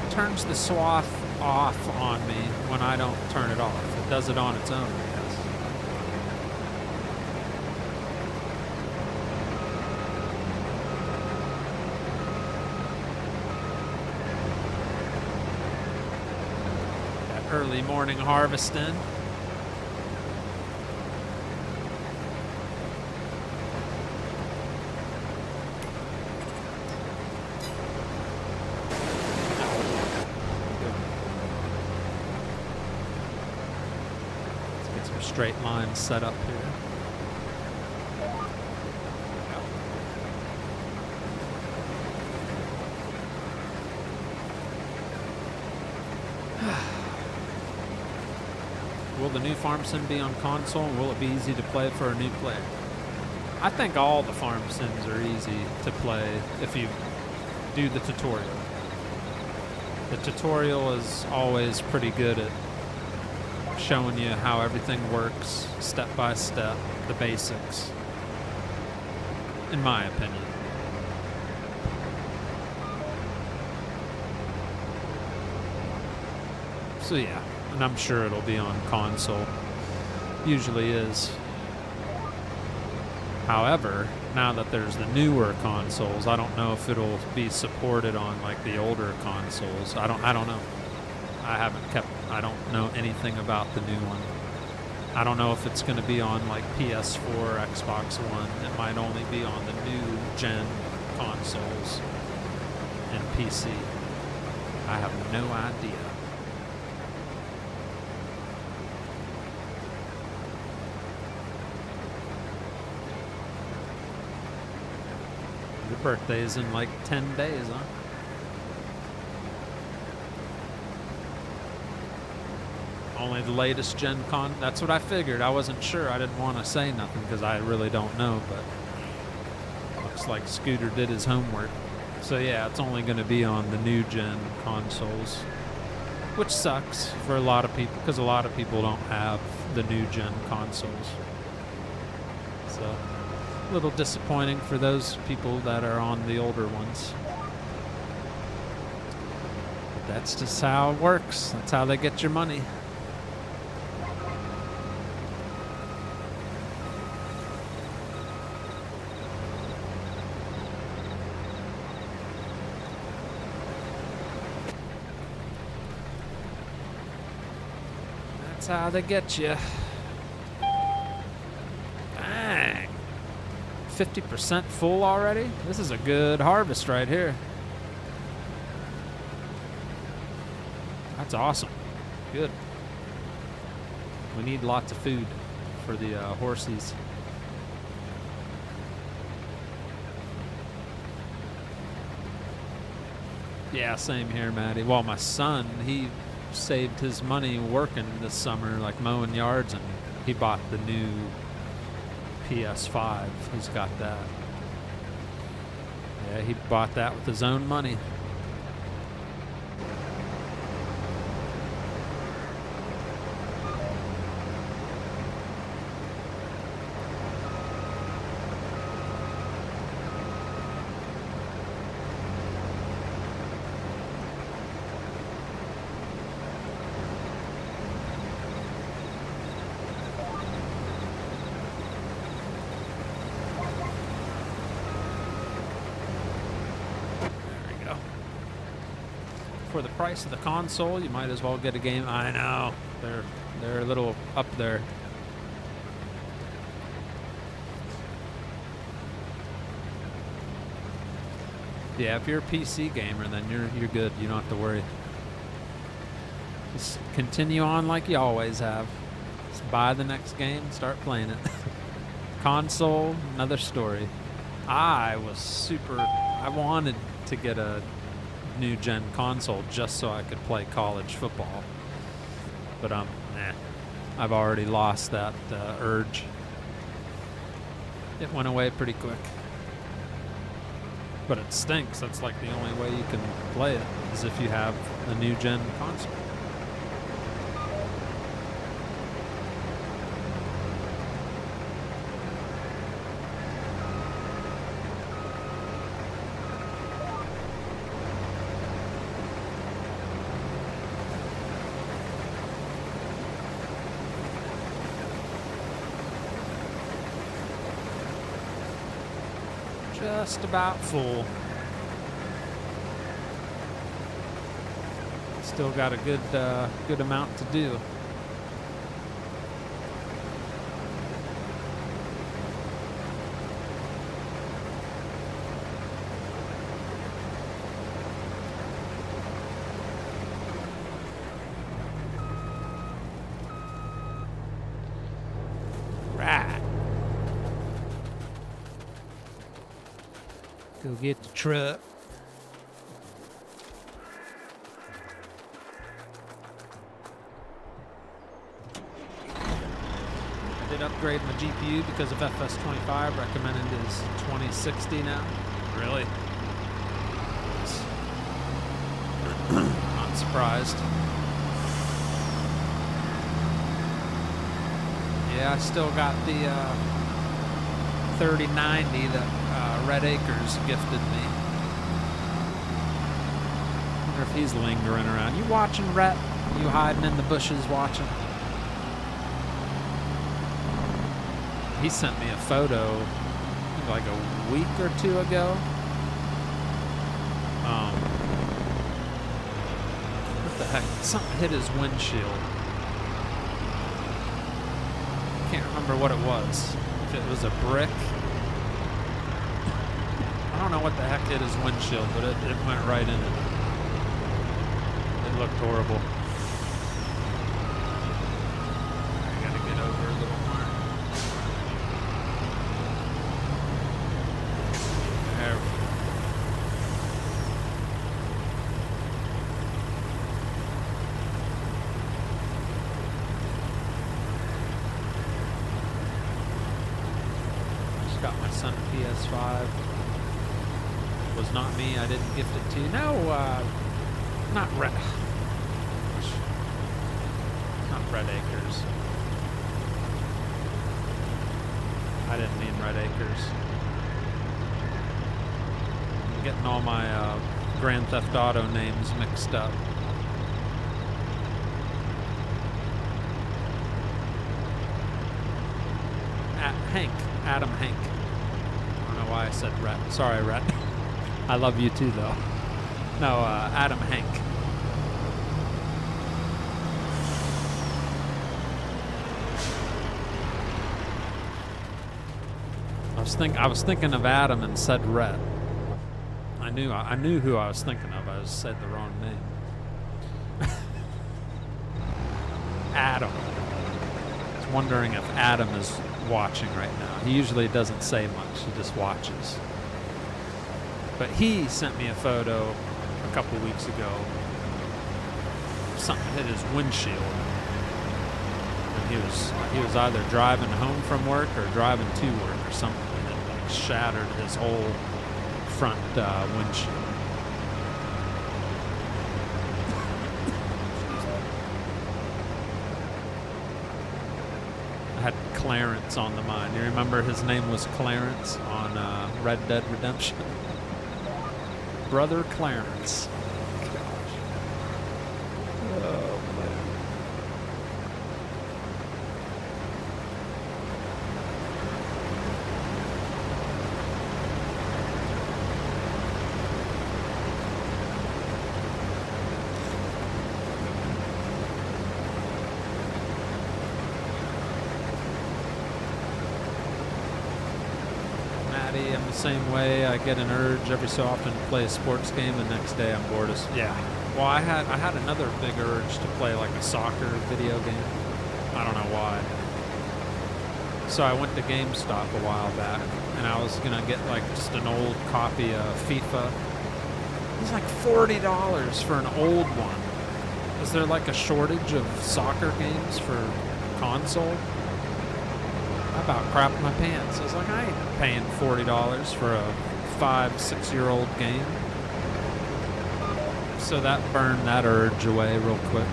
It turns the swath off on me when I don't turn it off. It does it on its own, I guess. That early morning harvesting. Straight line set up here. Will the new Farm Sim be on console, and will it be easy to play for a new player? I think all the Farm Sims are easy to play if you do the tutorial. The tutorial is always pretty good at showing you how everything works step by step, the basics, in my opinion. So yeah, and I'm sure it'll be on console. Usually is. However, now that there's the newer consoles, I don't know if it'll be supported on like the older consoles. I don't know. I don't know anything about the new one. I don't know if it's going to be on like PS4 or Xbox One. It might only be on the new gen consoles and PC. I have no idea. Your birthday is in like 10 days, huh? Only the latest gen con. That's what I figured. I wasn't sure. I didn't want to say nothing because I really don't know, but looks like Scooter did his homework. So yeah, it's only going to be on the new gen consoles, which sucks for a lot of people because a lot of people don't have the new gen consoles. So a little disappointing for those people that are on the older ones. But that's just how it works. That's how they get your money. That's how they get you. Dang. 50% full already? This is a good harvest right here. That's awesome. Good. We need lots of food for the horsies. Yeah, same here, Maddie. Well, my son, he saved his money working this summer, like mowing yards, and he bought the new PS5. He's got that. Yeah, he bought that with his own money. for the price of the console, you might as well get a game. I know. They're a little up there. Yeah, if you're a PC gamer, then you're good. You don't have to worry. Just continue on like you always have. Just buy the next game, start playing it. Console, another story. I wanted to get a new gen console just so I could play college football. But nah, I've already lost that urge. It went away pretty quick. But it stinks. That's like the only way you can play it, is if you have a new gen console. Just about full. Still got a good amount to do. Go get the truck. I did upgrade my GPU because of FS25. Recommended is 2060 now. Really? Not surprised. Yeah, I still got the 3090 that Red Acres gifted me. Wonder if he's lingering around. You watching, Rhett? You hiding in the bushes watching? He sent me a photo like a week or two ago. What the heck? Something hit his windshield. Can't remember what it was. If it was a brick. I don't know what the heck hit his windshield, but it went right in it. It looked horrible. I gotta get over a little more. There we go. Just got my son a PS5. Was not me. I didn't gift it to you. No, not Red. Not Red Acres. I didn't mean Red Acres. I'm getting all my Grand Theft Auto names mixed up. Hank. Adam Hank. I don't know why I said Rhett. Sorry, Rhett. I love you too, though. No, Adam Hank. I was thinking of Adam and said Rhett. I knew who I was thinking of. I just said the wrong name. Adam. I was wondering if Adam is watching right now. He usually doesn't say much. He just watches. But he sent me a photo a couple weeks ago. Something hit his windshield. And he was either driving home from work or driving to work or something. And it like shattered his whole front windshield. I had Clarence on the mind. You remember his name was Clarence on Red Dead Redemption? Brother Clarence. Gosh. Oh, man. Patty, I'm the same way. I get an urge every so often to play a sports game. The next day I'm bored as Well, I had another big urge to play like a soccer video game. I don't know why. So I went to GameStop a while back, and I was gonna get like just an old copy of FIFA. It was like $40 for an old one. Is there like a shortage of soccer games for console? I about crapped my pants. I was like, I ain't paying $40 for a 5-6-year-old game. So that burned that urge away real quick.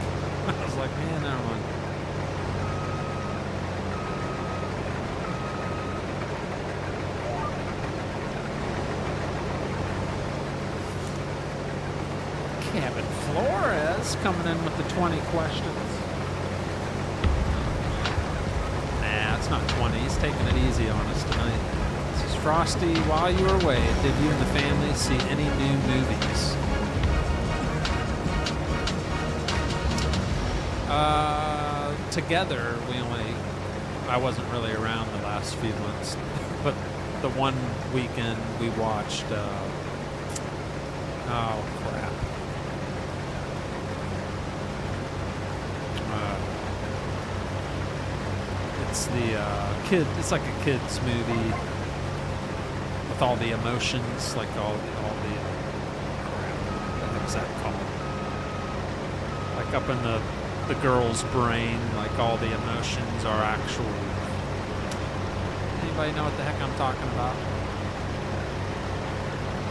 I was like, man, never mind. Kevin Flores coming in with the 20 questions. Nah, it's not 20. He's taking it easy on us tonight. This is Frosty. While you were away, did you and the family see any new movies? Together, I wasn't really around the last few months, but the one weekend we watched, oh crap. It's it's like a kid's movie with all the emotions, like all the what the heck's that called? Like up in the girl's brain, like all the emotions are actual. Anybody know what the heck I'm talking about?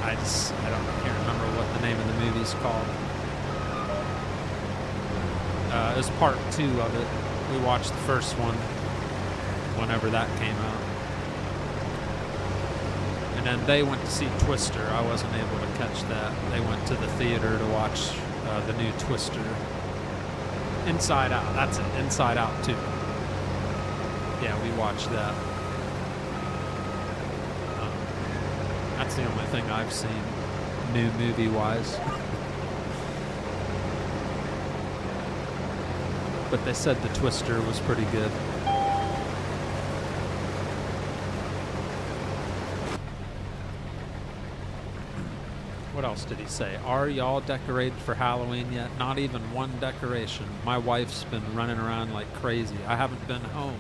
Can't remember what the name of the movie's called. It was part 2 of it. We watched the first one whenever that came out. And then they went to see Twister. I wasn't able to catch that. They went to the theater to watch the new Twister. Inside Out, that's it. Inside Out 2. Yeah, we watched that. That's the only thing I've seen new movie-wise. But they said the Twister was pretty good. What else did he say? Are y'all decorated for Halloween yet? Not even one decoration. My wife's been running around like crazy. I haven't been home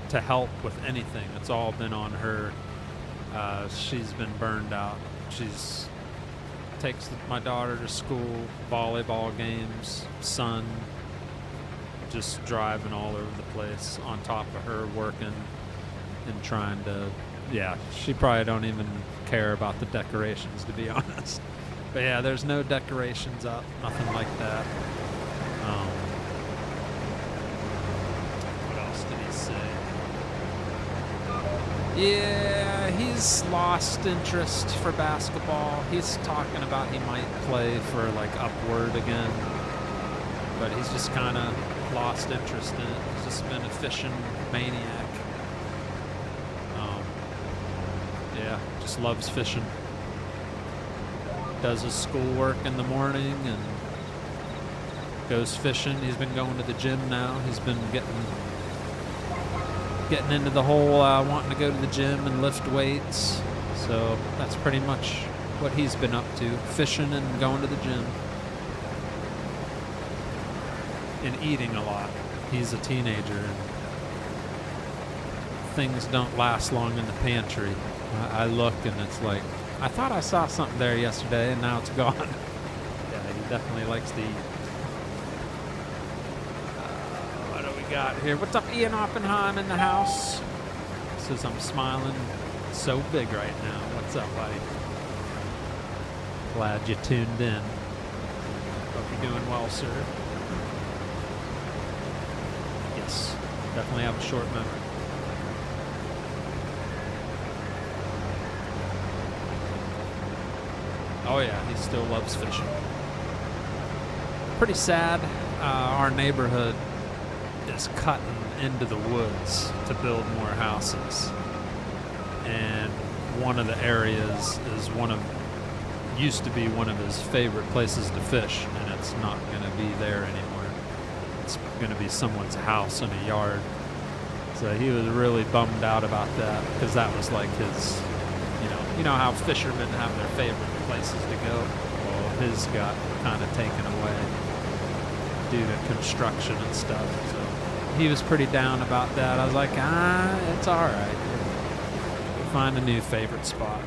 to help with anything. It's all been on her. She's been burned out. She's takes my daughter to school, volleyball games, son, just driving all over the place on top of her working and trying to, yeah, she probably don't even care about the decorations, to be honest. But yeah, there's no decorations up, nothing like that. What else did he say? Yeah, he's lost interest for basketball. He's talking about he might play for like Upward again, but he's just kind of lost interest in it. He's just been a fishing maniac. Yeah, just loves fishing. Does his schoolwork in the morning and goes fishing. He's been going to the gym now. He's been getting into the whole wanting to go to the gym and lift weights. So that's pretty much what he's been up to, fishing and going to the gym. And eating a lot. He's a teenager and things don't last long in the pantry. I look and it's like, I thought I saw something there yesterday and now it's gone. Yeah, he definitely likes to eat. What do we got here? What's up, Ian Oppenheim in the house? Says I'm smiling so big right now. What's up, buddy? Glad you tuned in. Hope you're doing well, sir. Yes, definitely have a short memory. Oh yeah, he still loves fishing. Pretty sad. Our neighborhood is cutting into the woods to build more houses. And one of the areas is used to be one of his favorite places to fish, and it's not going to be there anymore. It's going to be someone's house in a yard. So he was really bummed out about that because that was like You know how fishermen have their favorite places to go? Well, his got kind of taken away due to construction and stuff. So he was pretty down about that. I was like, it's all right. We'll find a new favorite spot.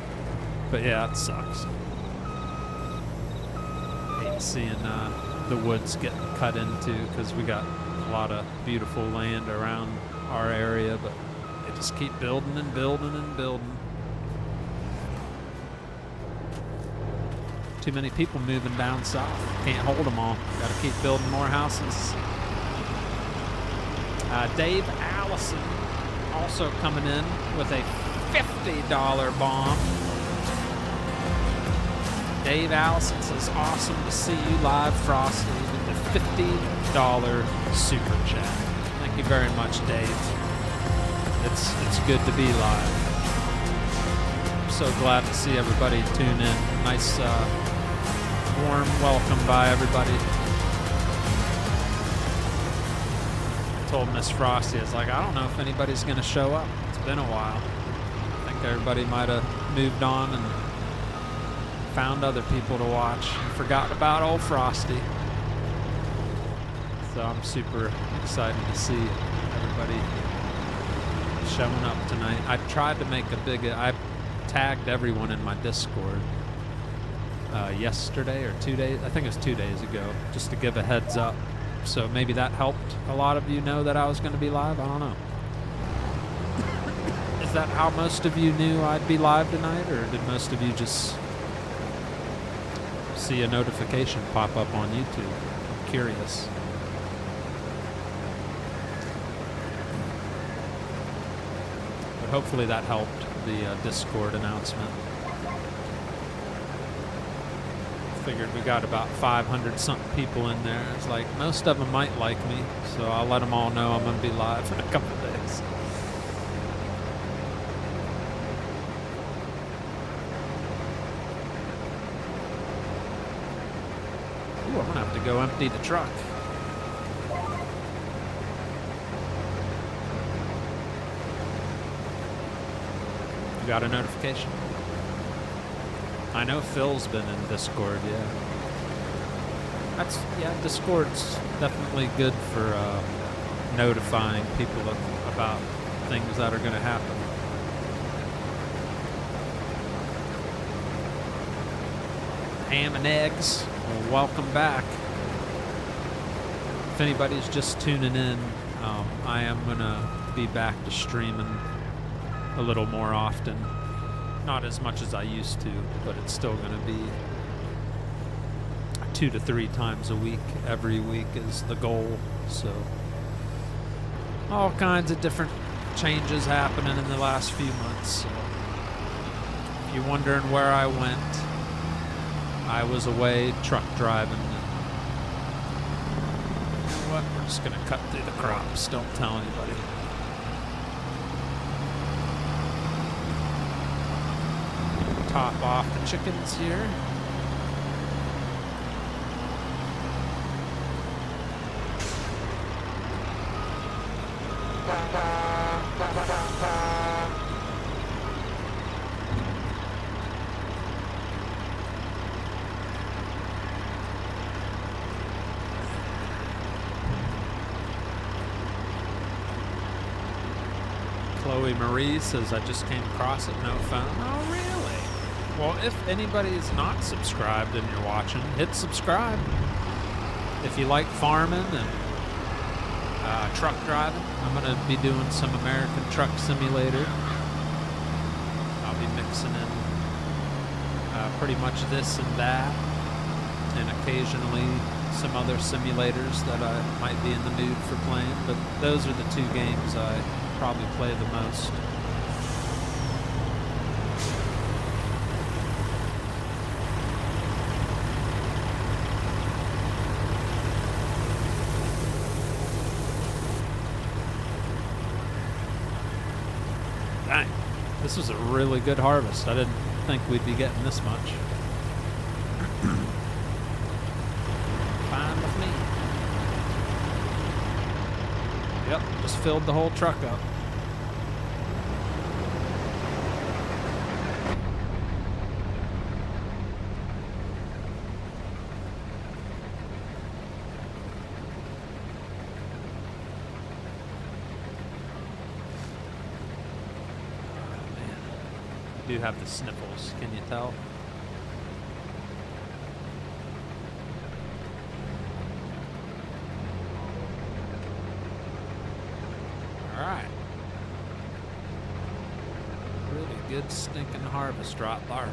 But yeah, it sucks. Hate seeing the woods getting cut into because we got a lot of beautiful land around our area, but they just keep building and building and building. Too many people moving down south. Can't hold them all. Got to keep building more houses. Dave Allison also coming in with a $50 bomb. Dave Allison says, awesome to see you live, Frosty, with the $50 super chat. Thank you very much, Dave. It's good to be live. I'm so glad to see everybody tune in. Nice warm welcome by everybody. I told Miss Frosty, I was like, I don't know if anybody's going to show up. It's been a while. I think everybody might have moved on and found other people to watch and forgot about old Frosty. So I'm super excited to see everybody showing up tonight. I tried to make I tagged everyone in my Discord yesterday or 2 days, I think it was 2 days ago, just to give a heads up. So maybe that helped a lot of you know that I was going to be live. I don't know. Is that how most of you knew I'd be live tonight, or did most of you just see a notification pop up on YouTube? I'm curious. But hopefully that helped, the Discord announcement. Figured we got about 500 something people in there. It's like most of them might like me, so I'll let them all know I'm going to be live in a couple of days. Ooh, I'm going to have to go empty the truck. You got a notification? I know Phil's been in Discord, yeah. Discord's definitely good for notifying people about things that are going to happen. Ham and eggs, well, welcome back. If anybody's just tuning in, I am going to be back to streaming a little more often. Not as much as I used to, but it's still going to be 2 to 3 times a week. Every week is the goal. So all kinds of different changes happening in the last few months. So if you're wondering where I went, I was away truck driving. And you know what? We're just going to cut through the crops. Don't tell anybody. Top off the chickens here. Chloe Marie says, I just came across it, no phone. Oh, really? Well, if anybody is not subscribed and you're watching, hit subscribe. If you like farming and truck driving, I'm going to be doing some American Truck Simulator. I'll be mixing in pretty much this and that, and occasionally some other simulators that I might be in the mood for playing, but those are the 2 games I probably play the most. Dang, this was a really good harvest. I didn't think we'd be getting this much. Fine with me. Yep, just filled the whole truck up. do have the sniffles. Can you tell? All right. Really good stinking harvest right there.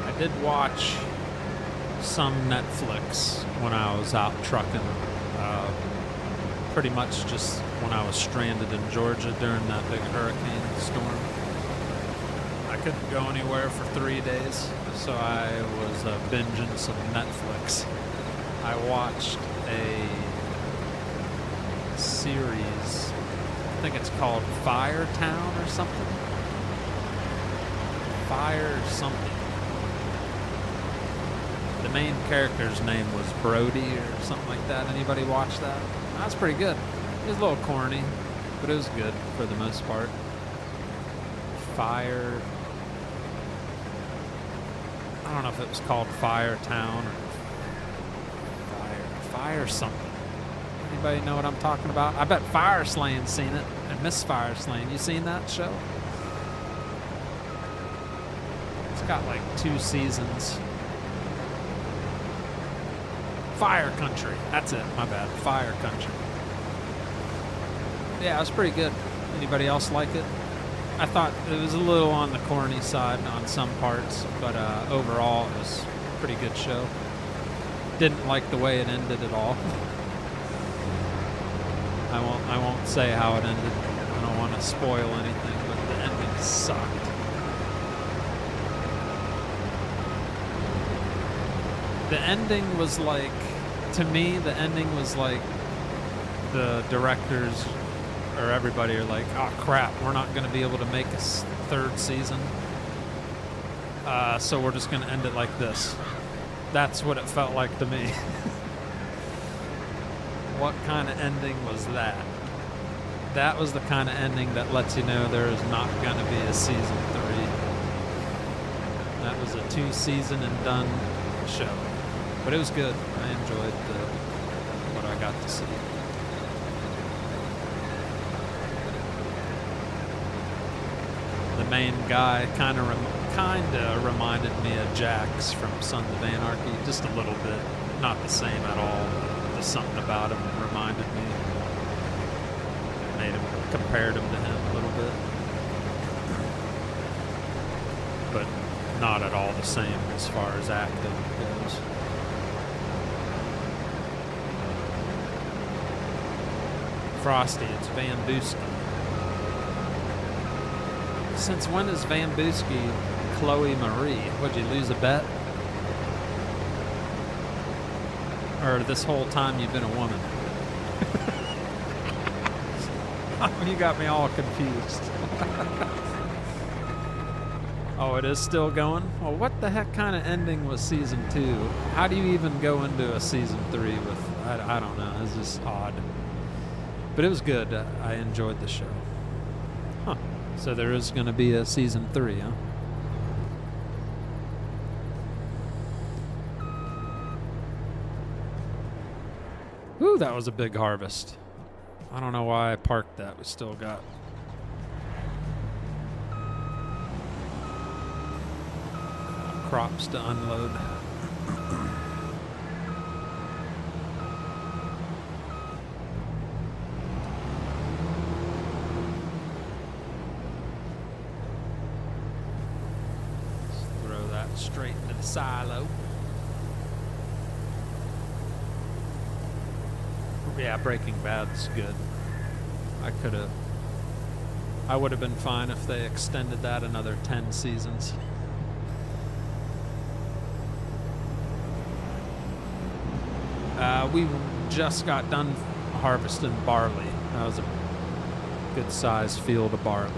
I did watch some Netflix when I was out trucking. Pretty much just when I was stranded in Georgia during that big hurricane storm. I couldn't go anywhere for 3 days, so I was binging some Netflix. I watched a series, I think it's called Firetown or something. Fire something. The main character's name was Brody or something like that. Anybody watch that? That's pretty good. It was a little corny, but it was good for the most part. Fire. I don't know if it was called Firetown or Fire something. Anybody know what I'm talking about? I bet Fire Slaying's seen it. And Miss Fire Slaying. You seen that show? It's got like 2 seasons. Fire Country. That's it. My bad. Fire Country. Yeah, it was pretty good. Anybody else like it? I thought it was a little on the corny side on some parts, but overall it was a pretty good show. Didn't like the way it ended at all. I won't say how it ended. I don't want to spoil anything, but the ending sucked. The ending was like, to me, the ending was like the directors or everybody are like, oh crap, we're not going to be able to make a 3rd season. So we're just going to end it like this. That's what it felt like to me. What kind of ending was that? That was the kind of ending that lets you know there is not going to be a season 3. That was a 2-season and done show. But it was good. I enjoyed what I got to see. The main guy kind of reminded me of Jax from Sons of Anarchy, just a little bit. Not the same at all. Just something about him reminded me. Compared him to him a little bit. But not at all the same as far as acting goes. Frosty, it's Van Boosky. Since when is Van Boosky Chloe Marie? Would you lose a bet? Or this whole time you've been a woman? You got me all confused. Oh, it is still going? Well, what the heck kind of ending was season 2? How do you even go into a season 3 with, I don't know, it's just odd. But it was good. I enjoyed the show. Huh. So there is going to be a season 3, huh? Ooh, that was a big harvest. I don't know why I parked that. We still got crops to unload. Straight into the silo. Yeah, Breaking Bad's good. I would have been fine if they extended that another 10 seasons. We just got done harvesting barley. That was a good sized field of barley.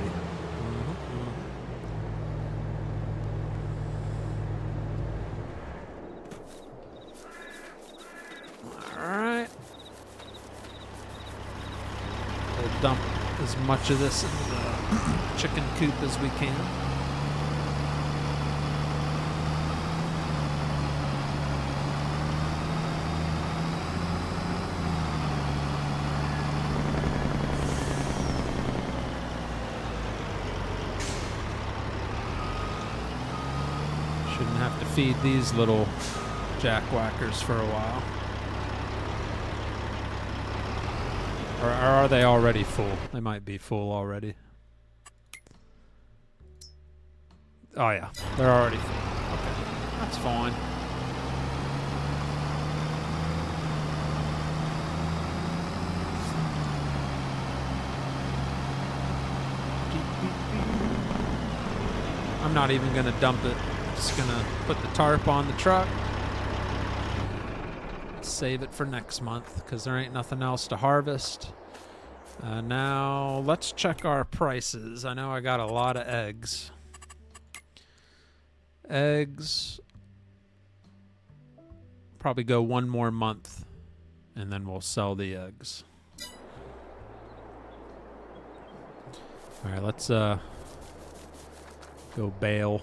Dump as much of this into the chicken coop as we can. Shouldn't have to feed these little jackwhackers for a while. Or are they already full? They might be full already. Oh yeah, they're already full. Okay, that's fine. I'm not even gonna dump it. Just gonna put the tarp on the truck. Save it for next month because there ain't nothing else to harvest. Now let's check our prices. I know I got a lot of eggs. Eggs. Probably go one more month and then we'll sell the eggs. All right, let's go bale.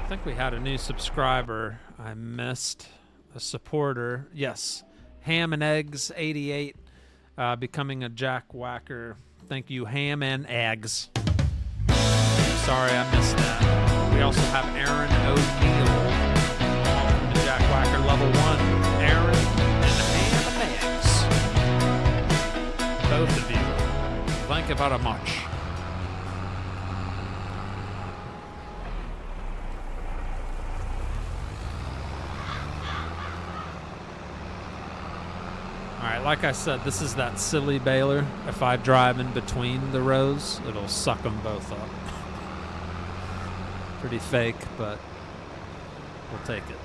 I think we had a new subscriber. I missed a supporter. Yes, Ham and Eggs 88, becoming a jackwhacker. Thank you, Ham and Eggs. Sorry I missed that. We also have Aaron O'Neill, welcome to Jackwhacker level 1. Aaron and Ham and Eggs. Both of you. Thank you very much. Alright, like I said, this is that silly baler. If I drive in between the rows, it'll suck them both up. Pretty fake, but we'll take it.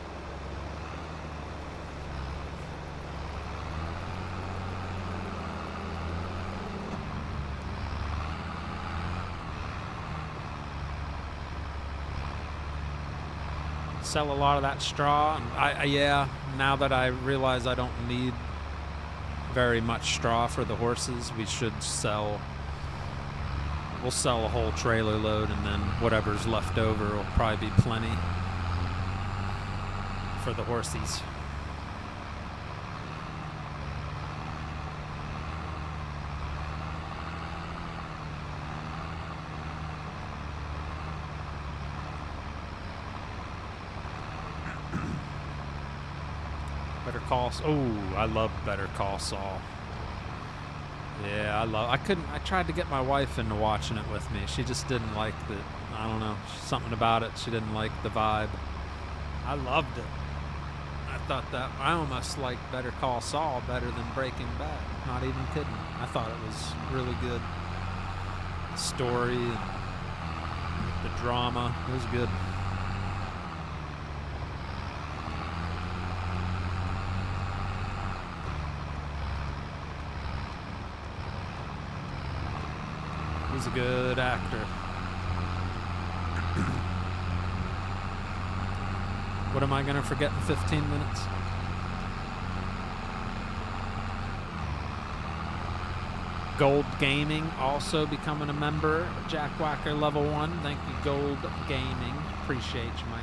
Sell a lot of that straw. Yeah, now that I realize I don't need very much straw for the horses, we should sell. We'll sell a whole trailer load, and then whatever's left over will probably be plenty for the horsies. Better Call Saul. Oh, I love Better Call Saul. Yeah, I tried to get my wife into watching it with me. She just didn't like the, I don't know, something about it. She didn't like the vibe. I loved it. I thought that, I almost liked Better Call Saul better than Breaking Bad. Not even kidding. I thought it was really good. The story and the drama, it was good. He's a good actor. What am I going to forget in 15 minutes? Gold Gaming also becoming a member. Jackwhacker level 1. Thank you, Gold Gaming. Appreciate you, Mike.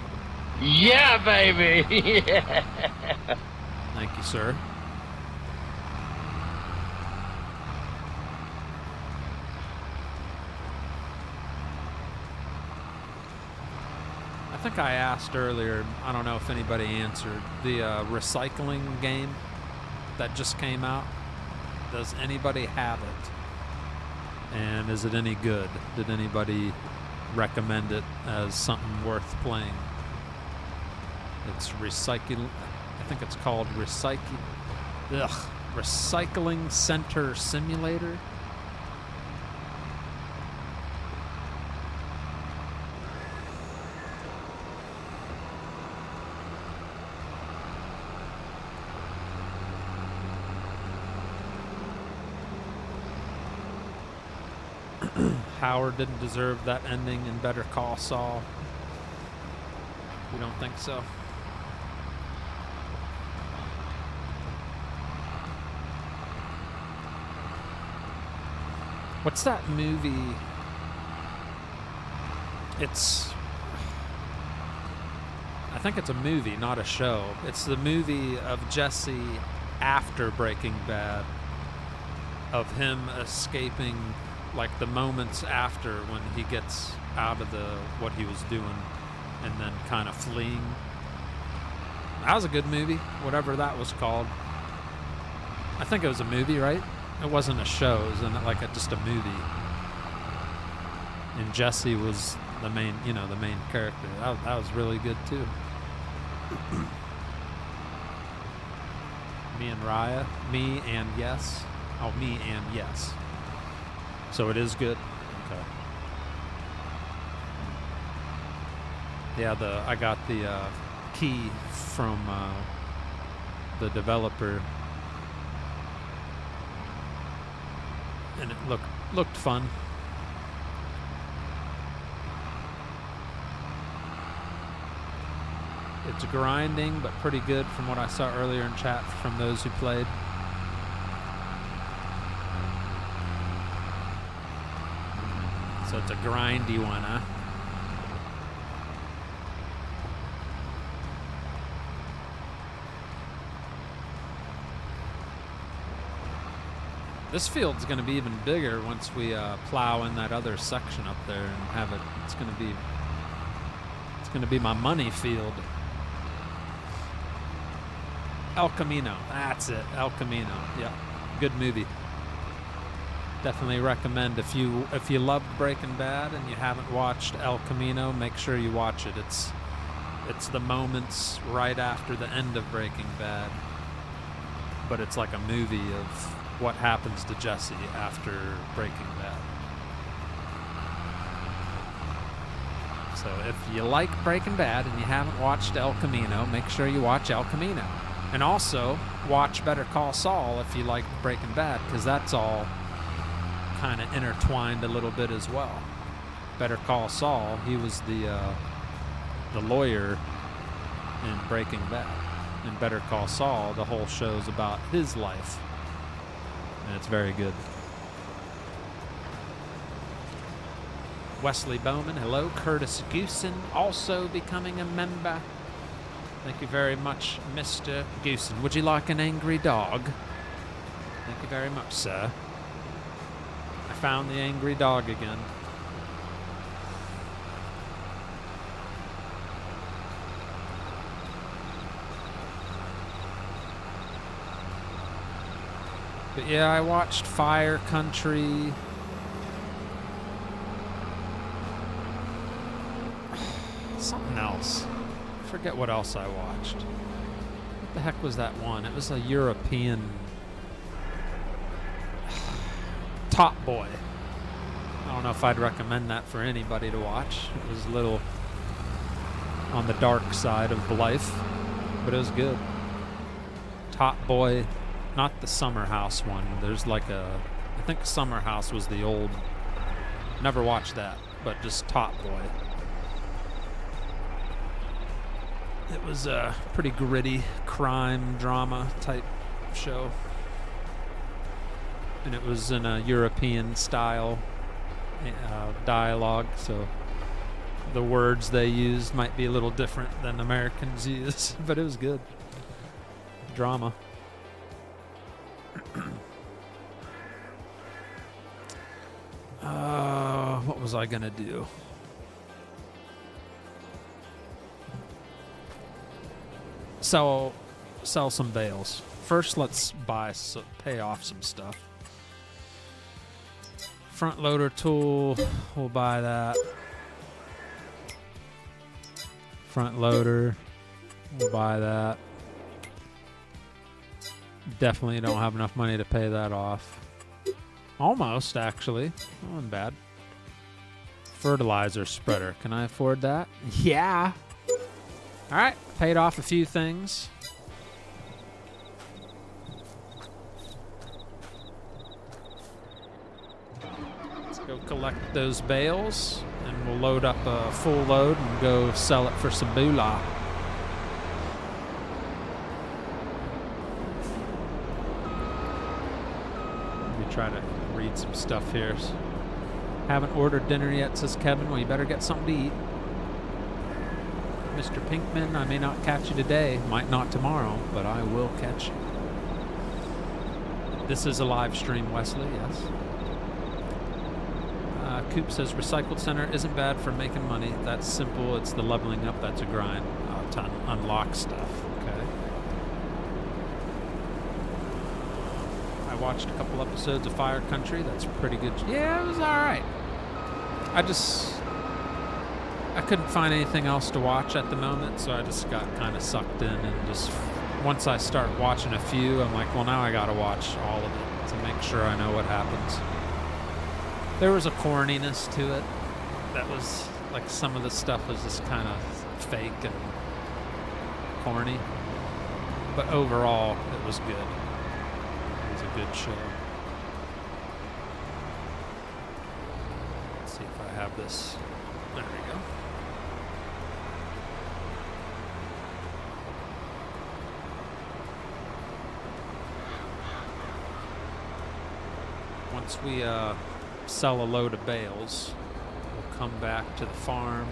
Yeah, baby! Yeah. Thank you, sir. I think I asked earlier, I don't know if anybody answered, the recycling game that just came out. Does anybody have it? And is it any good? Did anybody recommend it as something worth playing? It's recycling. I think it's called Recycling Center Simulator. Howard didn't deserve that ending in Better Call Saul. You don't think so? What's that movie? I think it's a movie, not a show. It's the movie of Jesse after Breaking Bad, of him escaping, like the moments after when he gets out of what he was doing and then kind of fleeing. That was a good movie, whatever that was called. I think it was a movie, right? It wasn't a show, it was like just a movie. And Jesse was the main, the main character. That was really good too. Me and Raya. Me and yes. Oh, me and yes. So it is good. Okay. Yeah, I got the key from the developer, and it looked fun. It's grinding, but pretty good from what I saw earlier in chat from those who played. So it's a grindy one, huh? This field's going to be even bigger once we plow in that other section up there and have it. It's going to be my money field. El Camino. That's it. El Camino. Yeah. Good movie. Definitely recommend if you loved Breaking Bad and you haven't watched El Camino, make sure you watch it. It's the moments right after the end of Breaking Bad, but it's like a movie of what happens to Jesse after Breaking Bad. So if you like Breaking Bad and you haven't watched El Camino, make sure you watch El Camino. And also watch Better Call Saul if you like Breaking Bad, because that's all kind of intertwined a little bit as well. Better Call Saul, he was the lawyer in Breaking Bad. In Better Call Saul, the whole show's about his life, and it's very good. Wesley Bowman, hello. Curtis Goosen, also becoming a member. Thank you very much, Mr. Goosen. Would you like an angry dog? Thank you very much, sir. I found the angry dog again. But yeah, I watched Fire Country. Something else. I forget what else I watched. What the heck was that one? It was a European... Top Boy. I don't know if I'd recommend that for anybody to watch. It was a little on the dark side of life, but it was good. Top Boy, not the Summer House one. There's like I think Summer House was the old, never watched that, but just Top Boy. It was a pretty gritty crime drama type show. And it was in a European style dialogue, so the words they used might be a little different than Americans use, but it was good. Drama. What was I gonna do? Sell some bales. First, let's pay off some stuff. Front loader tool, we'll buy that. Front loader, we'll buy that. Definitely don't have enough money to pay that off. Almost, actually. That wasn't bad. Fertilizer spreader, can I afford that? Yeah. All right, paid off a few things. go collect those bales, and we'll load up a full load and go sell it for some moolah. Let me try to read some stuff here. Haven't ordered dinner yet, says Kevin. Well, you better get something to eat. Mr. Pinkman, I may not catch you today, might not tomorrow, but I will catch you. This is a live stream, Wesley, yes. Coop says, Recycled Center isn't bad for making money. That's simple. It's the leveling up that's a grind. To unlock stuff, okay. I watched a couple episodes of Fire Country. That's pretty good. Yeah, it was all right. I couldn't find anything else to watch at the moment, so I just got kind of sucked in, and just once I start watching a few, I'm like, well, now I gotta watch all of it to make sure I know what happens. There was a corniness to it that was like, some of the stuff was just kind of fake and corny, but overall it was good. It was a good show. Let's see if I have this. There we go. Once we sell a load of bales, we'll come back to the farm,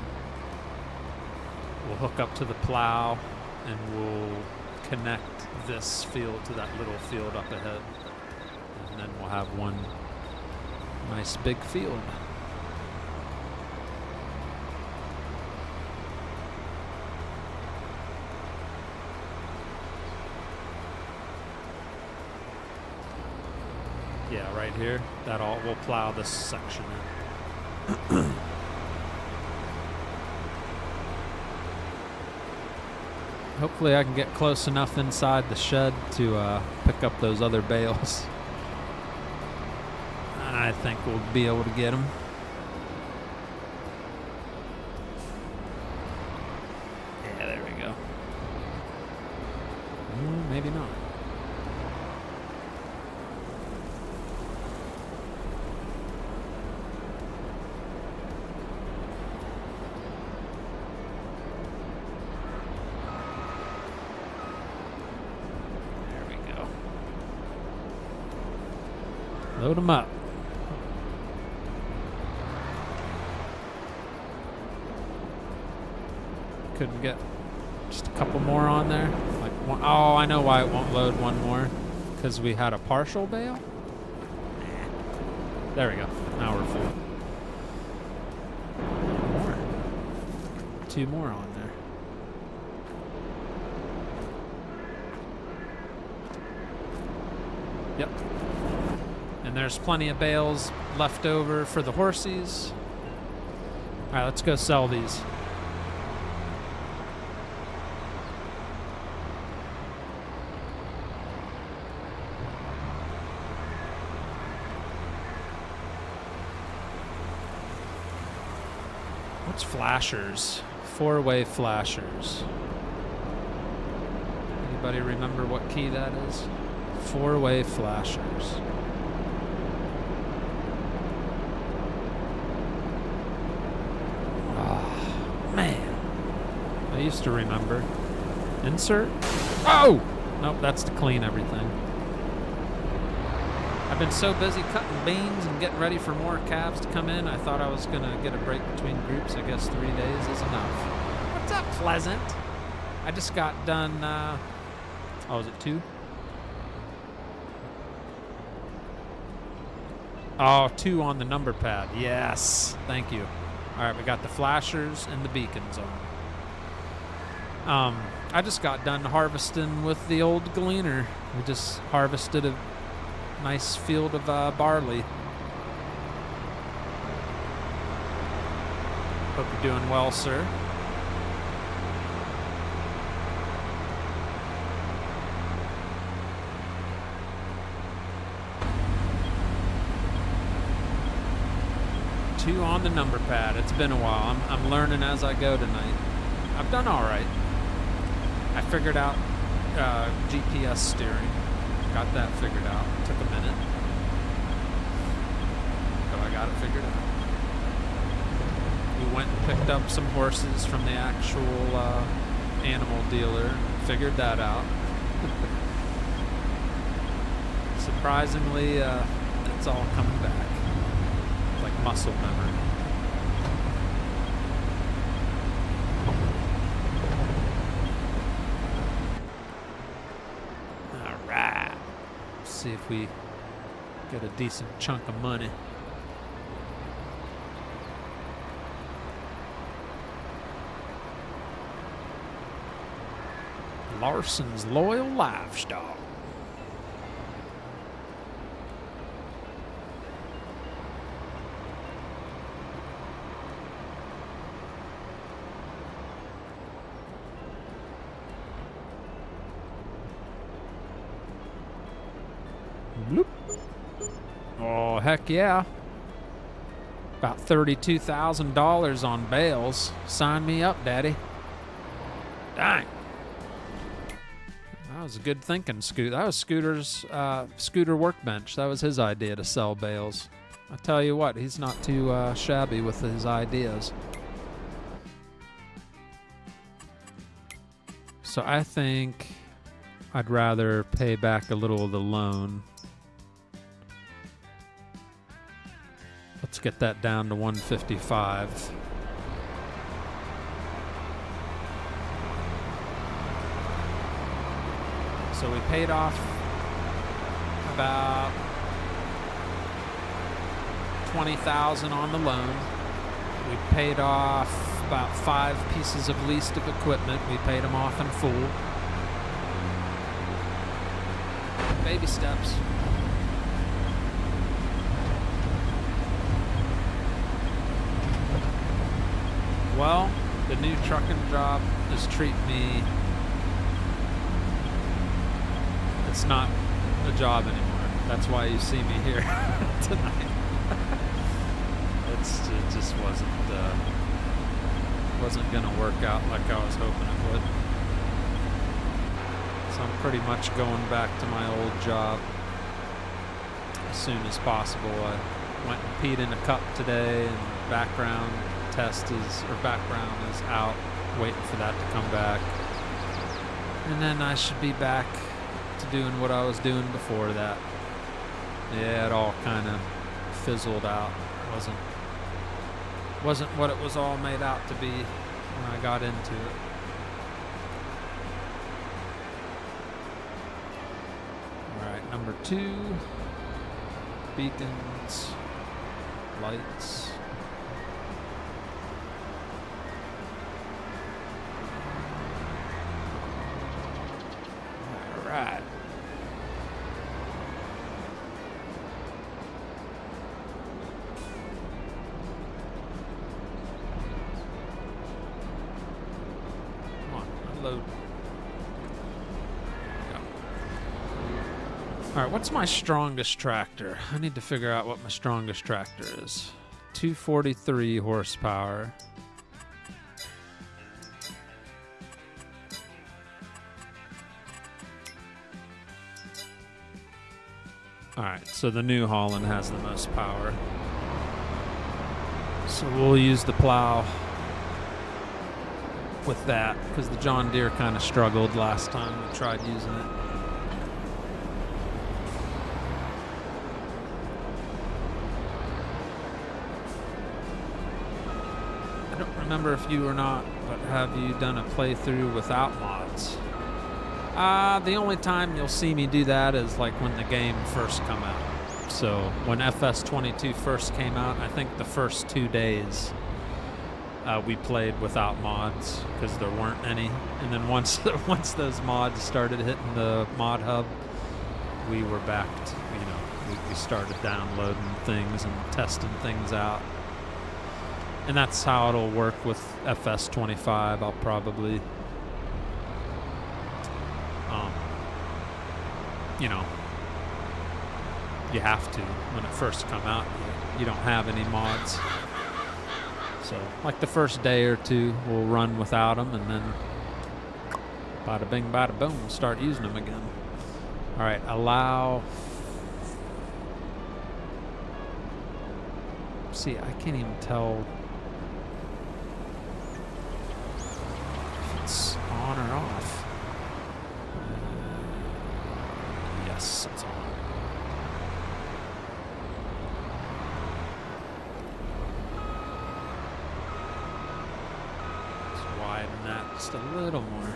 we'll hook up to the plow, and we'll connect this field to that little field up ahead, and then we'll have one nice big field. Yeah, right here. We'll plow this section in. Hopefully I can get close enough inside the shed to pick up those other bales. I think we'll be able to get them. Yeah, there we go. Maybe not. Load them up. Couldn't get just a couple more on there. Like one, oh, I know why it won't load one more. Because we had a partial bale? There we go. Now we're full. More. 2 more on there. Yep. And there's plenty of bales left over for the horsies. All right, let's go sell these. What's flashers? 4-way flashers. Anybody remember what key that is? 4-way flashers. I used to remember. Insert. Oh! Nope, that's to clean everything. I've been so busy cutting beans and getting ready for more calves to come in, I thought I was going to get a break between groups. I guess 3 days is enough. What's up, Pleasant? I just got done, oh, was it 2? Oh, 2 on the number pad. Yes. Thank you. All right, we got the flashers and the beacons on. I just got done harvesting with the old gleaner. We just harvested a nice field of barley. Hope you're doing well, sir. Two on the number pad. It's been a while. I'm learning as I go tonight. I've done all right. I figured out GPS steering. Got that figured out. Took a minute. But I got it figured out. We went and picked up some horses from the actual animal dealer and figured that out. Surprisingly, it's all coming back. Like muscle memory. Alright. See if we get a decent chunk of money. Larson's Loyal Livestock. Bloop. Oh, heck yeah. About $32,000 on bales. Sign me up, Daddy. Dang. That was a good thinking, Scooter. That was Scooter's Scooter Workbench. That was his idea to sell bales. I tell you what, he's not too shabby with his ideas. So I think I'd rather pay back a little of the loan. Let's get that down to 155. So we paid off about $20,000 on the loan. We paid off about 5 pieces of leased of equipment. We paid them off in full. Baby steps. Well, the new trucking job is treating me. It's not a job anymore. That's why you see me here tonight. It just wasn't gonna work out like I was hoping it would. So I'm pretty much going back to my old job as soon as possible. I went and peed in a cup today, and background is out, waiting for that to come back. And then I should be back to doing what I was doing before that. Yeah, it all kind of fizzled out. Wasn't what it was all made out to be when I got into it. All right, number 2, beacons, lights. All right. Load. Yep. All right, what's my strongest tractor? I need to figure out what my strongest tractor is. 243 horsepower. All right, so the New Holland has the most power. So we'll use the plow with that, because the John Deere kind of struggled last time we tried using it. I don't remember if you or not, but have you done a playthrough without mods? The only time you'll see me do that is like when the game first come out. So when FS22 first came out, I think the first 2 days we played without mods because there weren't any, and then once those mods started hitting the mod hub, we were backed. You know, we started downloading things and testing things out, and that's how it'll work with FS25. I'll probably, you know, you have to when it first come out. You don't have any mods. So, like the first day or two, we'll run without them, and then bada bing, bada boom, we'll start using them again. All right, allow See, I can't even tell if it's on or off. Yes, it's on. Let's widen that just a little more.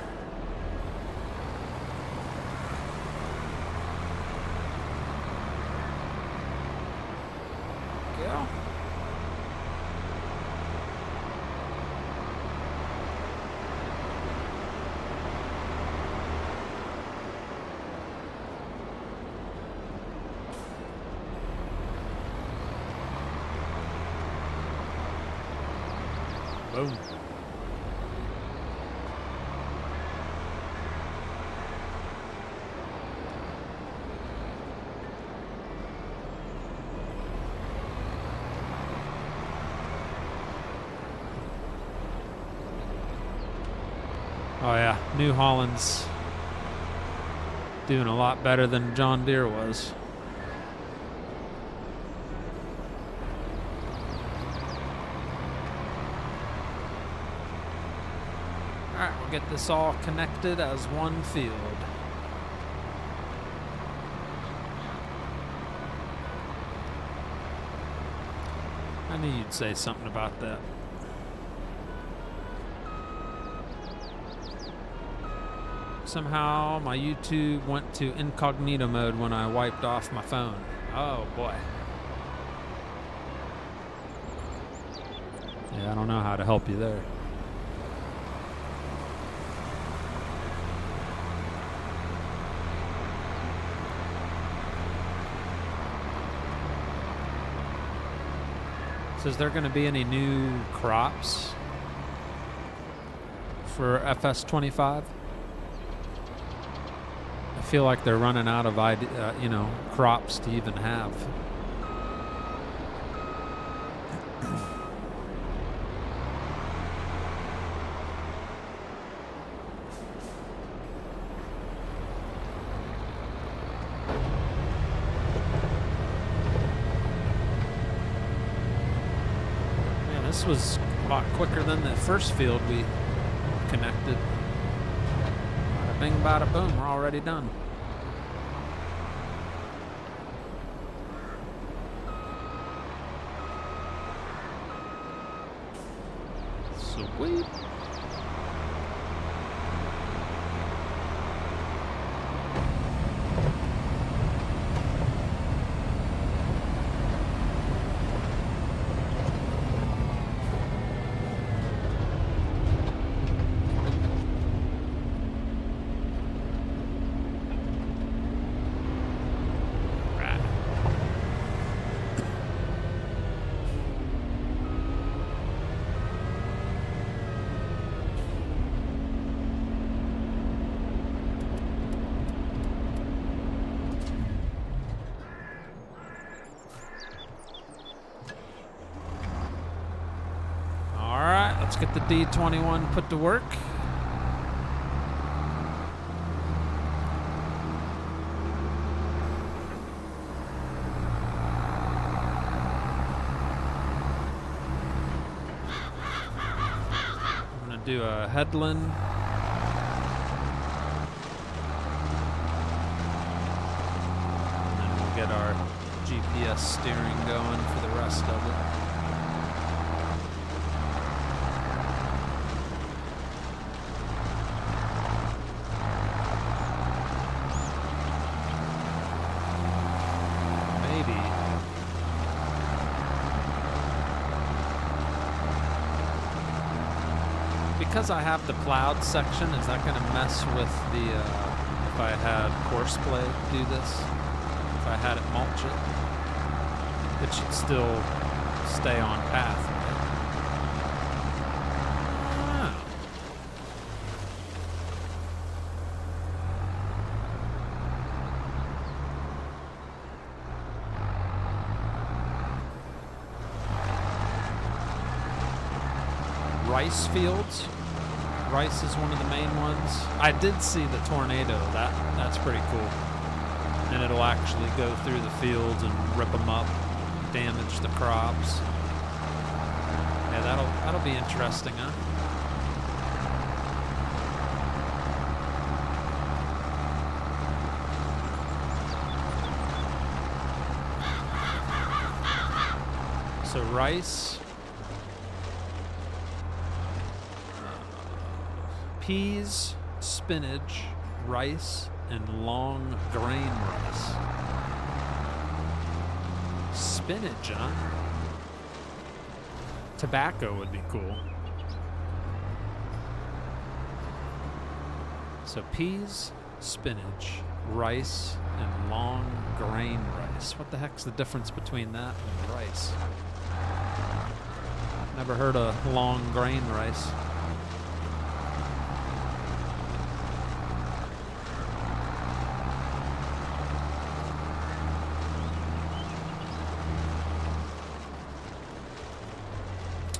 Go. Boom. Oh yeah, New Holland's doing a lot better than John Deere was. Alright, we'll get this all connected as one field. I knew you'd say something about that. Somehow my YouTube went to incognito mode when I wiped off my phone. Oh boy. Yeah, I don't know how to help you there. So is there going to be any new crops for FS25? I feel like they're running out of crops to even have. Man, this was a lot quicker than the first field we connected. Bada bing, bada boom, we're already done. Sweet. Let's get the D21 put to work. I'm going to do a headland. And then we'll get our GPS steering going for the rest of it. Because I have the plowed section, is that going to mess with the, if I had horseplay do this? If I had it mulch it? It should still stay on path, right? Rice fields. Rice is one of the main ones. I did see the tornado. That's pretty cool. And it'll actually go through the fields and rip them up, damage the crops. Yeah, that'll be interesting, huh? So rice, peas, spinach, rice, and long grain rice. Spinach, huh? Tobacco would be cool. So peas, spinach, rice, and long grain rice. What the heck's the difference between that and rice? Never heard of long grain rice.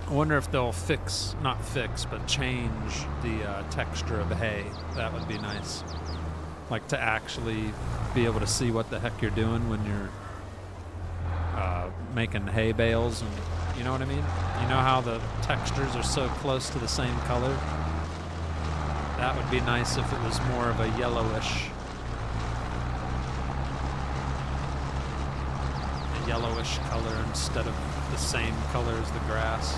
I wonder if they'll not fix, but change the texture of the hay. That would be nice. Like to actually be able to see what the heck you're doing when you're making hay bales, and you know what I mean? You know how the textures are so close to the same color? That would be nice if it was more of a yellowish color instead of the same color as the grass.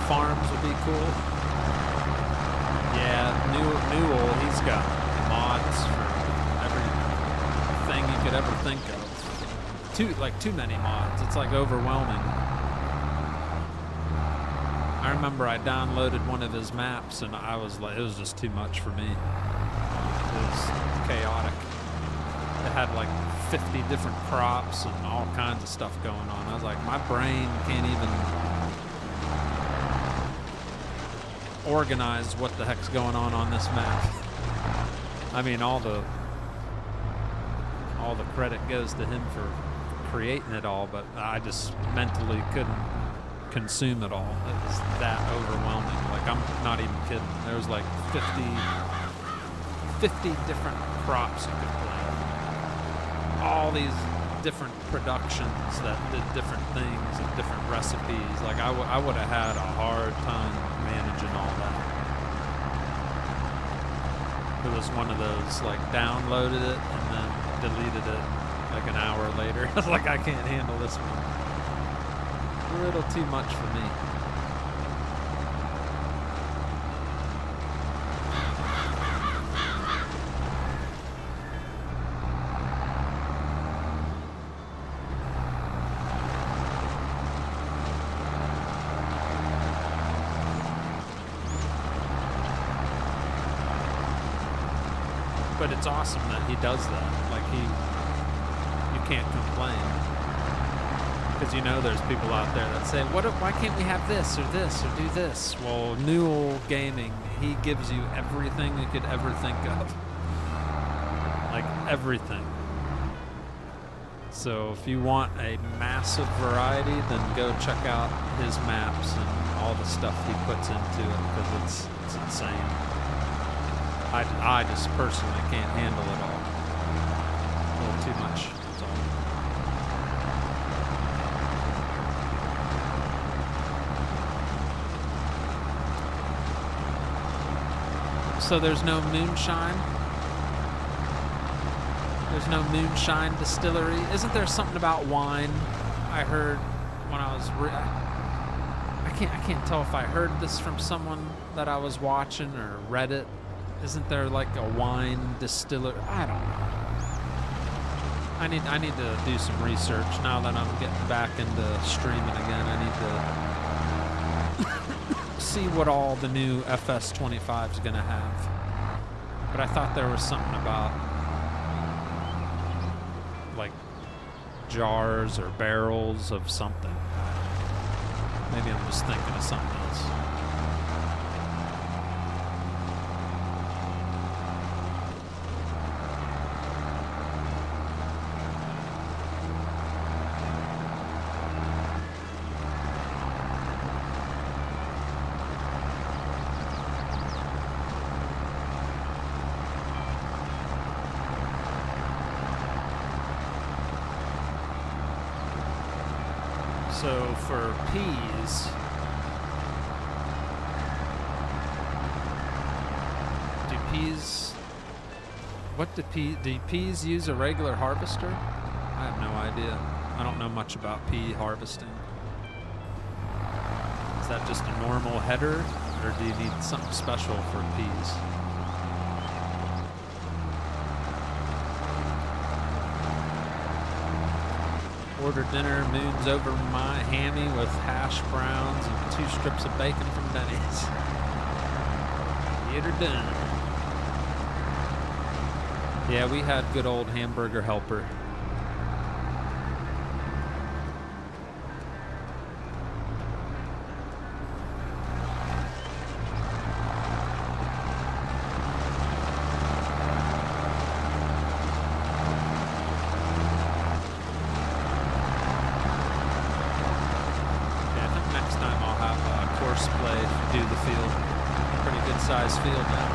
Farms would be cool. Yeah, Newell, he's got mods for everything you could ever think of. Too many mods. It's like overwhelming. I remember I downloaded one of his maps and I was like, it was just too much for me. It was chaotic. It had like 50 different crops and all kinds of stuff going on. I was like, my brain can't even organize what the heck's going on this map. I mean, all the credit goes to him for creating it all, but I just mentally couldn't consume it all. It was that overwhelming. Like, I'm not even kidding. There was like 50 different crops you could plant. All these different productions that did different things and different recipes. Like, I would have had a hard time managing all that. It was one of those, like, downloaded it and then deleted it like an hour later. I was like, I can't handle this one. A little too much for me. But it's awesome that he does that. Like, you can't complain. Because you know there's people out there that say, why can't we have this or do this? Well, Newell Gaming, he gives you everything you could ever think of. Like, everything. So if you want a massive variety, then go check out his maps and all the stuff he puts into it, because it's insane. I just personally can't handle it all. A little too much, that's all. So there's no moonshine? There's no moonshine distillery? Isn't there something about wine? I heard when I was... I can't tell if I heard this from someone that I was watching or read it. Isn't there like a wine distiller? I don't know. I need to do some research now that I'm getting back into streaming again. I need to see what all the new FS25 is gonna have. But I thought there was something about like jars or barrels of something. Maybe I'm just thinking of something else. So for peas, do peas use a regular harvester? I have no idea. I don't know much about pea harvesting. Is that just a normal header, or do you need something special for peas? Order dinner, moons over my hammy with hash browns and 2 strips of bacon from Denny's. Get her done. Yeah, we had good old hamburger helper. Field now.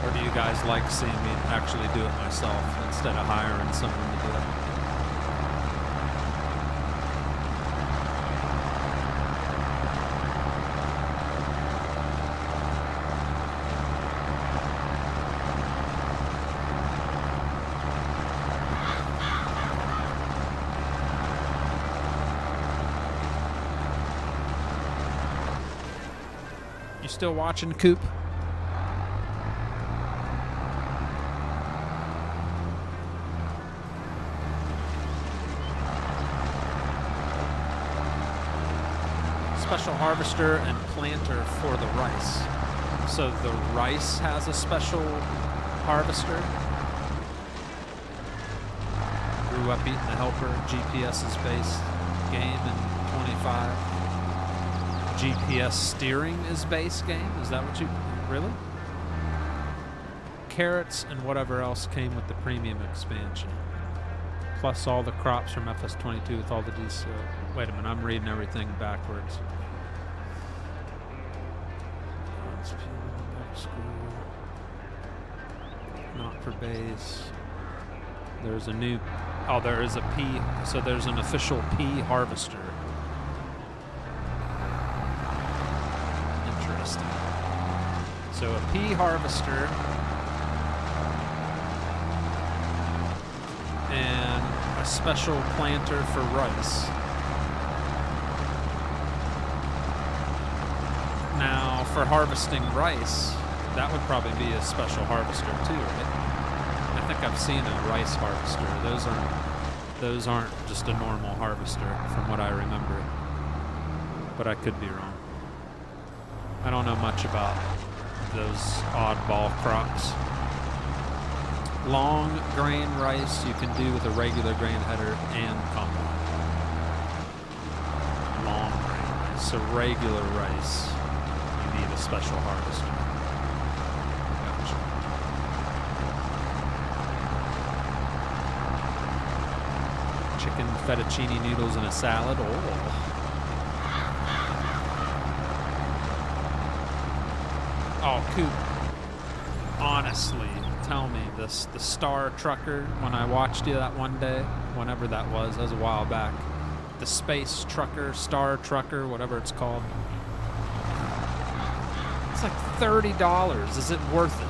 Or do you guys like seeing me actually do it myself instead of hiring someone to do it? Still watching, Coop? Special harvester and planter for the rice. So the rice has a special harvester. Grew up eating the helper. GPS's base game in 25. GPS steering is base game? Is that what you... Really? Carrots and whatever else came with the premium expansion. Plus all the crops from FS22 with all the Ds. Wait a minute, I'm reading everything backwards. Not for base. There's a new... Oh, there is a pea... So there's an official pea harvester. So a pea harvester and a special planter for rice. Now for harvesting rice, that would probably be a special harvester too, right? I think I've seen a rice harvester. Those aren't just a normal harvester from what I remember. But I could be wrong. I don't know much about those oddball crops. Long grain rice you can do with a regular grain header and combine. Long grain rice. So regular rice, you need a special harvester. Gotcha. Chicken fettuccine noodles in a salad. Oh. Coop, honestly, tell me this, the Star Trucker, when I watched you that one day, whenever that was a while back, the Space Trucker, Star Trucker, whatever it's called, it's like $30. Is it worth it?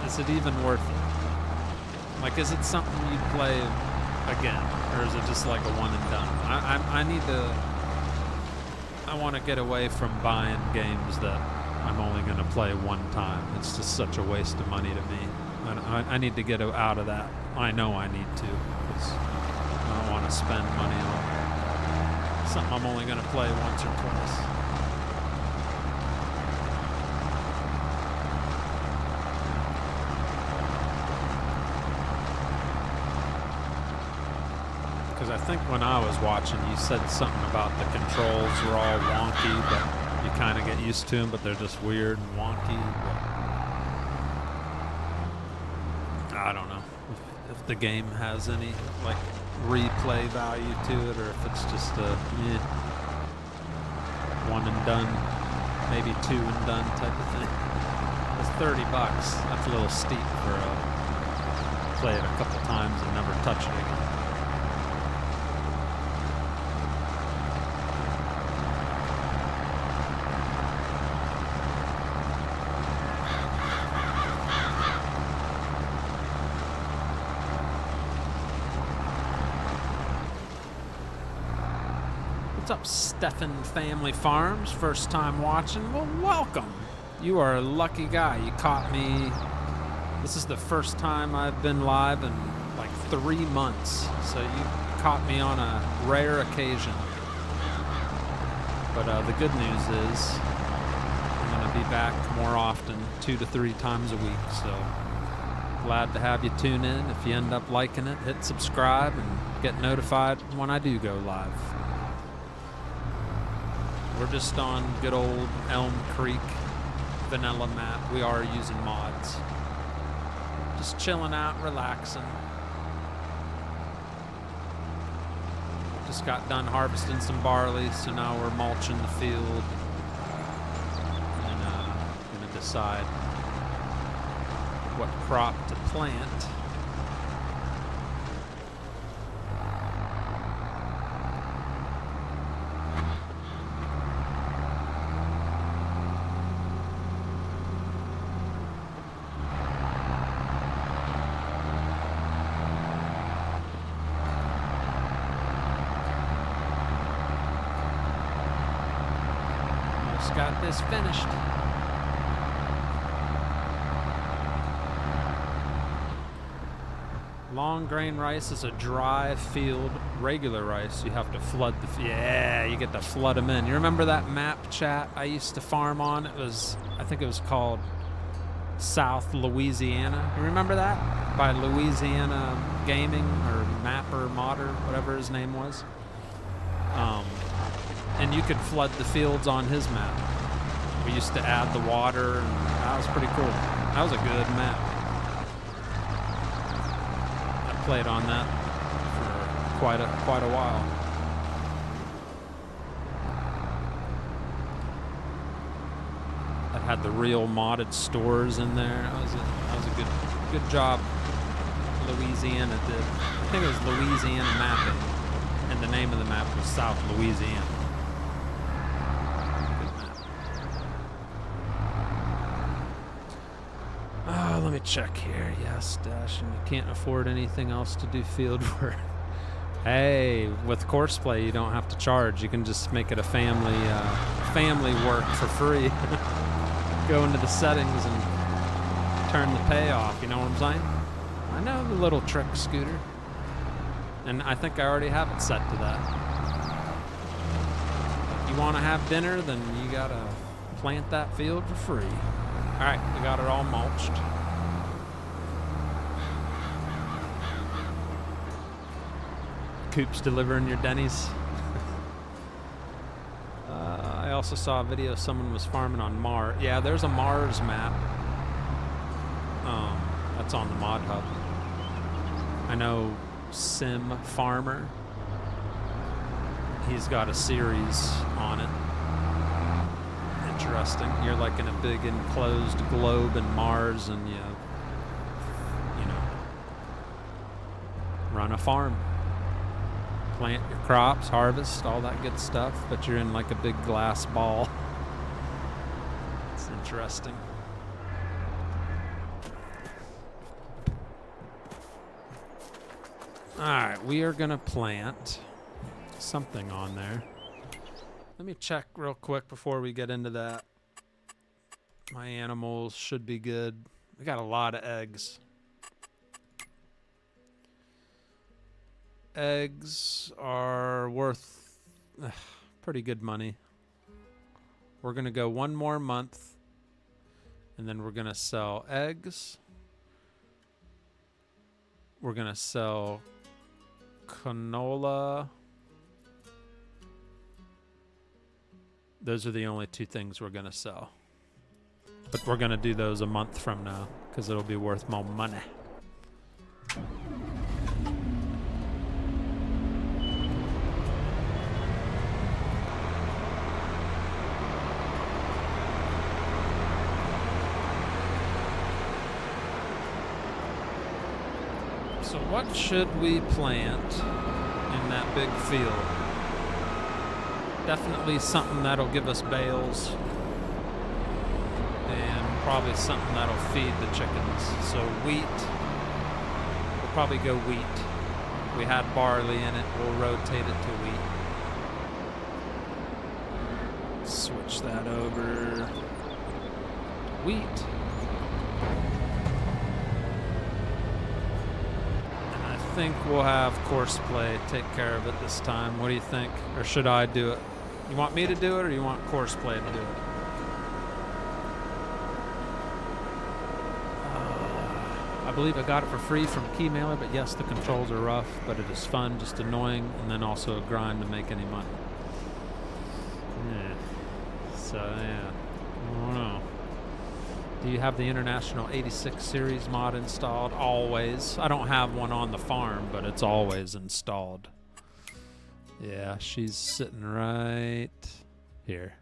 Is it even worth it? Like, is it something you'd play again, or is it just like a one and done? I want to get away from buying games that I'm only going to play one time. It's just such a waste of money to me. I need to get out of that. I know I need to, because I don't want to spend money on something I'm only going to play once or twice. Because I think when I was watching, you said something about the controls were all wonky, but you kind of get used to them, but they're just weird and wonky. But I don't know if the game has any like replay value to it, or if it's just a one and done, maybe two and done type of thing. It's $30. That's a little steep for play it a couple times and never touch it again. What's up, Stephan Family Farms? First time watching? Well, welcome. You are a lucky guy. You caught me. This is the first time I've been live in like 3 months. So you caught me on a rare occasion. But the good news is I'm going to be back more often, 2 to 3 times a week. So glad to have you tune in. If you end up liking it, hit subscribe and get notified when I do go live. We're just on good old Elm Creek vanilla map. We are using mods. Just chilling out, relaxing. Just got done harvesting some barley, so now we're mulching the field. And gonna decide what crop to plant. Got this finished. Long grain rice is a dry field. Regular rice, you have to flood the yeah, you get to flood them in. You remember that map, chat, I used to farm on? It was, I think it was called South Louisiana. You remember that? By Louisiana Gaming or Mapper, Modder, whatever his name was. And you could flood the fields on his map. We used to add the water, and that was pretty cool. That was a good map. I played on that for quite a while. That had the real modded stores in there. That was a good job. Louisiana did. I think it was Louisiana Mapping, and the name of the map was South Louisiana. Let me check here. Yes, Dash, and you can't afford anything else to do field work. Hey, with Courseplay, you don't have to charge. You can just make it a family work for free. Go into the settings and turn the pay off. You know what I'm saying? I know the little trick, Scooter. And I think I already have it set to that. If you want to have dinner, then you gotta plant that field for free. All right, we got it all mulched. Coop's delivering your Denny's. I also saw a video someone was farming on Mars. Yeah, there's a Mars map. That's on the Mod Hub. I know Sim Farmer. He's got a series on it. interesting. You're like in a big enclosed globe in Mars, and you know, run a farm. Plant your crops, harvest, all that good stuff, but you're in like a big glass ball. It's interesting. Alright, we are gonna plant something on there. Let me check real quick before we get into that. My animals should be good. We got a lot of eggs. Eggs are worth pretty good money. We're gonna go one more month, and then we're gonna sell eggs. We're gonna sell canola. Those are the only two things we're gonna sell. But we're gonna do those a month from now because it'll be worth more money. So what should we plant in that big field? Definitely something that'll give us bales, and probably something that'll feed the chickens. So wheat, we'll probably go wheat. We had barley in it, we'll rotate it to wheat. Switch that over. Wheat. And I think we'll have Courseplay take care of it this time. What do you think? Or should I do it? You want me to do it, or you want Courseplay to do it? I believe I got it for free from Keymailer, but yes, the controls are rough, but it is fun, just annoying, and then also a grind to make any money. Yeah. So, yeah. I don't know. Do you have the International 86 series mod installed? Always. I don't have one on the farm, but it's always installed. Yeah, she's sitting right here.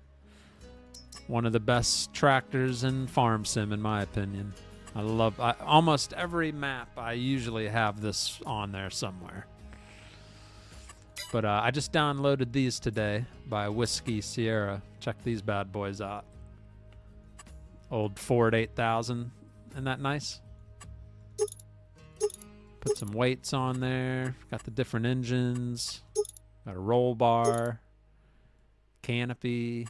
One of the best tractors in Farm Sim, in my opinion. Almost every map, I usually have this on there somewhere. But I just downloaded these today by Whiskey Sierra. Check these bad boys out. Old Ford 8000. Isn't that nice? Put some weights on there. Got the different engines. Got a roll bar, canopy.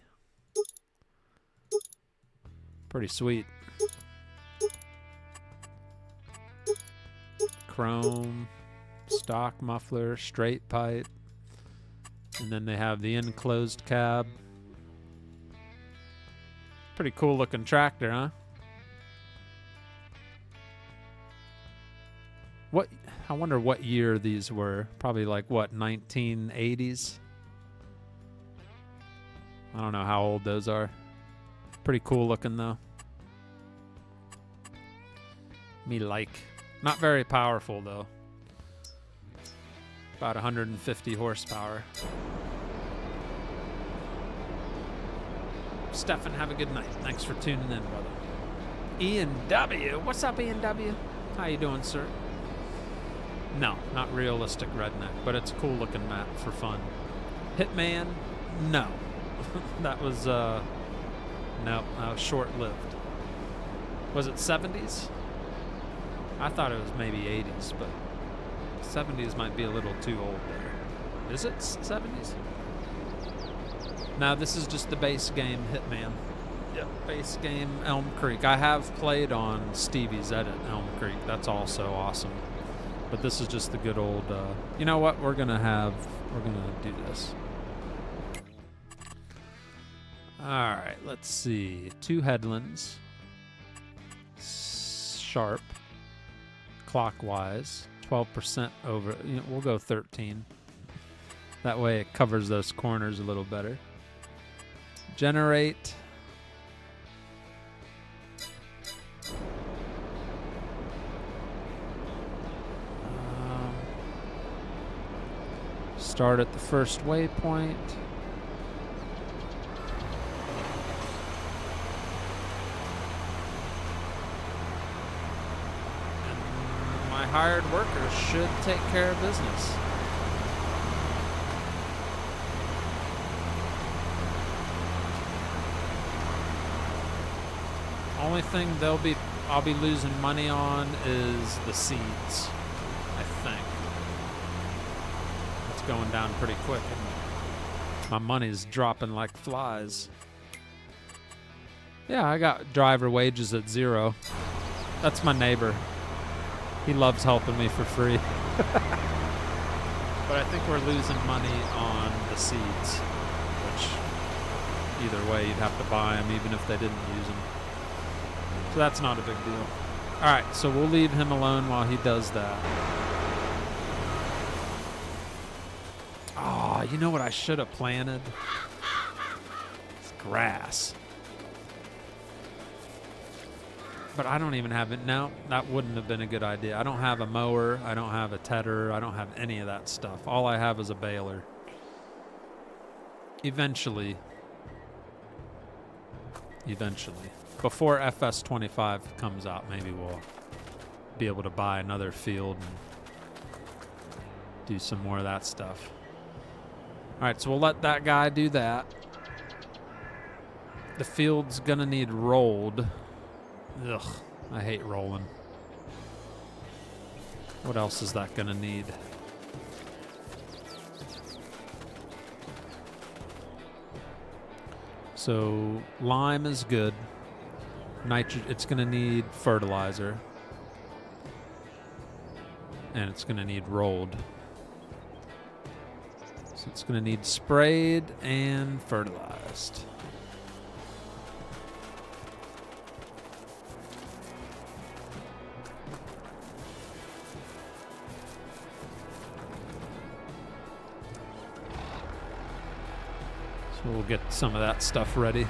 Pretty sweet. Chrome, stock muffler, straight pipe. And then they have the enclosed cab. Pretty cool looking tractor, huh? I wonder what year these were. Probably like, what, 1980s? I don't know how old those are. Pretty cool looking, though. Me like. Not very powerful, though. About 150 horsepower. Stefan, have a good night. Thanks for tuning in, brother. Ian W. What's up, Ian W? How you doing, sir? No, not realistic redneck, but it's a cool looking map for fun. Hitman? No. That was, no, that was short-lived. Was it 70s? I thought it was maybe 80s, but 70s might be a little too old there. Is it 70s? No, this is just the base game Hitman. Yep, base game Elm Creek. I have played on Stevie's edit Elm Creek. That's also awesome. But this is just the good old, you know what, we're gonna do this. Alright, let's see. 2 headlands. Sharp. Clockwise. 12% over, we'll go 13. That way it covers those corners a little better. Generate. Start at the first waypoint. hired workers should take care of business. Only thing I'll be losing money on is the seeds, I think. It's going down pretty quick, and my money's dropping like flies. Yeah, I got driver wages at 0. That's my neighbor. He loves helping me for free. But I think we're losing money on the seeds, which either way you'd have to buy them even if they didn't use them. So that's not a big deal. All right, so we'll leave him alone while he does that. Oh, you know what I should have planted? It's grass. But I don't even have it. No, that wouldn't have been a good idea. I don't have a mower. I don't have a tedder. I don't have any of that stuff. All I have is a baler. Eventually. Before FS25 comes out, maybe we'll be able to buy another field and do some more of that stuff. All right, so we'll let that guy do that. The field's gonna need rolled. Ugh, I hate rolling. What else is that gonna need? So lime is good. It's gonna need fertilizer. And it's gonna need rolled. So it's gonna need sprayed and fertilized. So we'll get some of that stuff ready.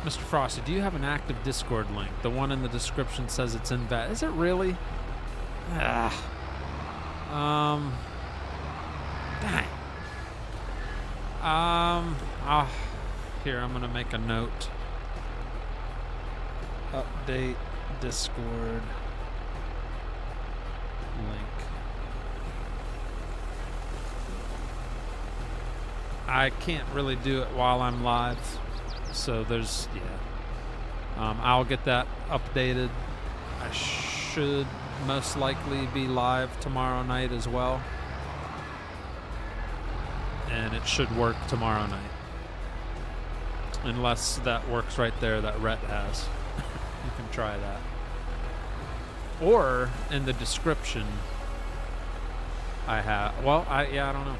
Mr. Frosty, do you have an active Discord link? The one in the description says it's invalid. Is it really? Dang. Here, I'm gonna make a note. Update Discord link. I can't really do it while I'm live, so there's, yeah. I'll get that updated. I should most likely be live tomorrow night as well, and it should work tomorrow night, unless that works right there that Rhett has. You can try that. Or in the description, I have. Well, I don't know.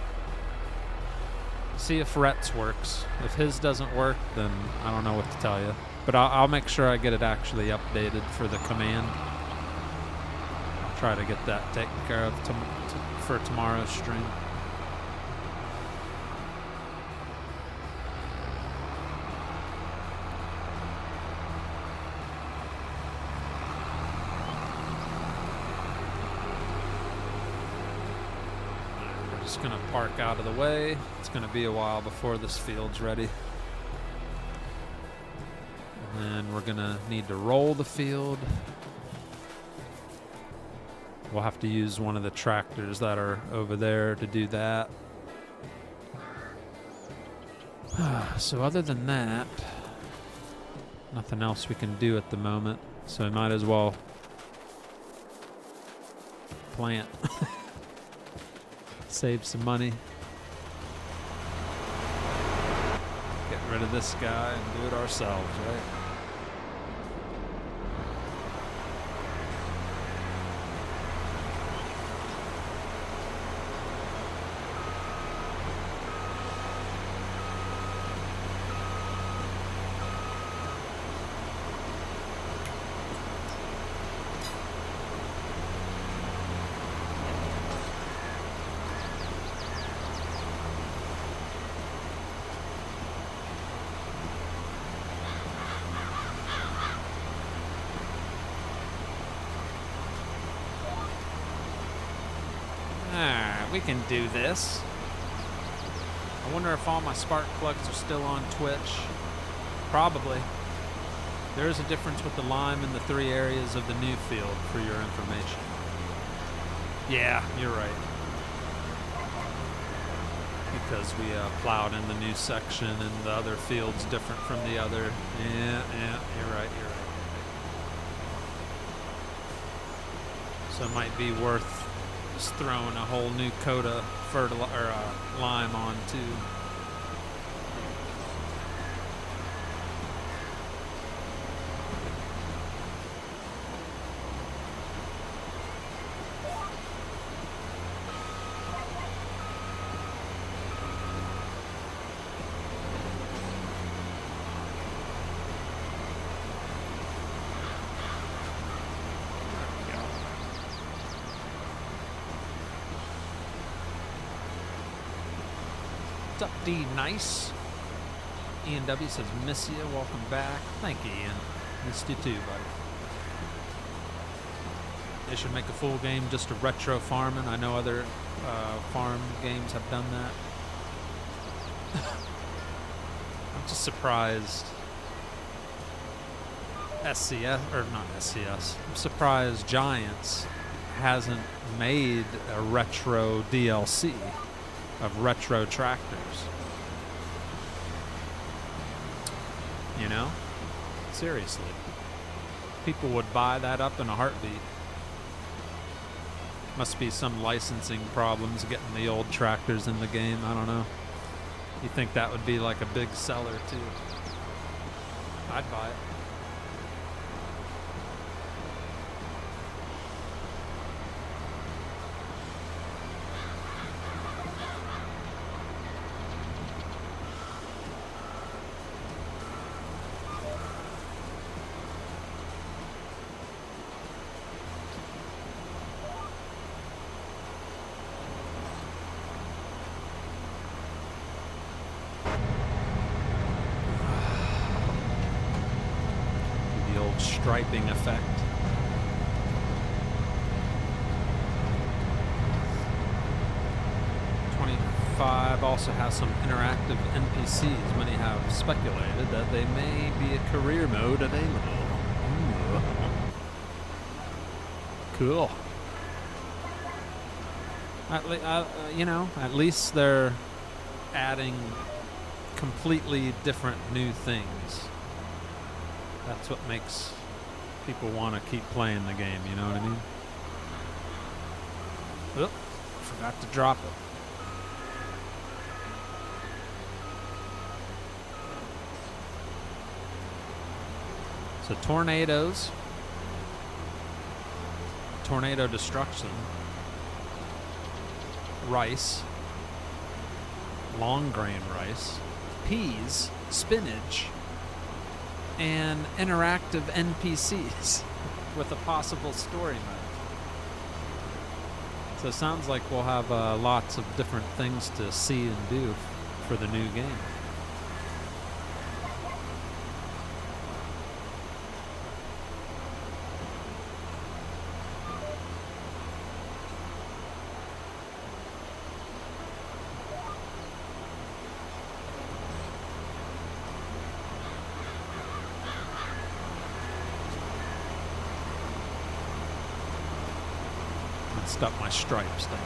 See if Rhett's works. If his doesn't work, then I don't know what to tell you. But I'll make sure I get it actually updated for the command. I'll try to get that taken care of for tomorrow's stream. Just gonna park out of the way. It's gonna be a while before this field's ready. And then we're gonna need to roll the field. We'll have to use one of the tractors that are over there to do that. So other than that, nothing else we can do at the moment. So I might as well plant. Save some money. Get rid of this guy and do it ourselves, right? We can do this. I wonder if all my spark plugs are still on Twitch. Probably. There is a difference with the lime in the 3 areas of the new field, for your information. Yeah, you're right. Because we plowed in the new section and the other field's different from the other. Yeah, you're right. So it might be worth just throwing a whole new coat of lime on too. What's up, D Nice? Ian W says, miss you, welcome back. Thank you, Ian. Missed you too, buddy. They should make a full game just of retro farming. I know other farm games have done that. I'm just surprised SCS, or not SCS, I'm surprised Giants hasn't made a retro DLC of retro tractors. You know? Seriously. People would buy that up in a heartbeat. Must be some licensing problems getting the old tractors in the game. I don't know. You think that would be like a big seller too? I'd buy it. Striping effect. '25 also has some interactive NPCs. Many have speculated that they may be a career mode available. Ooh. Cool. You know, at least they're adding completely different new things. That's what makes people want to keep playing the game, you know what I mean? Oop, forgot to drop it. So tornadoes, tornado destruction, rice, long grain rice, peas, spinach, and interactive NPCs with a possible story mode. So it sounds like we'll have lots of different things to see and do for the new game. Up my stripes, dang it.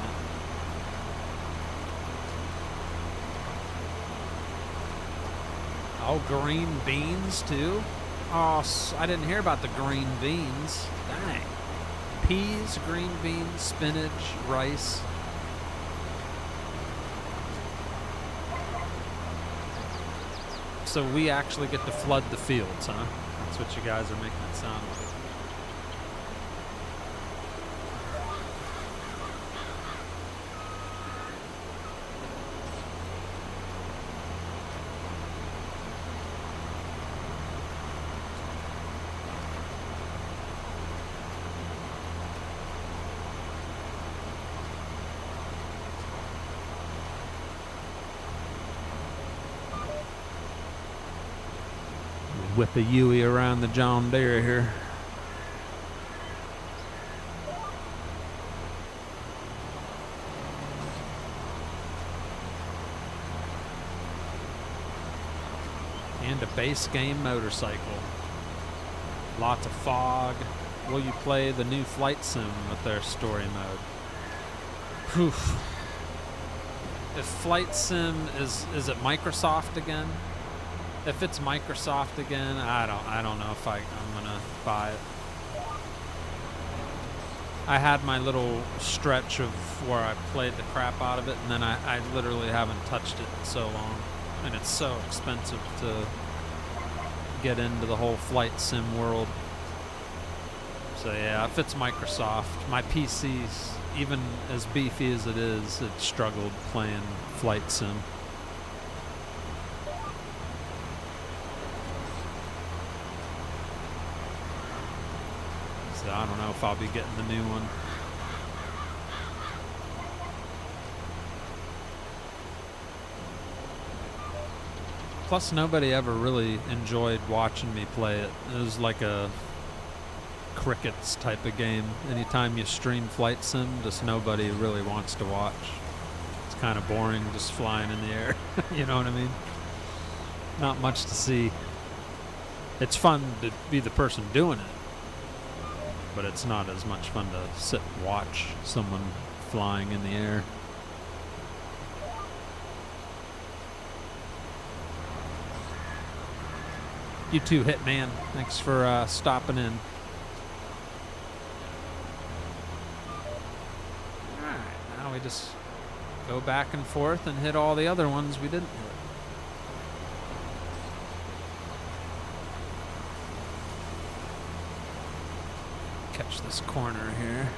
Oh, green beans too? Oh, I didn't hear about the green beans. Dang. Peas, green beans, spinach, rice. So we actually get to flood the fields, huh? That's what you guys are making it sound like. Whip a Yui around the John Deere here. And a base game motorcycle. Lots of fog. Will you play the new Flight Sim with their story mode? Poof. If Flight Sim is it Microsoft again? If it's Microsoft again, I don't know if I'm gonna buy it. I had my little stretch of where I played the crap out of it, and then I literally haven't touched it in so long. And it's so expensive to get into the whole Flight Sim world. So yeah, if it's Microsoft, my PC's, even as beefy as it is, it struggled playing Flight Sim. So I don't know if I'll be getting the new one. Plus, nobody ever really enjoyed watching me play it. It was like a crickets type of game. Anytime you stream Flight Sim, just nobody really wants to watch. It's kind of boring just flying in the air. You know what I mean? Not much to see. It's fun to be the person doing it, but it's not as much fun to sit and watch someone flying in the air. You too, Hitman. Thanks for stopping in. Alright, now we just go back and forth and hit all the other ones we didn't hit. Catch this corner here.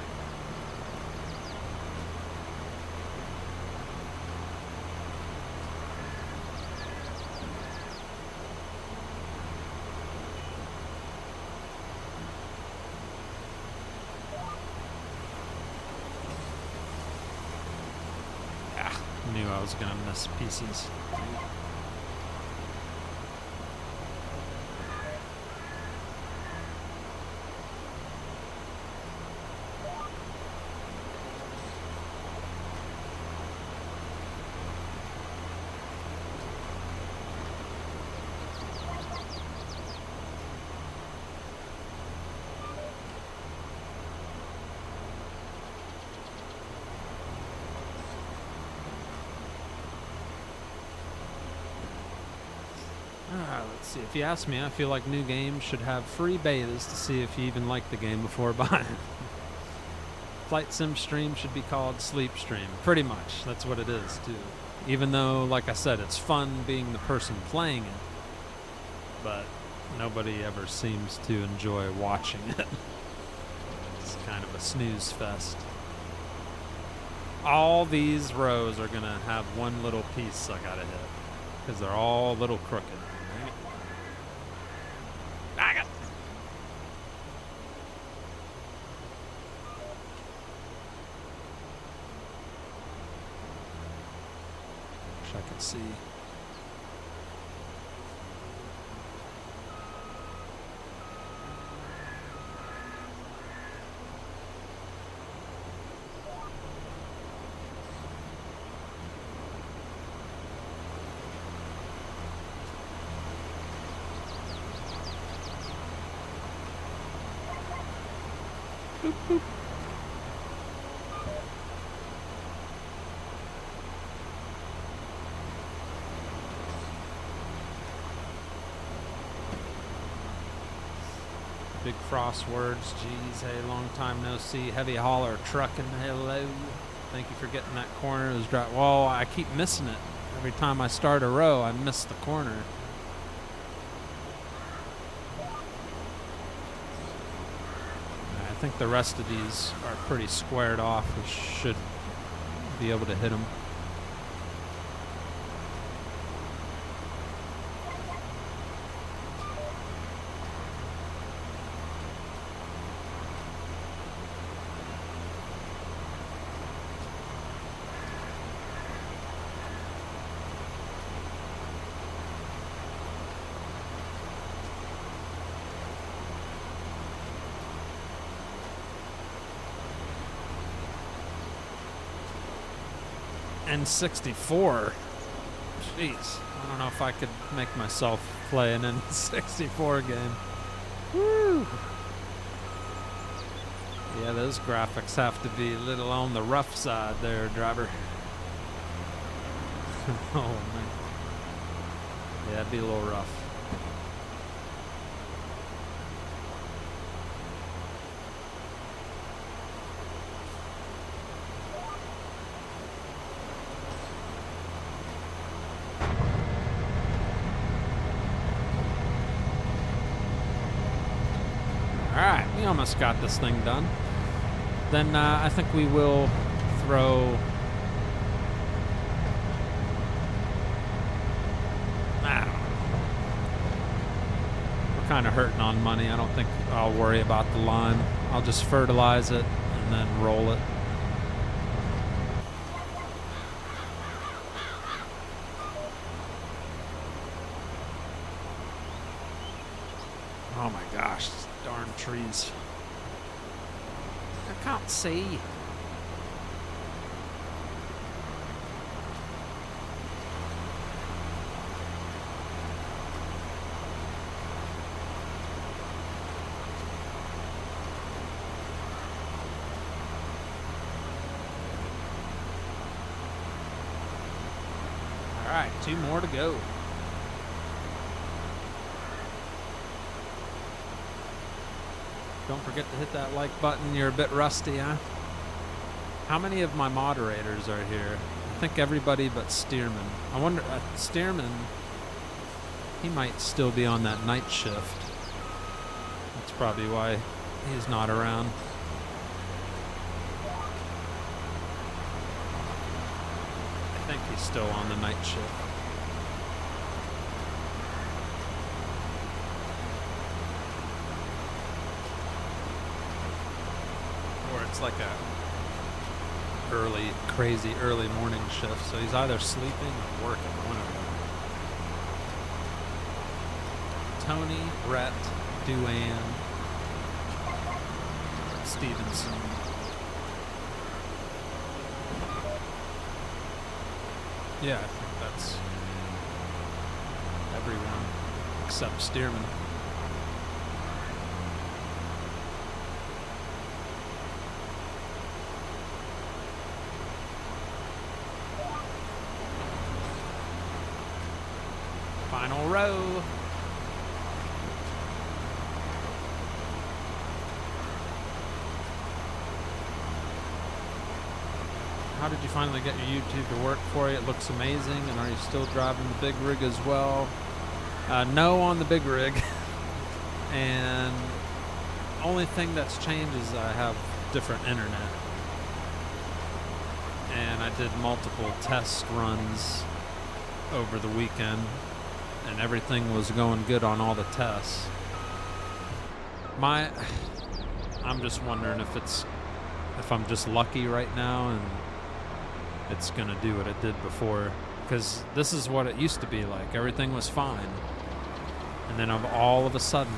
Knew I was gonna miss pieces. Let's see. If you ask me, I feel like new games should have free betas to see if you even like the game before buying. Flight Sim stream should be called Sleep Stream. Pretty much. That's what it is, too. Even though, like I said, it's fun being the person playing it, but nobody ever seems to enjoy watching it. It's kind of a snooze fest. All these rows are going to have one little piece I got to hit, because they're all a little crooked. I can see. Boop, boop. Big Frost words, geez, hey, long time no see. Heavy hauler trucking, hello. Thank you for getting that corner. It was dry. Well, I keep missing it. Every time I start a row, I miss the corner. I think the rest of these are pretty squared off. We should be able to hit them. N64. Jeez. I don't know if I could make myself play an N64 game. Woo! Yeah, those graphics have to be a little on the rough side there, driver. Oh, man. Yeah, it'd be a little rough. Alright, we almost got this thing done. Then I think we will throw... I don't know. We're kind of hurting on money. I don't think I'll worry about the lime. I'll just fertilize it and then roll it. Oh my gosh, these darn trees. I can't see. All right, 2 more to go. Don't forget to hit that like button. You're a bit rusty, huh? How many of my moderators are here? I think everybody but Stearman. I wonder, Stearman, he might still be on that night shift. That's probably why he's not around. I think he's still on the night shift. It's like a crazy early morning shift, so he's either sleeping or working, one of them. Tony, Brett, Duane, Stevenson. Yeah, I think that's everyone except Stearman. Final row. How did you finally get your YouTube to work for you? It looks amazing. And are you still driving the big rig as well? No on the big rig. And only thing that's changed is I have different internet. And I did multiple test runs over the weekend, and everything was going good on all the tests. I'm just wondering if I'm just lucky right now and it's gonna do what it did before, because this is what it used to be like. Everything was fine, and then all of a sudden,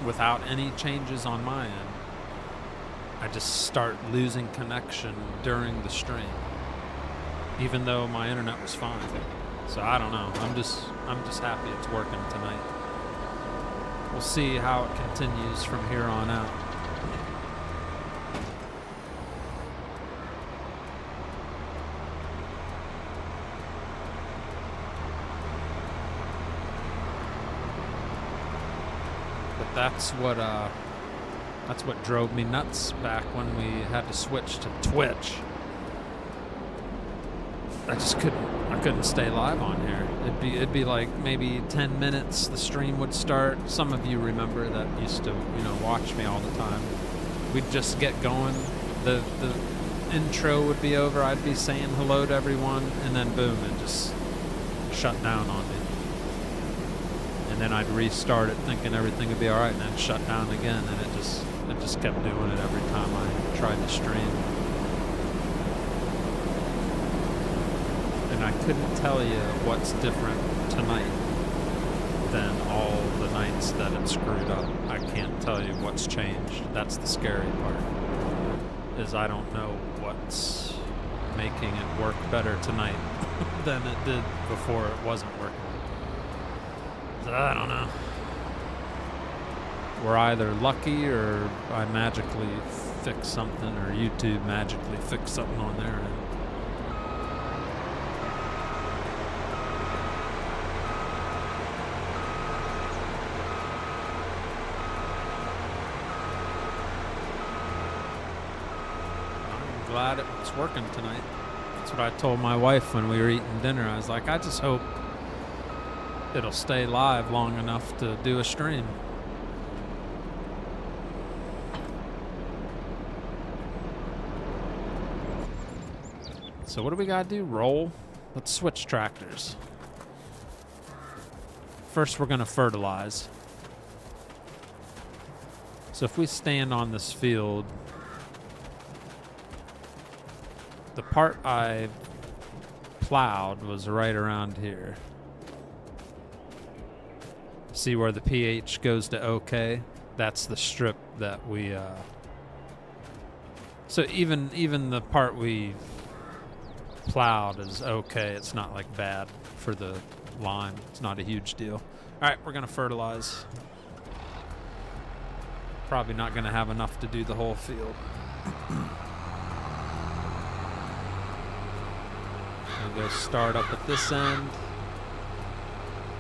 without any changes on my end, I just start losing connection during the stream, even though my internet was fine. So I don't know. I'm just happy it's working tonight. We'll see how it continues from here on out. But that's what drove me nuts back when we had to switch to Twitch. I couldn't stay live on here. It'd be like maybe 10 minutes the stream would start. Some of you remember that used to, watch me all the time. We'd just get going. The intro would be over. I'd be saying hello to everyone, and then boom, it just shut down on me. And then I'd restart it thinking everything would be all right, and then shut down again, and it just kept doing it every time I tried to stream. And I couldn't tell you what's different tonight than all the nights that it screwed up. I can't tell you what's changed. That's the scary part, is I don't know what's making it work better tonight. than it did before it wasn't working. So I don't know. We're either lucky or I magically fix something, or YouTube magically fix something on their end. I'm glad it's working tonight. That's what I told my wife when we were eating dinner. I was like, I just hope it'll stay live long enough to do a stream. So what do we gotta do? Roll? Let's switch tractors. First we're gonna fertilize. So if we stand on this field, the part I plowed was right around here. See where the pH goes to OK? That's the strip that we so even the part we plowed is okay. It's not like bad for the line. It's not a huge deal. All right, we're gonna fertilize. Probably not gonna have enough to do the whole field. We'll go start up at this end.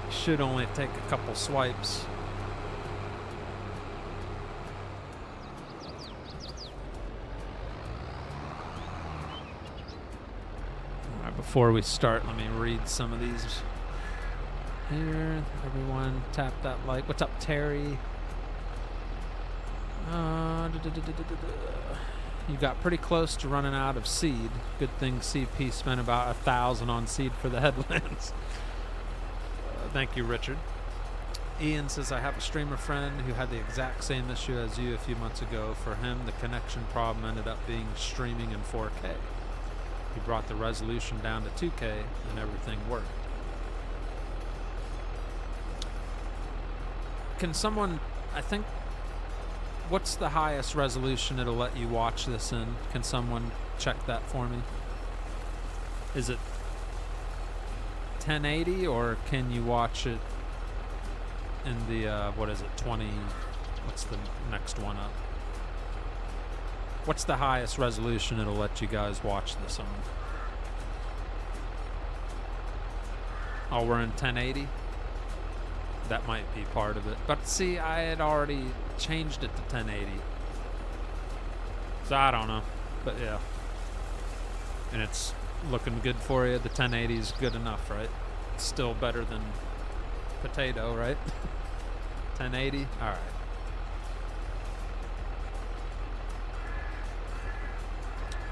Should only take a couple swipes. Before we start, let me read some of these here. Everyone, tap that like. What's up, Terry? You got pretty close to running out of seed. Good thing CP spent about 1,000 on seed for the headlands. Thank you, Richard. Ian says, I have a streamer friend who had the exact same issue as you a few months ago. For him, the connection problem ended up being streaming in 4K. He brought the resolution down to 2K and everything worked. Can someone, I think, what's the highest resolution it'll let you watch this in? Can someone check that for me? Is it 1080 or can you watch it in the, what is it, 20, what's the next one up? What's the highest resolution it'll let you guys watch this on? Oh, we're in 1080? That might be part of it. But see, I had already changed it to 1080. So I don't know. But yeah. And it's looking good for you. The 1080 is good enough, right? It's still better than potato, right? 1080? All right.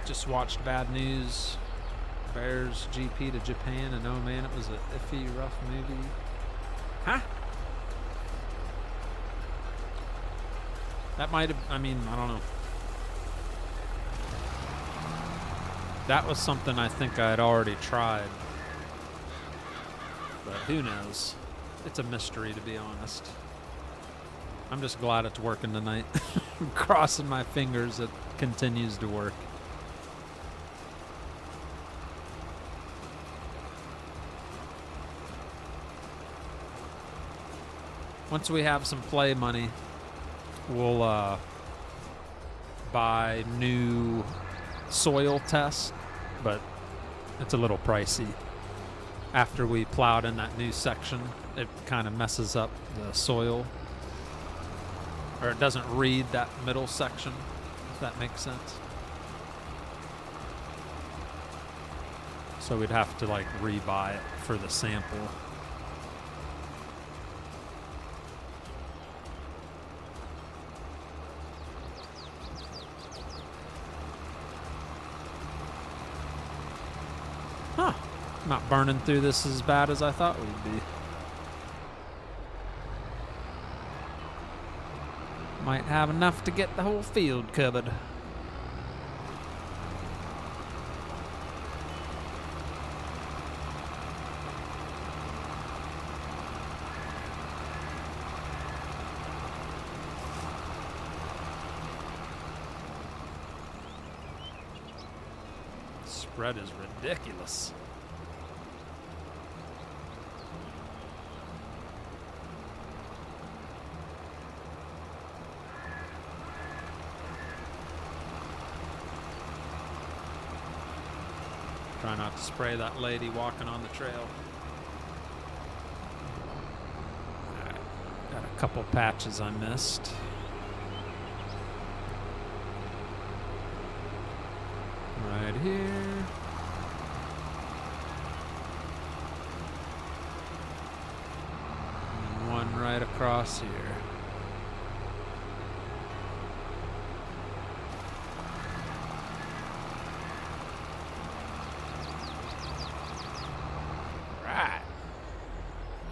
Just watched Bad News, Bears GP to Japan, and oh man, it was an iffy, rough movie. Huh? That might have, I mean, I don't know. That was something I think I had already tried. But who knows? It's a mystery, to be honest. I'm just glad it's working tonight. I'm crossing my fingers it continues to work. Once we have some play money, we'll buy new soil tests, but it's a little pricey. After we plowed in that new section, it kind of messes up the soil, or it doesn't read that middle section, if that makes sense. So we'd have to like rebuy it for the sample. Huh. Not burning through this as bad as I thought we'd be. Might have enough to get the whole field covered. Spread is ridiculous. Try not to spray that lady walking on the trail. Alright, got a couple patches I missed. Right here. And one right across here. Right.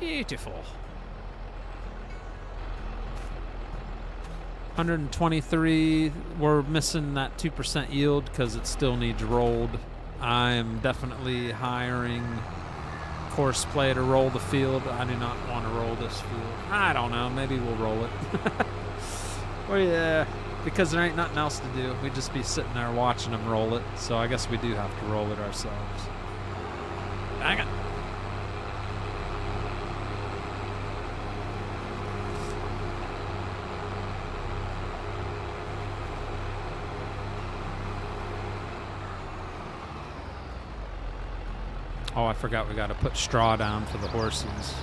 Beautiful. 123. We're missing that 2% yield because it still needs rolled. I am definitely hiring Courseplay to roll the field. I do not want to roll this field. I don't know. Maybe we'll roll it. Well, yeah, because there ain't nothing else to do. We'd just be sitting there watching them roll it. So I guess we do have to roll it ourselves. Dang it. Oh, I forgot we got to put straw down for the horses.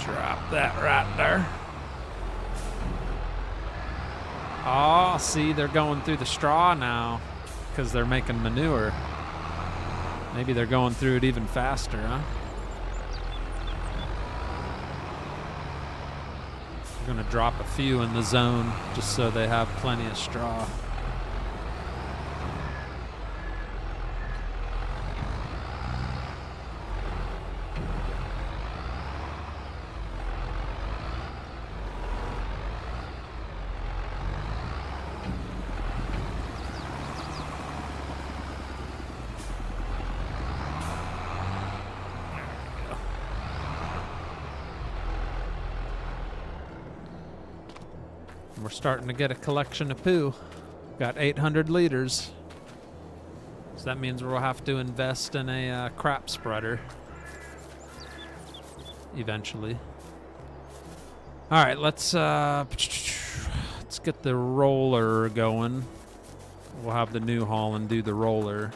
Drop that right there. Oh, see, they're going through the straw now because they're making manure. Maybe they're going through it even faster, huh? We're going to drop a few in the zone just so they have plenty of straw. We're starting to get a collection of poo. Got 800 liters. So that means we'll have to invest in a crap spreader eventually. All right, let's get the roller going. We'll have the New Holland do the roller.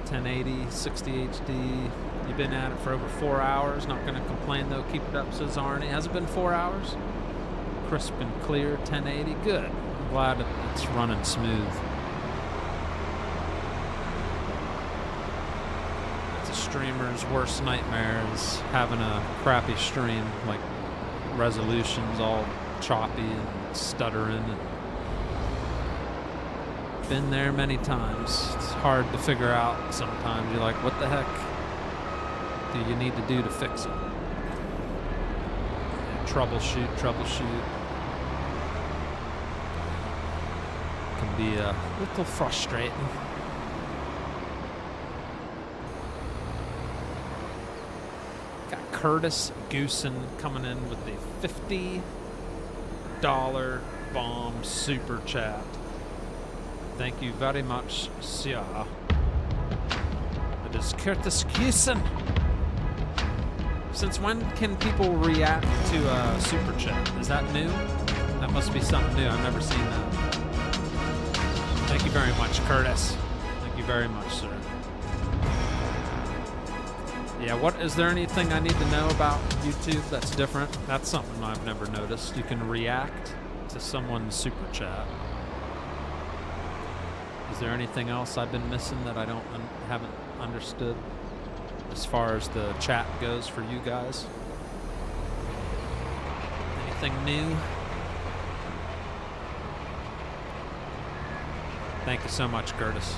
1080, 60 HD. You've been at it for over 4 hours. Not going to complain though. Keep it up, says Arnie. Has it been 4 hours? Crisp and clear, 1080. Good. I'm glad it's running smooth. It's a streamer's worst nightmare is having a crappy stream, like resolutions all choppy and stuttering. Been there many times. It's hard to figure out sometimes. You're like, what the heck do you need to do to fix it? And troubleshoot. Can be a little frustrating. Got Curtis Goosen coming in with the $50 bomb super chat. Thank you very much, sir. It is Curtis Goosen. Since when can people react to a super chat? Is that new? That must be something new. I've never seen that. Thank you very much, Curtis. Thank you very much, sir. Yeah, is there anything I need to know about YouTube that's different? That's something I've never noticed. You can react to someone's super chat. Is there anything else I've been missing that I haven't understood as far as the chat goes for you guys? Anything new? Thank you so much, Curtis.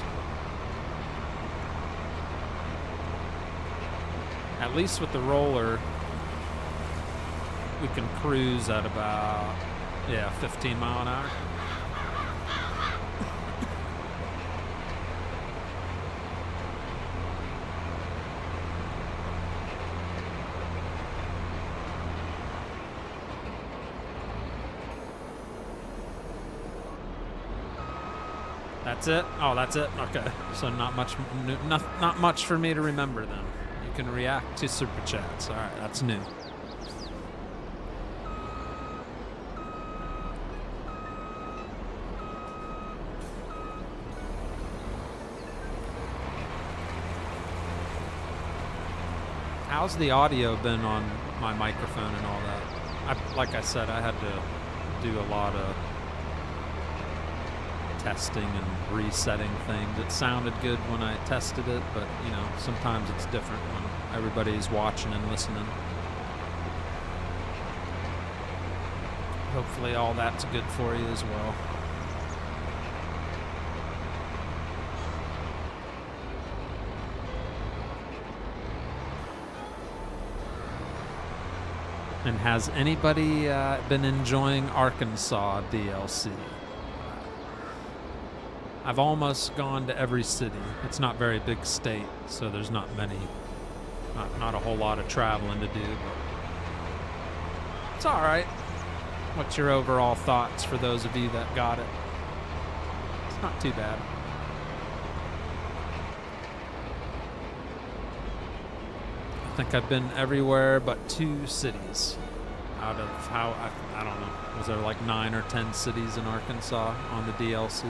At least with the roller, we can cruise at about, 15 mile an hour. That's it? Oh, that's it? Okay. So not much not much for me to remember then. You can react to super chats. All right, that's new. How's the audio been on my microphone and all that? Like I said, I had to do a lot of testing and resetting things. It sounded good when I tested it, but you know, sometimes it's different when everybody's watching and listening. Hopefully all that's good for you as well. And has anybody been enjoying Arkansas DLC? I've almost gone to every city. It's not a very big state, so there's not a whole lot of traveling to do, but it's all right. What's your overall thoughts for those of you that got it? It's not too bad. I think I've been everywhere but 2 cities out of how, I don't know, was there like 9 or 10 cities in Arkansas on the DLC?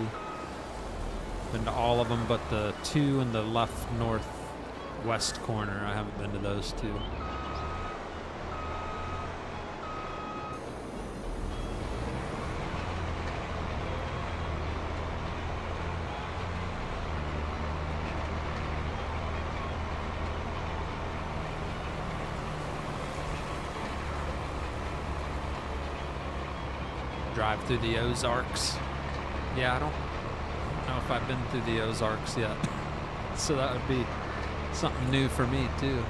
Been to all of them but the 2 in the left northwest corner. I haven't been to those 2. Drive through the Ozarks. Yeah, I don't know if I've been through the Ozarks yet. So that would be something new for me too.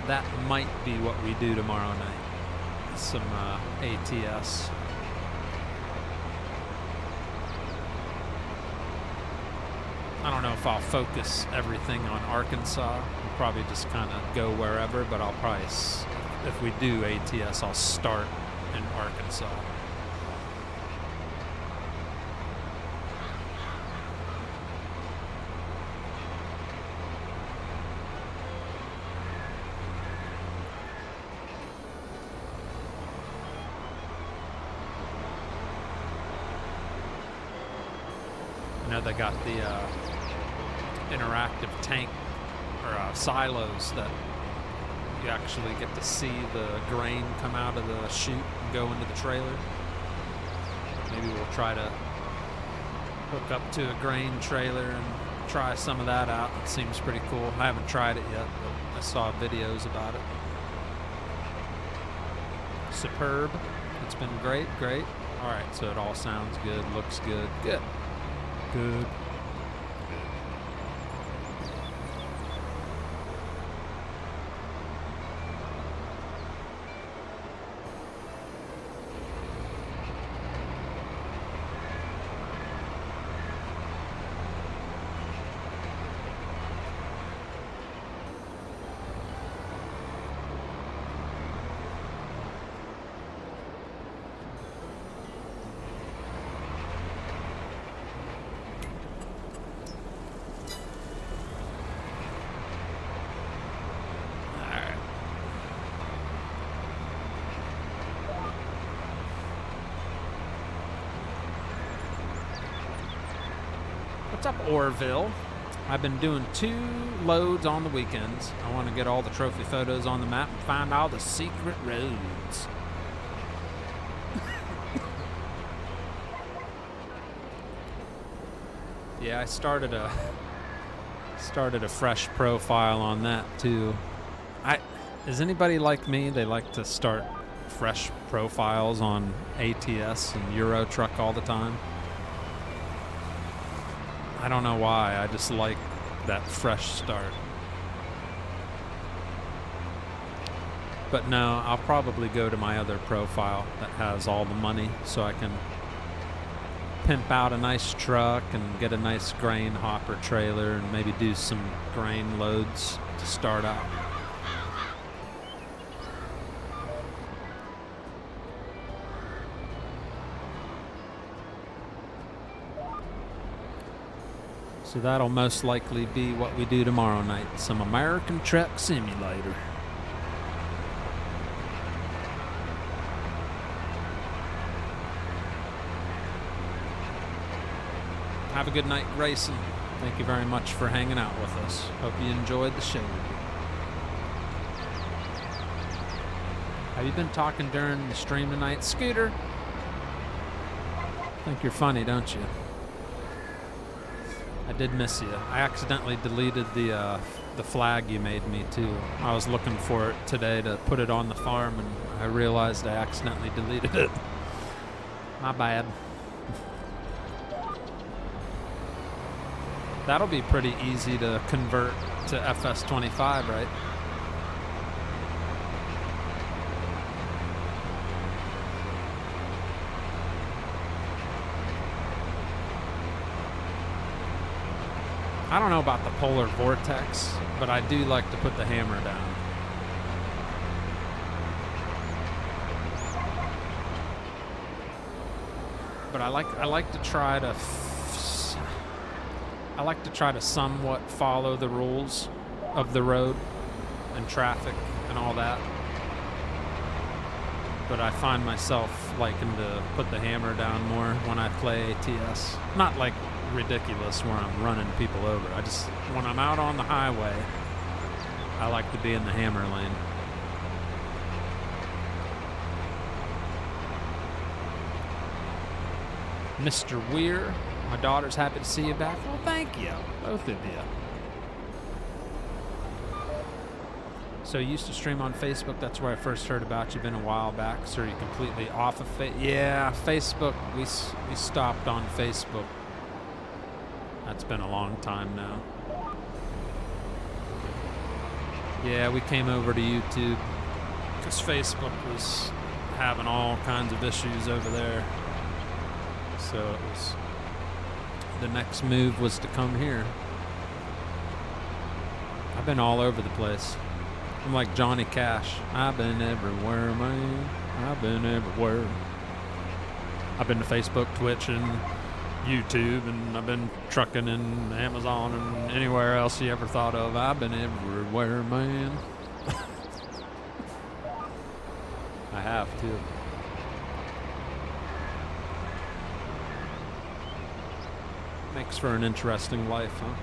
That might be what we do tomorrow night. Some ATS. I don't know if I'll focus everything on Arkansas. I'll probably just kind of go wherever, but I'll probably, if we do ATS, I'll start in Arkansas. I know they got the interactive tank or silos that you actually get to see the grain come out of the chute and go into the trailer. Maybe we'll try to hook up to a grain trailer and try some of that out. It seems pretty cool. I haven't tried it yet, but I saw videos about it. Superb. It's been great. All right, so it all sounds good, looks good. Good. What's up, Orville? I've been doing 2 loads on the weekends. I want to get all the trophy photos on the map and find all the secret roads. Yeah, I started a fresh profile on that too. Is anybody like me? They like to start fresh profiles on ATS and Euro Truck all the time. I don't know why, I just like that fresh start. But no, I'll probably go to my other profile that has all the money so I can pimp out a nice truck and get a nice grain hopper trailer and maybe do some grain loads to start out. So that'll most likely be what we do tomorrow night. Some American Truck Simulator. Have a good night racing. Thank you very much for hanging out with us. Hope you enjoyed the show. Have you been talking during the stream tonight, Scooter? Think you're funny, don't you? I did miss you. I accidentally deleted the flag you made me too. I was looking for it today to put it on the farm, and I realized I accidentally deleted it. My bad. That'll be pretty easy to convert to FS25, right? I don't know about the polar vortex, but I do like to put the hammer down. But I like to try to somewhat follow the rules of the road and traffic and all that. But I find myself liking to put the hammer down more when I play ATS. Not like ridiculous where I'm running people over. I just, when I'm out on the highway, I like to be in the hammer lane. Mr. Weir, my daughter's happy to see you back. Well, thank you, both of you. So you used to stream on Facebook. That's where I first heard about you. Been a while back. So are you completely off of Yeah, Facebook. We stopped on Facebook. That's been a long time now. Yeah, we came over to YouTube because Facebook was having all kinds of issues over there. So it was, the next move was to come here. I've been all over the place. I'm like Johnny Cash. I've been everywhere, man. I've been everywhere. I've been to Facebook, Twitch, and YouTube, and I've been trucking and Amazon and anywhere else you ever thought of. I've been everywhere, man. I have too. Makes for an interesting life, huh?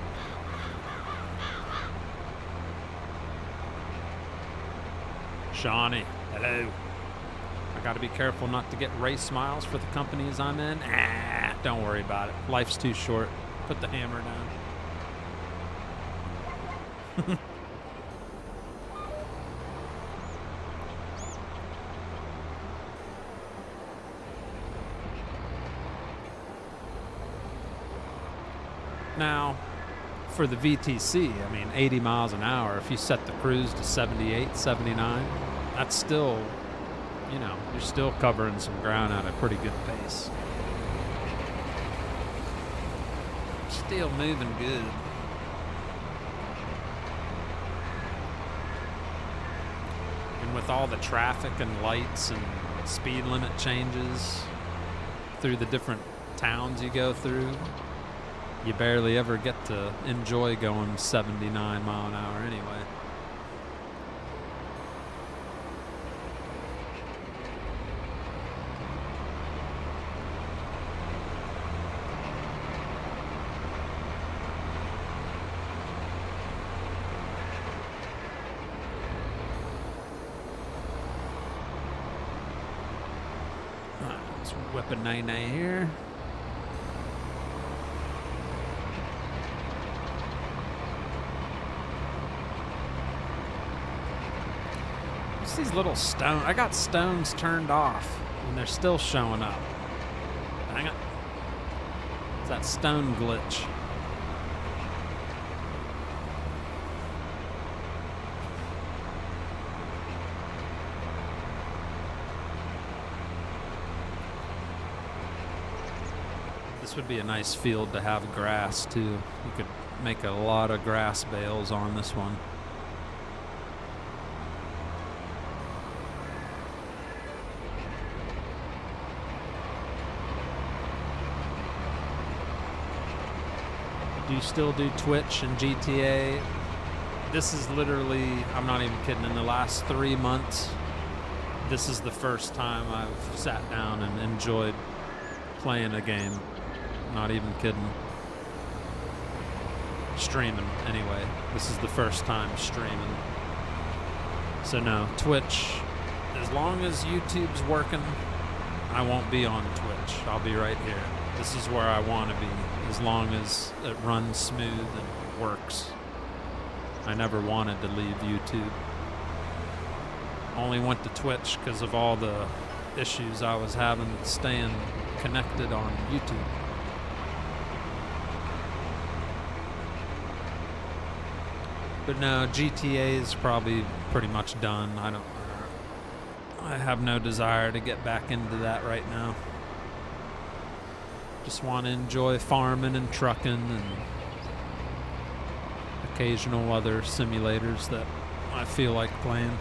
Shawnee, hello. I gotta be careful not to get race miles for the companies I'm in. Don't worry about it. Life's too short. Put the hammer down. Now, for the VTC, I mean, 80 miles an hour, if you set the cruise to 78, 79, that's still, you know, you're still covering some ground at a pretty good pace. Still moving good. And with all the traffic and lights and speed limit changes through the different towns you go through, you barely ever get to enjoy going 79 mile an hour anyway. Let's whip a nay-nay here. These little stones. I got stones turned off and they're still showing up. Dang it. It's that stone glitch. This would be a nice field to have grass too. You could make a lot of grass bales on this one. Do you still do Twitch and GTA? This is literally, I'm not even kidding, in the last 3 months, this is the first time I've sat down and enjoyed playing a game. Not even kidding. Streaming, anyway. This is the first time streaming. So no, Twitch, as long as YouTube's working, I won't be on Twitch. I'll be right here. This is where I want to be, as long as it runs smooth and works. I never wanted to leave YouTube. Only went to Twitch because of all the issues I was having staying connected on YouTube. But no, GTA is probably pretty much done. I have no desire to get back into that right now. Just want to enjoy farming and trucking and occasional other simulators that I feel like playing.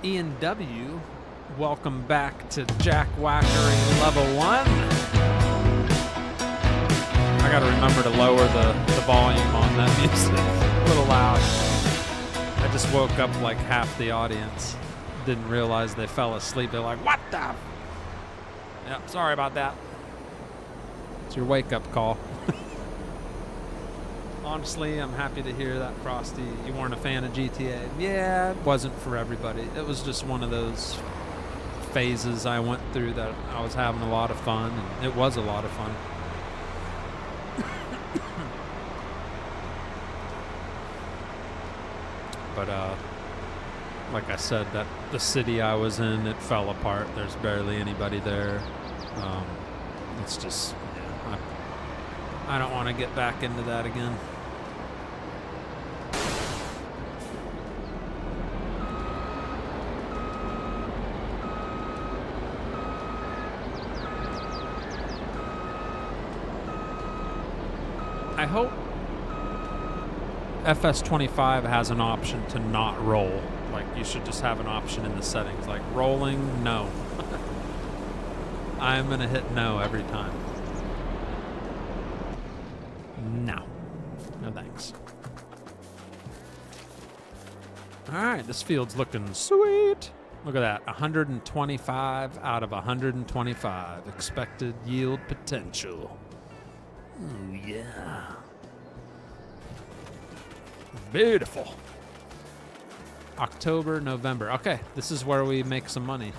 Ian W., welcome back to Jack Wackery Level 1. I gotta remember to lower the volume on that music. A little loud. I just woke up like half the audience. Didn't realize they fell asleep. They're like, what the? Yeah, sorry about that. It's your wake-up call. Honestly, I'm happy to hear that, Frosty. You weren't a fan of GTA. Yeah, it wasn't for everybody. It was just one of those phases I went through that I was having a lot of fun, and it was a lot of fun. But like I said, that the city I was in, it fell apart. There's barely anybody there. It's just, yeah, I don't want to get back into that again. I hope FS25 has an option to not roll. Like, you should just have an option in the settings. Like, rolling, no. I'm going to hit no every time. No. No thanks. Alright, this field's looking sweet. Look at that. 125 out of 125. Expected yield potential. Oh, yeah. Beautiful. October, November. Okay, this is where we make some money.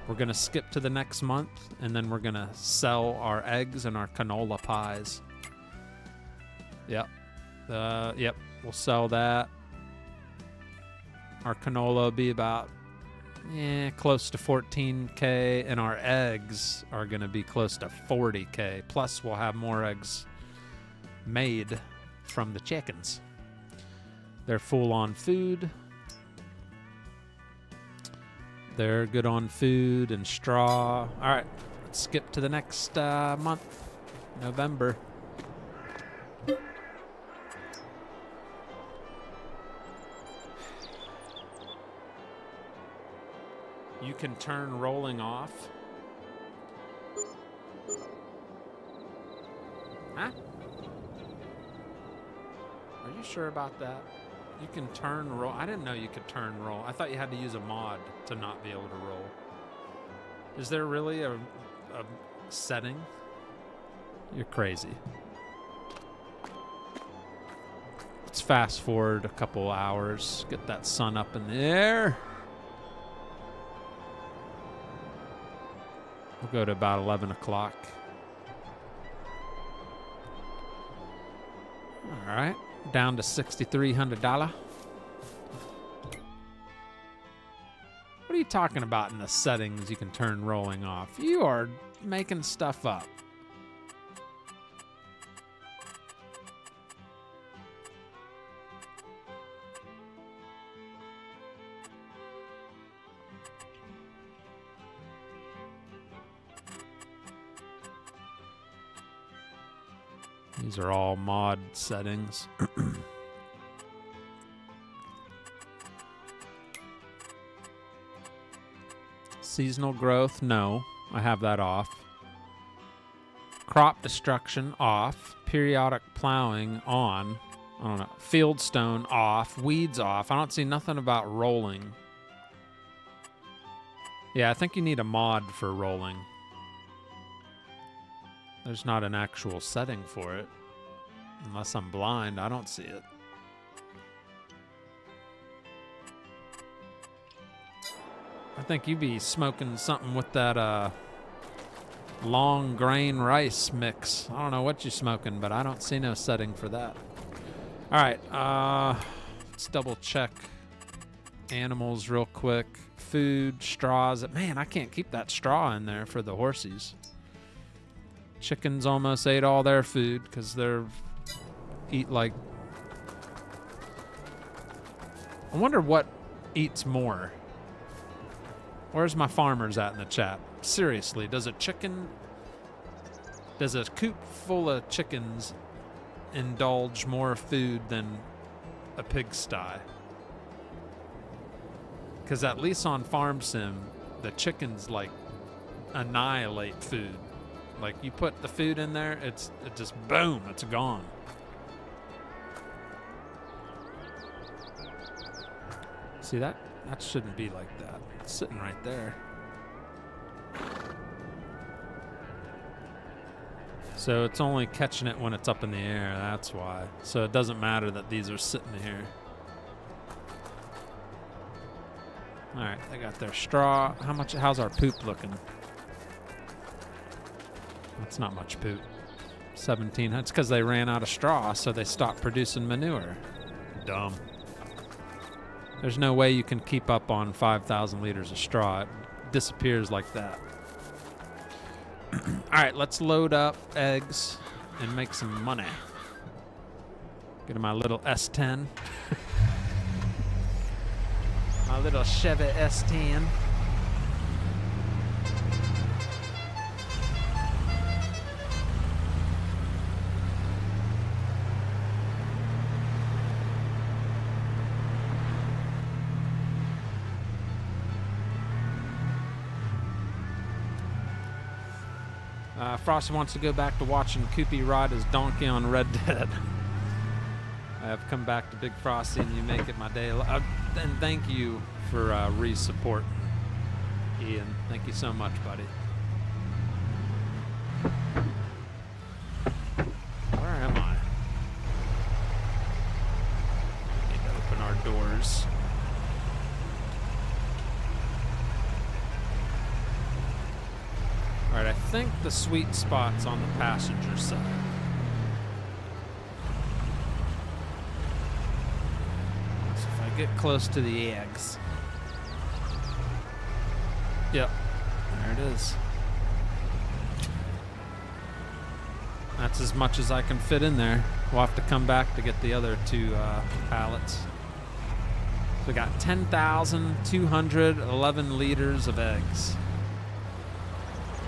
We're going to skip to the next month, and then we're going to sell our eggs and our canola pies. Yep. Yep, we'll sell that. Our canola will be about, close to 14K, and our eggs are going to be close to 40K. Plus, we'll have more eggs made from the chickens. They're full on food. They're good on food and straw. All right, let's skip to the next month, November. You can turn rolling off. Huh? Are you sure about that? You can turn roll. I didn't know you could turn roll. I thought you had to use a mod to not be able to roll. Is there really a setting? You're crazy. Let's fast forward a couple hours. Get that sun up in the air. We'll go to about 11 o'clock. All right. Down to $6,300. What are you talking about in the settings you can turn rolling off? You are making stuff up. These are all mod settings. Seasonal growth, no. I have that off. Crop destruction, off. Periodic plowing, on. I don't know. Fieldstone, off. Weeds, off. I don't see nothing about rolling. Yeah, I think you need a mod for rolling. There's not an actual setting for it. Unless I'm blind, I don't see it. I think you be smoking something with that long grain rice mix. I don't know what you're smoking, but I don't see no setting for that. All right, let's double check animals real quick. Food, straws. Man, I can't keep that straw in there for the horsies. Chickens almost ate all their food because they're eat like... I wonder what eats more. Where's my farmers at in the chat? Seriously, does a coop full of chickens indulge more food than a pigsty? Because at least on Farm Sim, the chickens like annihilate food. Like you put the food in there, it just boom, it's gone. See that? That shouldn't be like that. It's sitting right there. So it's only catching it when it's up in the air, that's why. So it doesn't matter that these are sitting here. All right, they got their straw. How's our poop looking? That's not much poop. 17. That's because they ran out of straw, so they stopped producing manure. Dumb. There's no way you can keep up on 5,000 liters of straw. It disappears like that. All right, let's load up eggs and make some money. Get my little S10. My little Chevy S10. Frosty wants to go back to watching Koopy ride his donkey on Red Dead. I have come back to Big Frosty and you make it my day. And thank you for re-support, Ian. Thank you so much, buddy. Where am I? Need to open our doors. All right, I think the sweet spot's on the passenger side. So if I get close to the eggs. Yep, there it is. That's as much as I can fit in there. We'll have to come back to get the other two pallets. So we got 10,211 liters of eggs.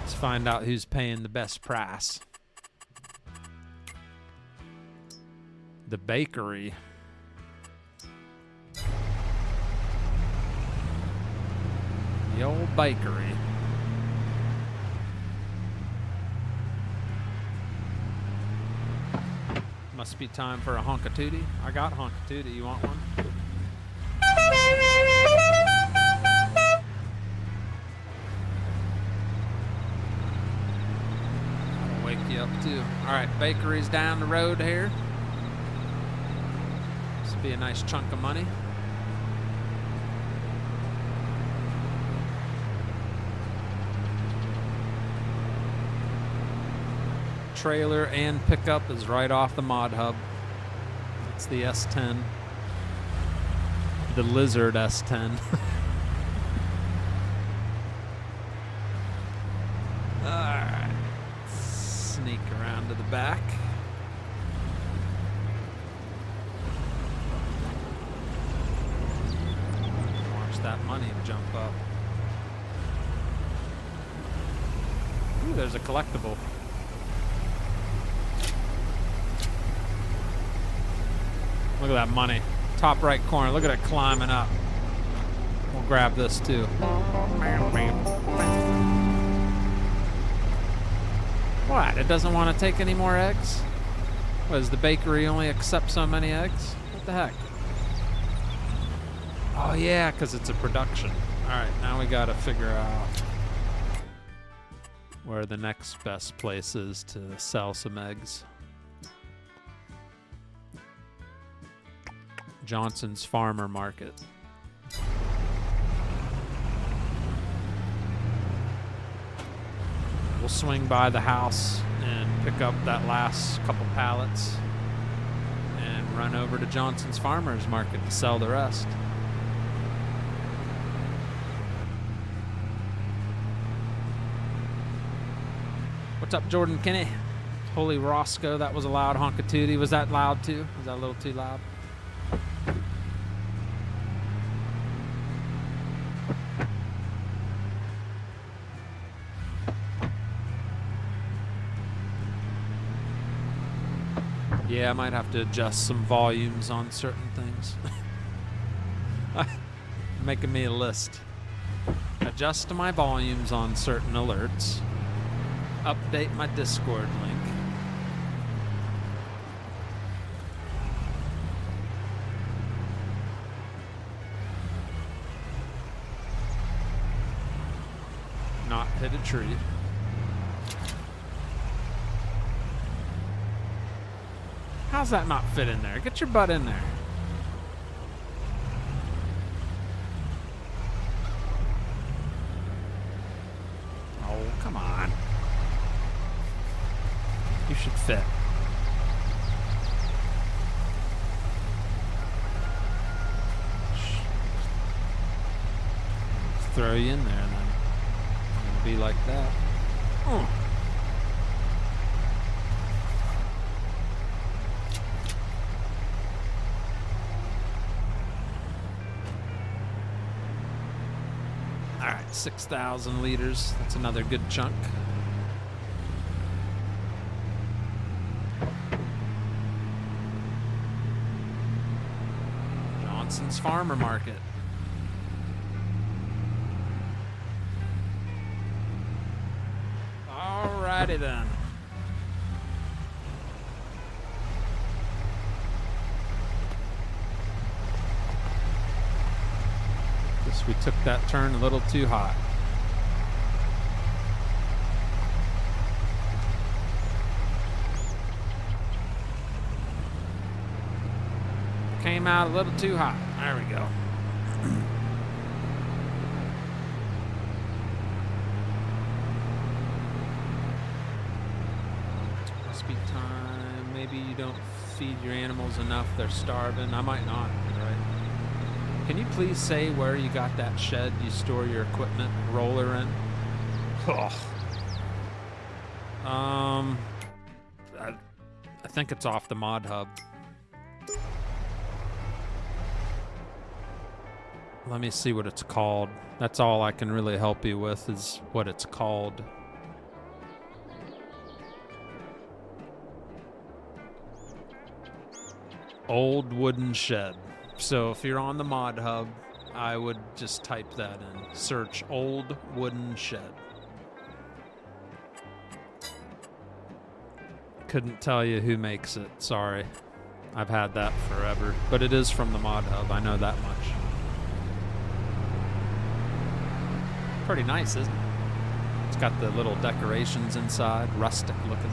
Let's find out who's paying the best price. The bakery. The old bakery. Must be time for a honka-tootie. I got a honka-tootie. You want one? Up too. All right, bakery's down the road here. This will be a nice chunk of money. Trailer and pickup is right off the mod hub. It's the S10. The Lizard S10. Sneak around to the back. Watch that money jump up. Ooh, there's a collectible. Look at that money. Top right corner. Look at it climbing up. We'll grab this too. What? It doesn't want to take any more eggs? What, does the bakery only accept so many eggs? What the heck? Oh yeah, because it's a production. Alright, now we gotta figure out where the next best place is to sell some eggs. Johnson's Farmer Market. We'll swing by the house and pick up that last couple pallets and run over to Johnson's Farmer's Market to sell the rest. What's up, Jordan Kinney? Holy Roscoe, that was a loud honka-tootie. Was that loud too? Was that a little too loud? Yeah, I might have to adjust some volumes on certain things. Making me a list. Adjust my volumes on certain alerts. Update my Discord link. Not hit a tree. How's that not fit in there? Get your butt in there. Oh, come on. You should fit. Let's throw you in there and then it'll be like that. Oh. All right, 6,000 liters. That's another good chunk. Johnson's Farmer Market. Alrighty then. Guess we took that turn a little too hot. Came out a little too hot. There we go. Speed time. Maybe you don't feed your animals enough. They're starving. I might not. Right? Can you please say where you got that shed you store your equipment roller in? Oh. I think it's off the mod hub. Let me see what it's called. That's all I can really help you with is what it's called. Old wooden shed. So if you're on the mod hub, I would just type that in. Search old wooden shed. Couldn't tell you who makes it. Sorry. I've had that forever. But it is from the mod hub. I know that much. Pretty nice, isn't it? It's got the little decorations inside, rustic looking.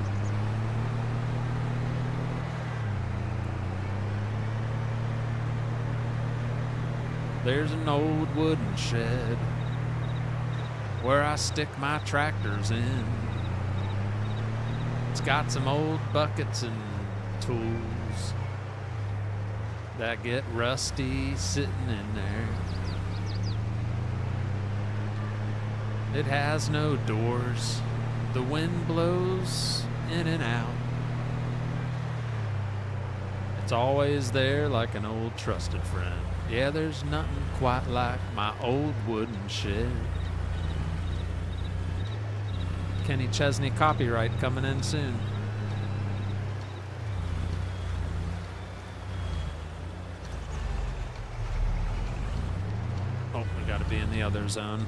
There's an old wooden shed where I stick my tractors in. It's got some old buckets and tools that get rusty sitting in there. It has no doors. The wind blows in and out. It's always there like an old trusted friend. Yeah, there's nothing quite like my old wooden shed. Kenny Chesney copyright coming in soon. Oh, we got to be in the other zone.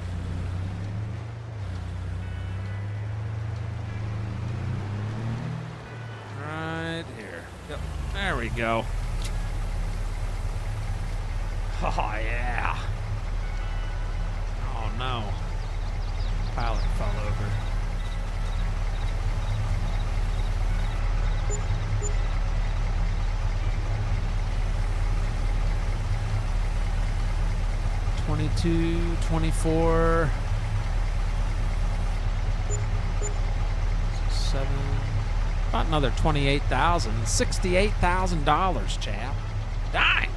Right here. Yep. There we go. Oh, yeah. Oh, no. Pallet fell over. $22, $24, $7, about another $28,000, $68,000, chap. Dang.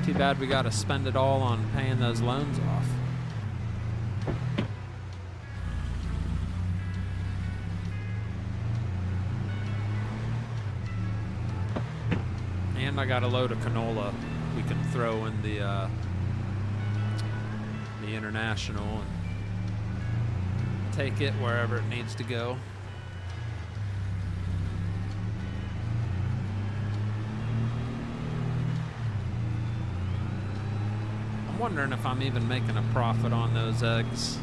Too bad we got to spend it all on paying those loans off. And I got a load of canola we can throw in the International and take it wherever it needs to go. I'm wondering if I'm even making a profit on those eggs,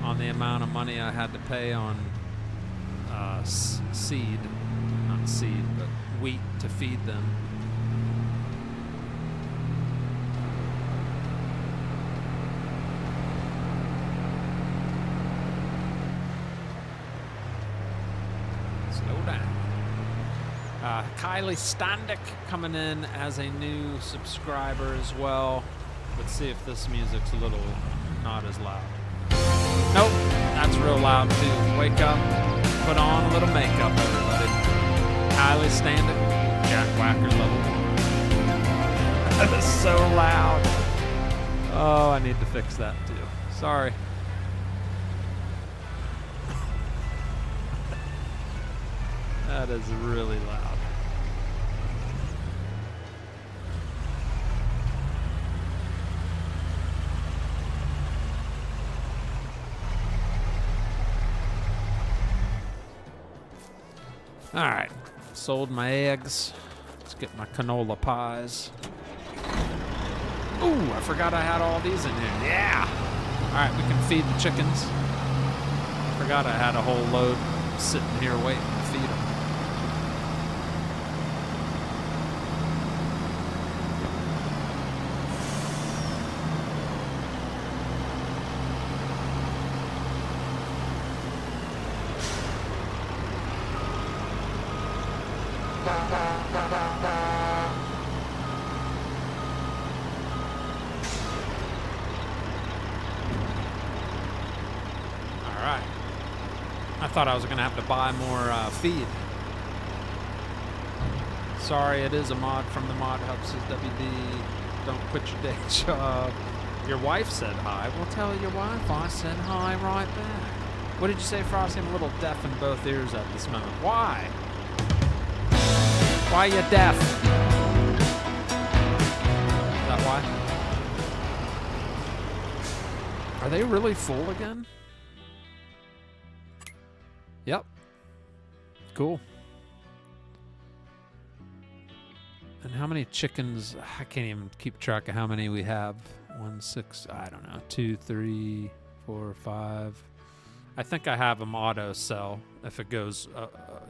on the amount of money I had to pay on seed, not seed, but wheat to feed them. Slow down. Kylie Standick coming in as a new subscriber as well. Let's see if this music's a little not as loud. Nope, that's real loud too. Wake up, put on a little makeup, everybody. Kylie Standick, Jack Whacker level 1. That is so loud. Oh, I need to fix that too. Sorry. That is really loud. All right, sold my eggs. Let's get my canola pies. Ooh, I forgot I had all these in here. Yeah. All right, we can feed the chickens. I forgot I had a whole load sitting here waiting to feed them. I thought I was going to have to buy more feed. Sorry, it is a mod from the Mod Hub, says WD. Don't quit your day job. Your wife said hi. Well, tell your wife I said hi right back. What did you say, Frosty? I'm a little deaf in both ears at this moment. Why? Why are you deaf? Is that why? Are they really full again? Yep. Cool. And how many chickens? I can't even keep track of how many we have. 1, 6, I don't know. 2, 3, 4, 5. I think I have them auto sell if it goes,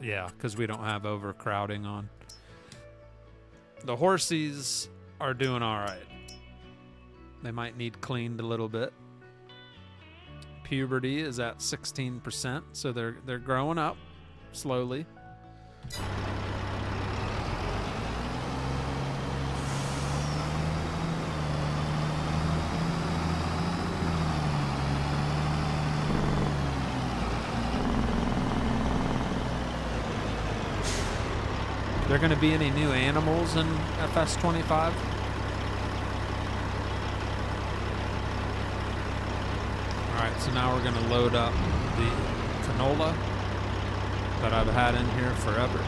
yeah, because we don't have overcrowding on. The horsies are doing all right. They might need cleaned a little bit. Puberty is at 16%, so they're growing up slowly. There going to be any new animals in FS25? Alright, so now we're going to load up the canola that I've had in here forever.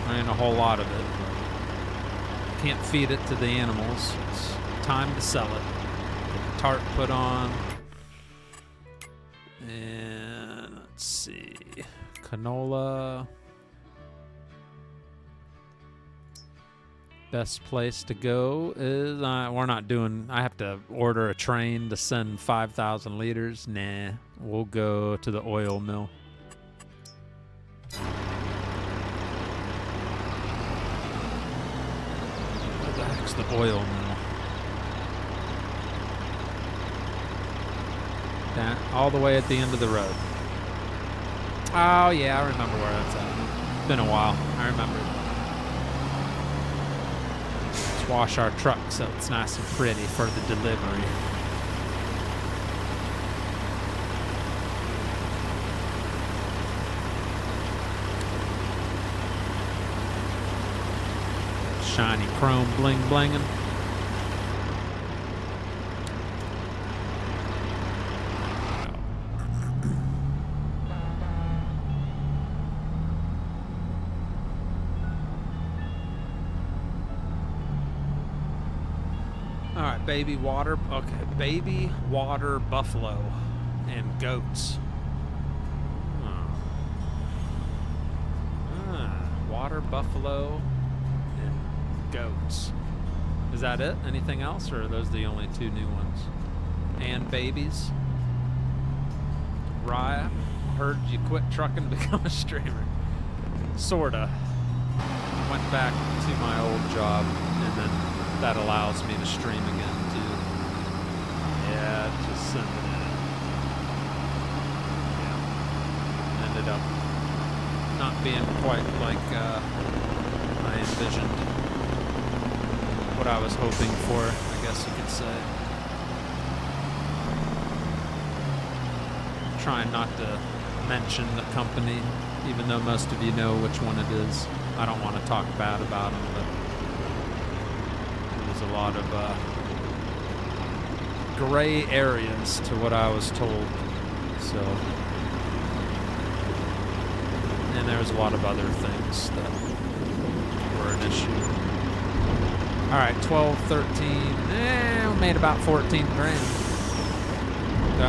And a whole lot of it. Can't feed it to the animals. It's time to sell it. Get the tarp put on. And let's see. Canola. Best place to go is, we're not doing, I have to order a train to send 5,000 liters. Nah, we'll go to the oil mill. Where the heck's the oil mill? That, all the way at the end of the road. Oh yeah, I remember where that's at. It's been a while, I remember. Wash our truck so it's nice and pretty for the delivery. Shiny chrome bling blinging. Baby water, okay, baby water buffalo and goats. Water buffalo and goats. Is that it? Anything else, or are those the only two new ones? And babies. Raya, heard you quit trucking to become a streamer. Sorta. Went back to my old job, and then that allows me to stream again. Yeah, just send it in. Yeah. Ended up not being quite like I envisioned. What I was hoping for, I guess you could say. Trying not to mention the company, even though most of you know which one it is. I don't want to talk bad about them, but there's a lot of gray areas to what I was told. So, and there was a lot of other things that were an issue. All right, 12, 13, we made about 14 grand.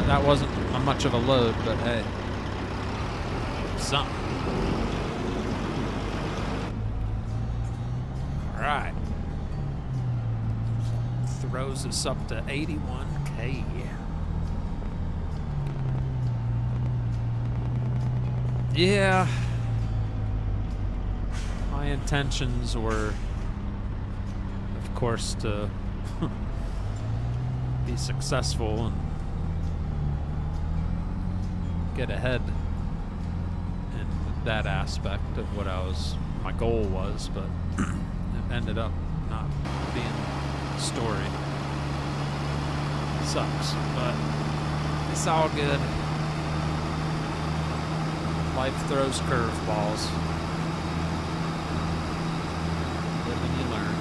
That wasn't much of a load, but hey, something. All right. Throws us up to 81K. Yeah. My intentions were, of course, to be successful and get ahead in that aspect of what my goal was, but it ended up not being the story. Sucks, but it's all good. Life throws curveballs. Live and you learn.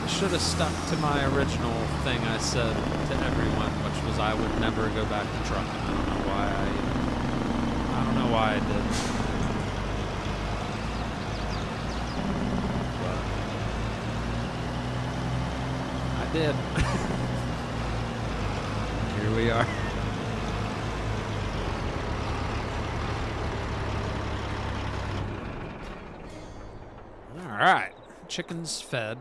Should have stuck to my original thing I said to everyone, which was I would never go back to trucking. I don't know why I did. But I did. Here we are. All right, chickens fed.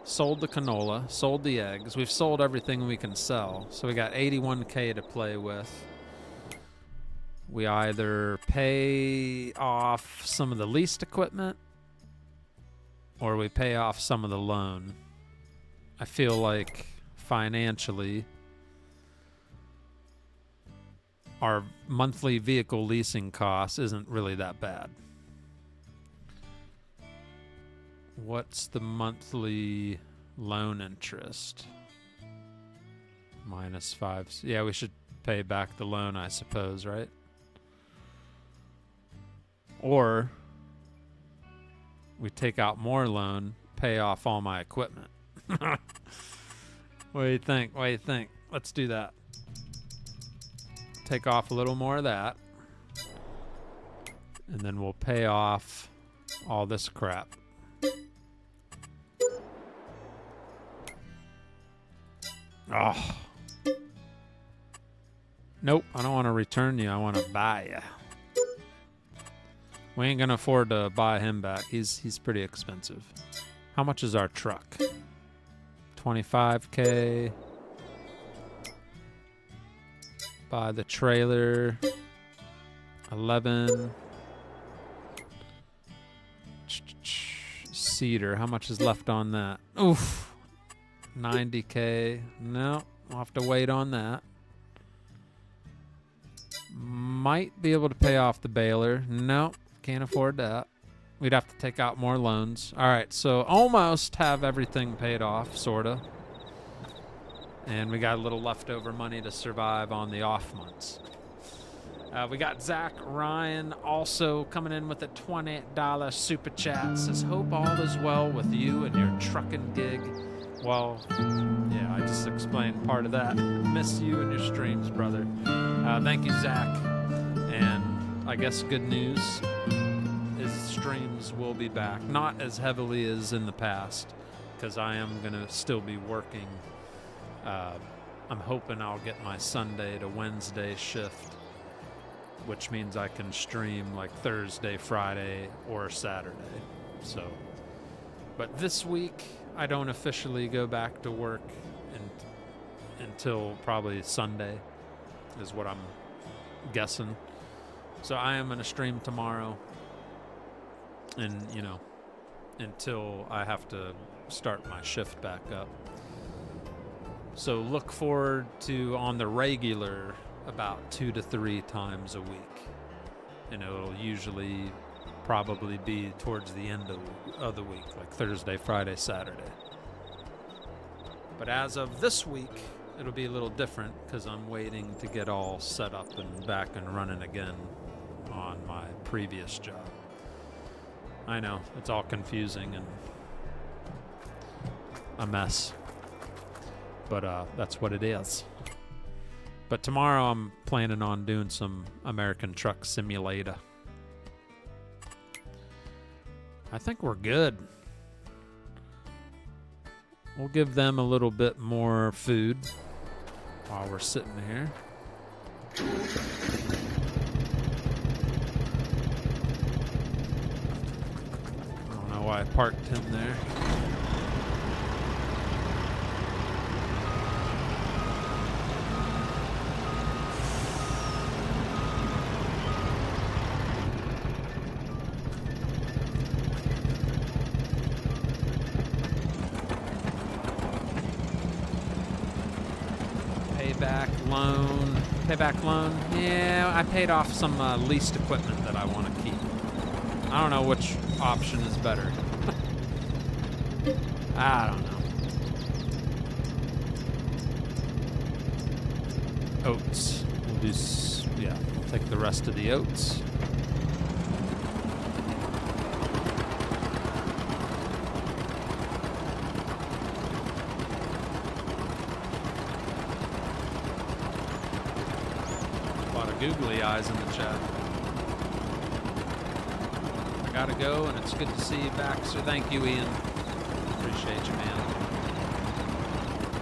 Sold the canola, sold the eggs. We've sold everything we can sell. So we got 81K to play with. We either pay off some of the leased equipment or we pay off some of the loan. I feel like financially our monthly vehicle leasing cost isn't really that bad. What's the monthly loan interest? -5. Yeah, we should pay back the loan, I suppose, right? Or we take out more loan, pay off all my equipment. What do you think? What do you think? Let's do that. Take off a little more of that. And then we'll pay off all this crap. Oh, Nope, I don't want to return you. I want to buy you. We ain't gonna afford to buy him back. He's pretty expensive. How much is our truck? 25K. Buy the trailer. 11. Cedar. How much is left on that? Oof. 90K. No, we'll have to wait on that. Might be able to pay off the baler. No, can't afford that. We'd have to take out more loans. All right, so almost have everything paid off, sorta. And we got a little leftover money to survive on the off months. We got Zach Ryan also coming in with a $20 super chat. Says, hope all is well with you and your trucking gig. Well, yeah, I just explained part of that. Miss you and your streams, brother. Thank you, Zach. And I guess good news is streams will be back. Not as heavily as in the past, because I am going to still be working. I'm hoping I'll get my Sunday to Wednesday shift, which means I can stream like Thursday, Friday, or Saturday. So, but this week I don't officially go back to work until probably Sunday is what I'm guessing. So I am going to stream tomorrow and, you know, until I have to start my shift back up. So look forward to, on the regular, about 2 to 3 times a week. And it'll usually probably be towards the end of the week, like Thursday, Friday, Saturday. But as of this week, it'll be a little different because I'm waiting to get all set up and back and running again on my previous job. I know, it's all confusing and a mess. But that's what it is. But tomorrow I'm planning on doing some American Truck Simulator. I think we're good. We'll give them a little bit more food while we're sitting here. I don't know why I parked him there. Payback loan. Yeah, I paid off some leased equipment that I want to keep. I don't know which option is better. I don't know. Oats. We'll do, yeah, take the rest of the oats. Googly eyes in the chat. I gotta go, and it's good to see you back. So thank you, Ian. Appreciate you, man.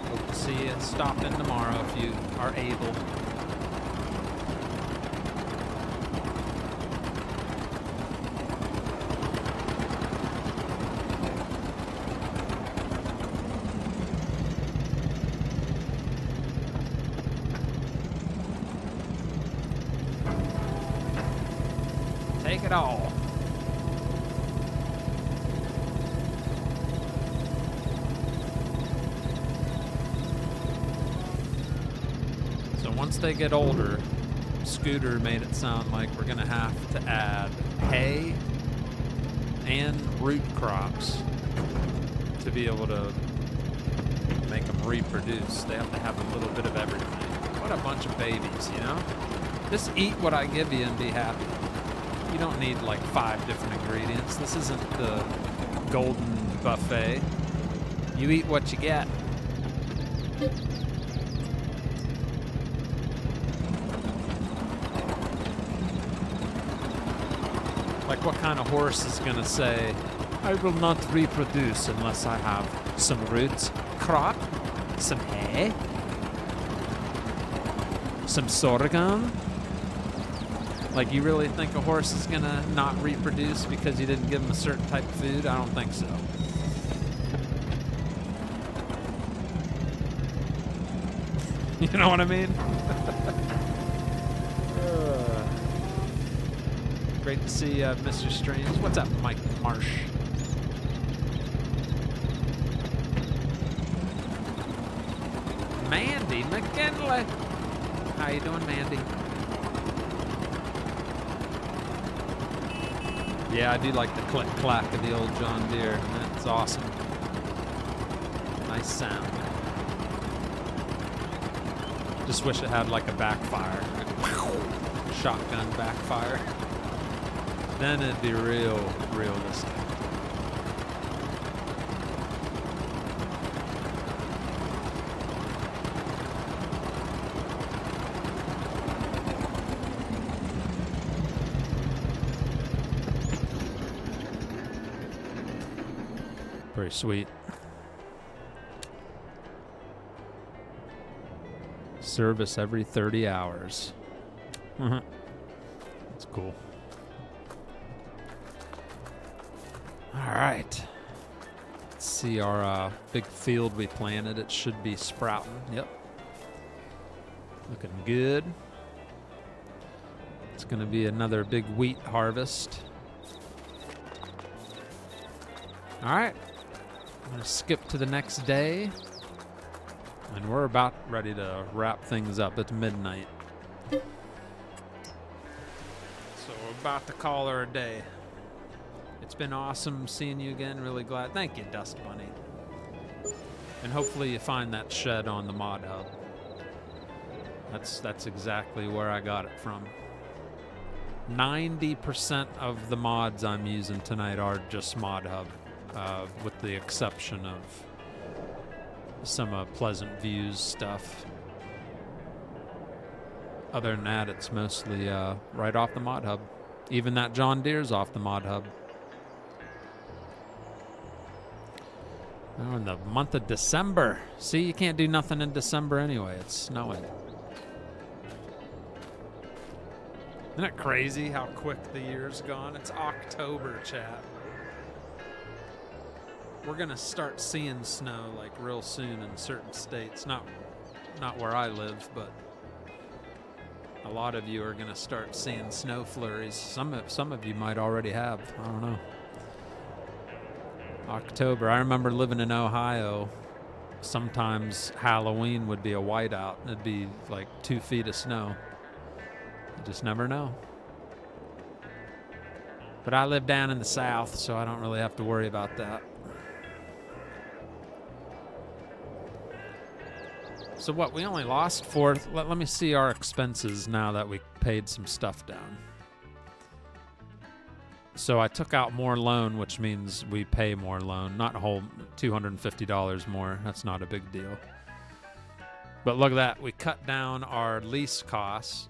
Hope to see you. Stop in tomorrow if you are able. Take it all. So once they get older, Scooter made it sound like we're gonna have to add hay and root crops to be able to make them reproduce. They have to have a little bit of everything. What a bunch of babies, you know? Just eat what I give you and be happy. You don't need like 5 different ingredients. This isn't the golden buffet. You eat what you get. Like what kind of horse is gonna say, I will not reproduce unless I have some roots, crop, some hay, Some sorghum? Like, you really think a horse is gonna not reproduce because you didn't give him a certain type of food? I don't think so. You know what I mean? Great to see Mr. Strange. What's up, Mike Marsh? Mandy McKinley. How you doing, Mandy? Yeah, I do like the click-clack of the old John Deere. That's awesome. Nice sound. Just wish it had like a backfire. Shotgun backfire. Then it'd be real realistic. Pretty sweet. Service every 30 hours. That's cool. All right. Let's see our big field we planted. It should be sprouting. Yep. Looking good. It's going to be another big wheat harvest. All right. I'm going to skip to the next day. And we're about ready to wrap things up. It's midnight. So we're about to call her a day. It's been awesome seeing you again. Really glad. Thank you, Dust Bunny. And hopefully you find that shed on the Mod Hub. That's exactly where I got it from. 90% of the mods I'm using tonight are just Mod Hub, with the exception of some Pleasant Views stuff. Other than that, it's mostly right off the Mod Hub. Even that John Deere's off the Mod Hub. Oh, in the month of December. See, you can't do nothing in December anyway. It's snowing. Isn't it crazy how quick the year's gone? It's October, chat. We're gonna start seeing snow like real soon in certain states. Not where I live, but a lot of you are gonna start seeing snow flurries. Some of you might already have. I don't know. October. I remember living in Ohio. Sometimes Halloween would be a whiteout. It'd be like 2 feet of snow. You just never know. But I live down in the south, so I don't really have to worry about that. So what, we only lost 4. Let me see our expenses now that we paid some stuff down. So I took out more loan, which means we pay more loan. Not a whole $250 more. That's not a big deal. But look at that. We cut down our lease costs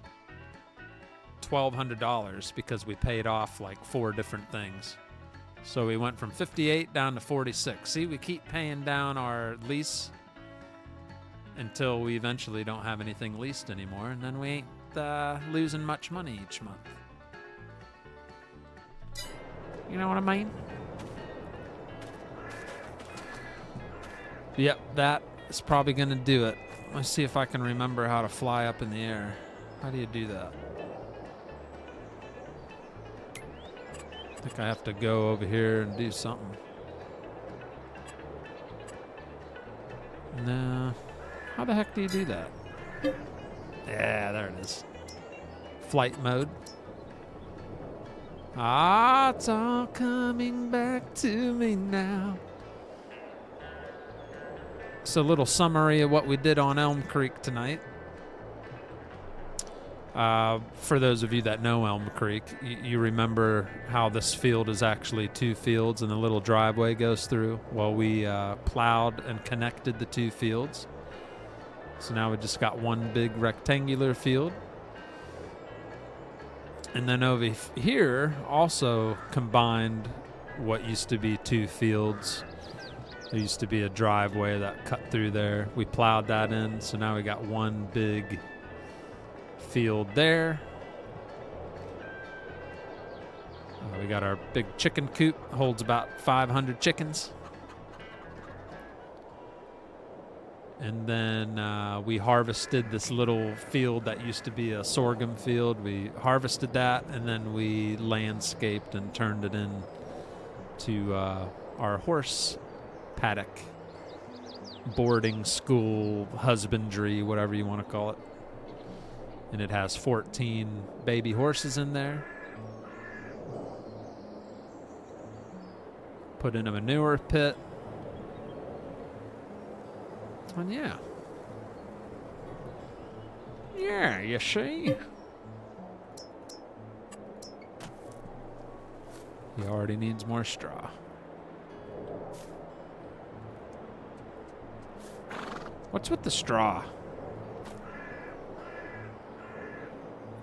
$1,200 because we paid off like 4 different things. So we went from 58 down to 46. See, we keep paying down our lease until we eventually don't have anything leased anymore, and then we ain't losing much money each month. You know what I mean? Yep, that is probably going to do it. Let's see if I can remember how to fly up in the air. How do you do that? I think I have to go over here and do something. No. How the heck do you do that? Yeah, there it is. Flight mode. Ah, it's all coming back to me now. So a little summary of what we did on Elm Creek tonight. For those of you that know Elm Creek, you remember how this field is actually 2 fields and the little driveway goes through? Well, we plowed and connected the 2 fields. So now we just got one big rectangular field. And then over here also combined what used to be 2 fields. There used to be a driveway that cut through there. We plowed that in, so now we got one big field there. We got our big chicken coop, holds about 500 chickens. And then we harvested this little field that used to be a sorghum field. We harvested that, and then we landscaped and turned it into our horse paddock, boarding school, husbandry, whatever you want to call it. And it has 14 baby horses in there. Put in a manure pit. And yeah. Yeah, you see? He already needs more straw. What's with the straw?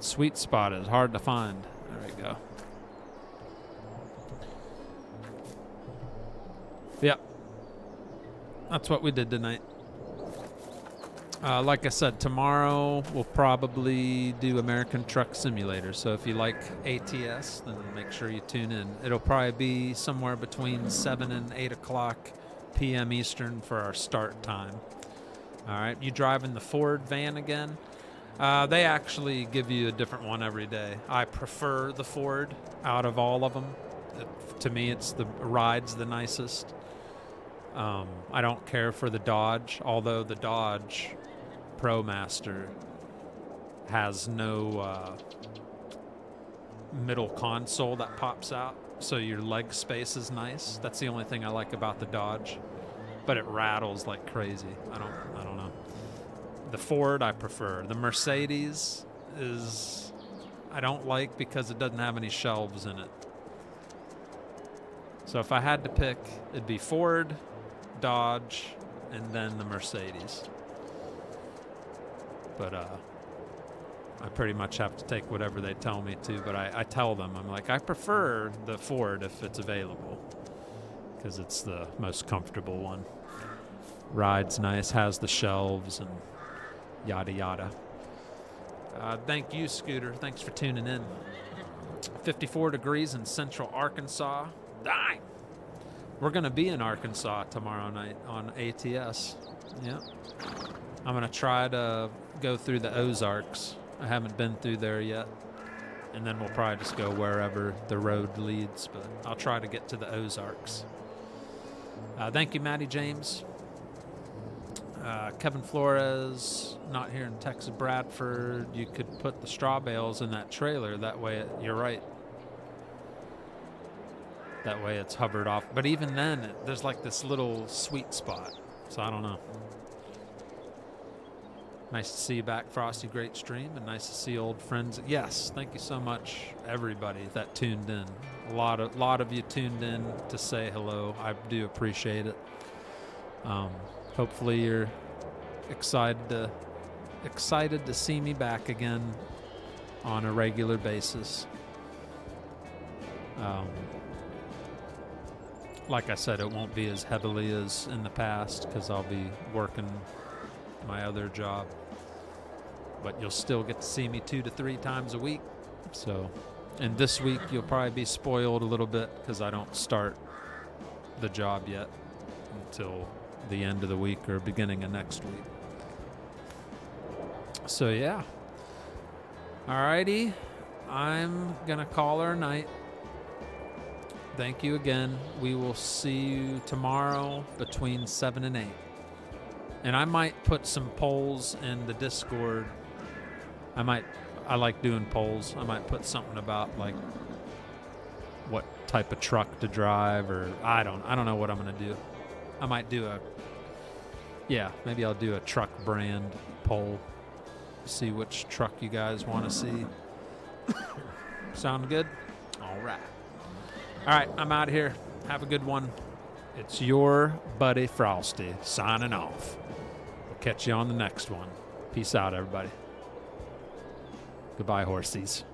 Sweet spot is hard to find. There we go. Yep. That's what we did tonight. Like I said, tomorrow we'll probably do American Truck Simulator. So if you like ATS, then make sure you tune in. It'll probably be somewhere between 7 and 8 o'clock p.m. Eastern for our start time. All right. You driving the Ford van again? They actually give you a different one every day. I prefer the Ford out of all of them. To me, it's the ride's the nicest. I don't care for the Dodge, although the Dodge ProMaster has no middle console that pops out, so your leg space is nice. That's the only thing I like about the Dodge, but it rattles like crazy. I don't know. The Ford I prefer. The Mercedes is I don't like because it doesn't have any shelves in it. So if I had to pick, it'd be Ford, Dodge, and then the Mercedes. But I pretty much have to take whatever they tell me to. But I tell them, I'm like, I prefer the Ford if it's available, because it's the most comfortable one. Rides nice, has the shelves, and yada yada. Thank you, Scooter. Thanks for tuning in. 54 degrees in central Arkansas. Dang! We're going to be in Arkansas tomorrow night on ATS. Yeah. I'm going to try to go through the Ozarks. I haven't been through there yet. And then we'll probably just go wherever the road leads. But I'll try to get to the Ozarks. Thank you, Maddie James. Kevin Flores, not here in Texas, Bradford. You could put the straw bales in that trailer. That way, you're right. That way it's hovered off. But even then, there's like this little sweet spot. So I don't know. Nice to see you back, Frosty. Great stream. And nice to see old friends. Yes, thank you so much, everybody that tuned in. A lot of you tuned in to say hello. I do appreciate it. Hopefully you're excited to see me back again on a regular basis. Like I said, it won't be as heavily as in the past because I'll be working my other job. But you'll still get to see me 2 to 3 times a week. So, and this week you'll probably be spoiled a little bit because I don't start the job yet until the end of the week or beginning of next week. So yeah. Alrighty. I'm gonna call her a night. Thank you again. We will see you tomorrow between 7 and 8. And I might put some polls in the Discord. I like doing polls. I might put something about like what type of truck to drive, or I don't know what I'm gonna do. I might do maybe I'll do a truck brand poll. See which truck you guys want to see. Sound good? All right. All right, I'm out of here. Have a good one. It's your buddy Frosty signing off. We'll catch you on the next one. Peace out, everybody. Goodbye, horsies.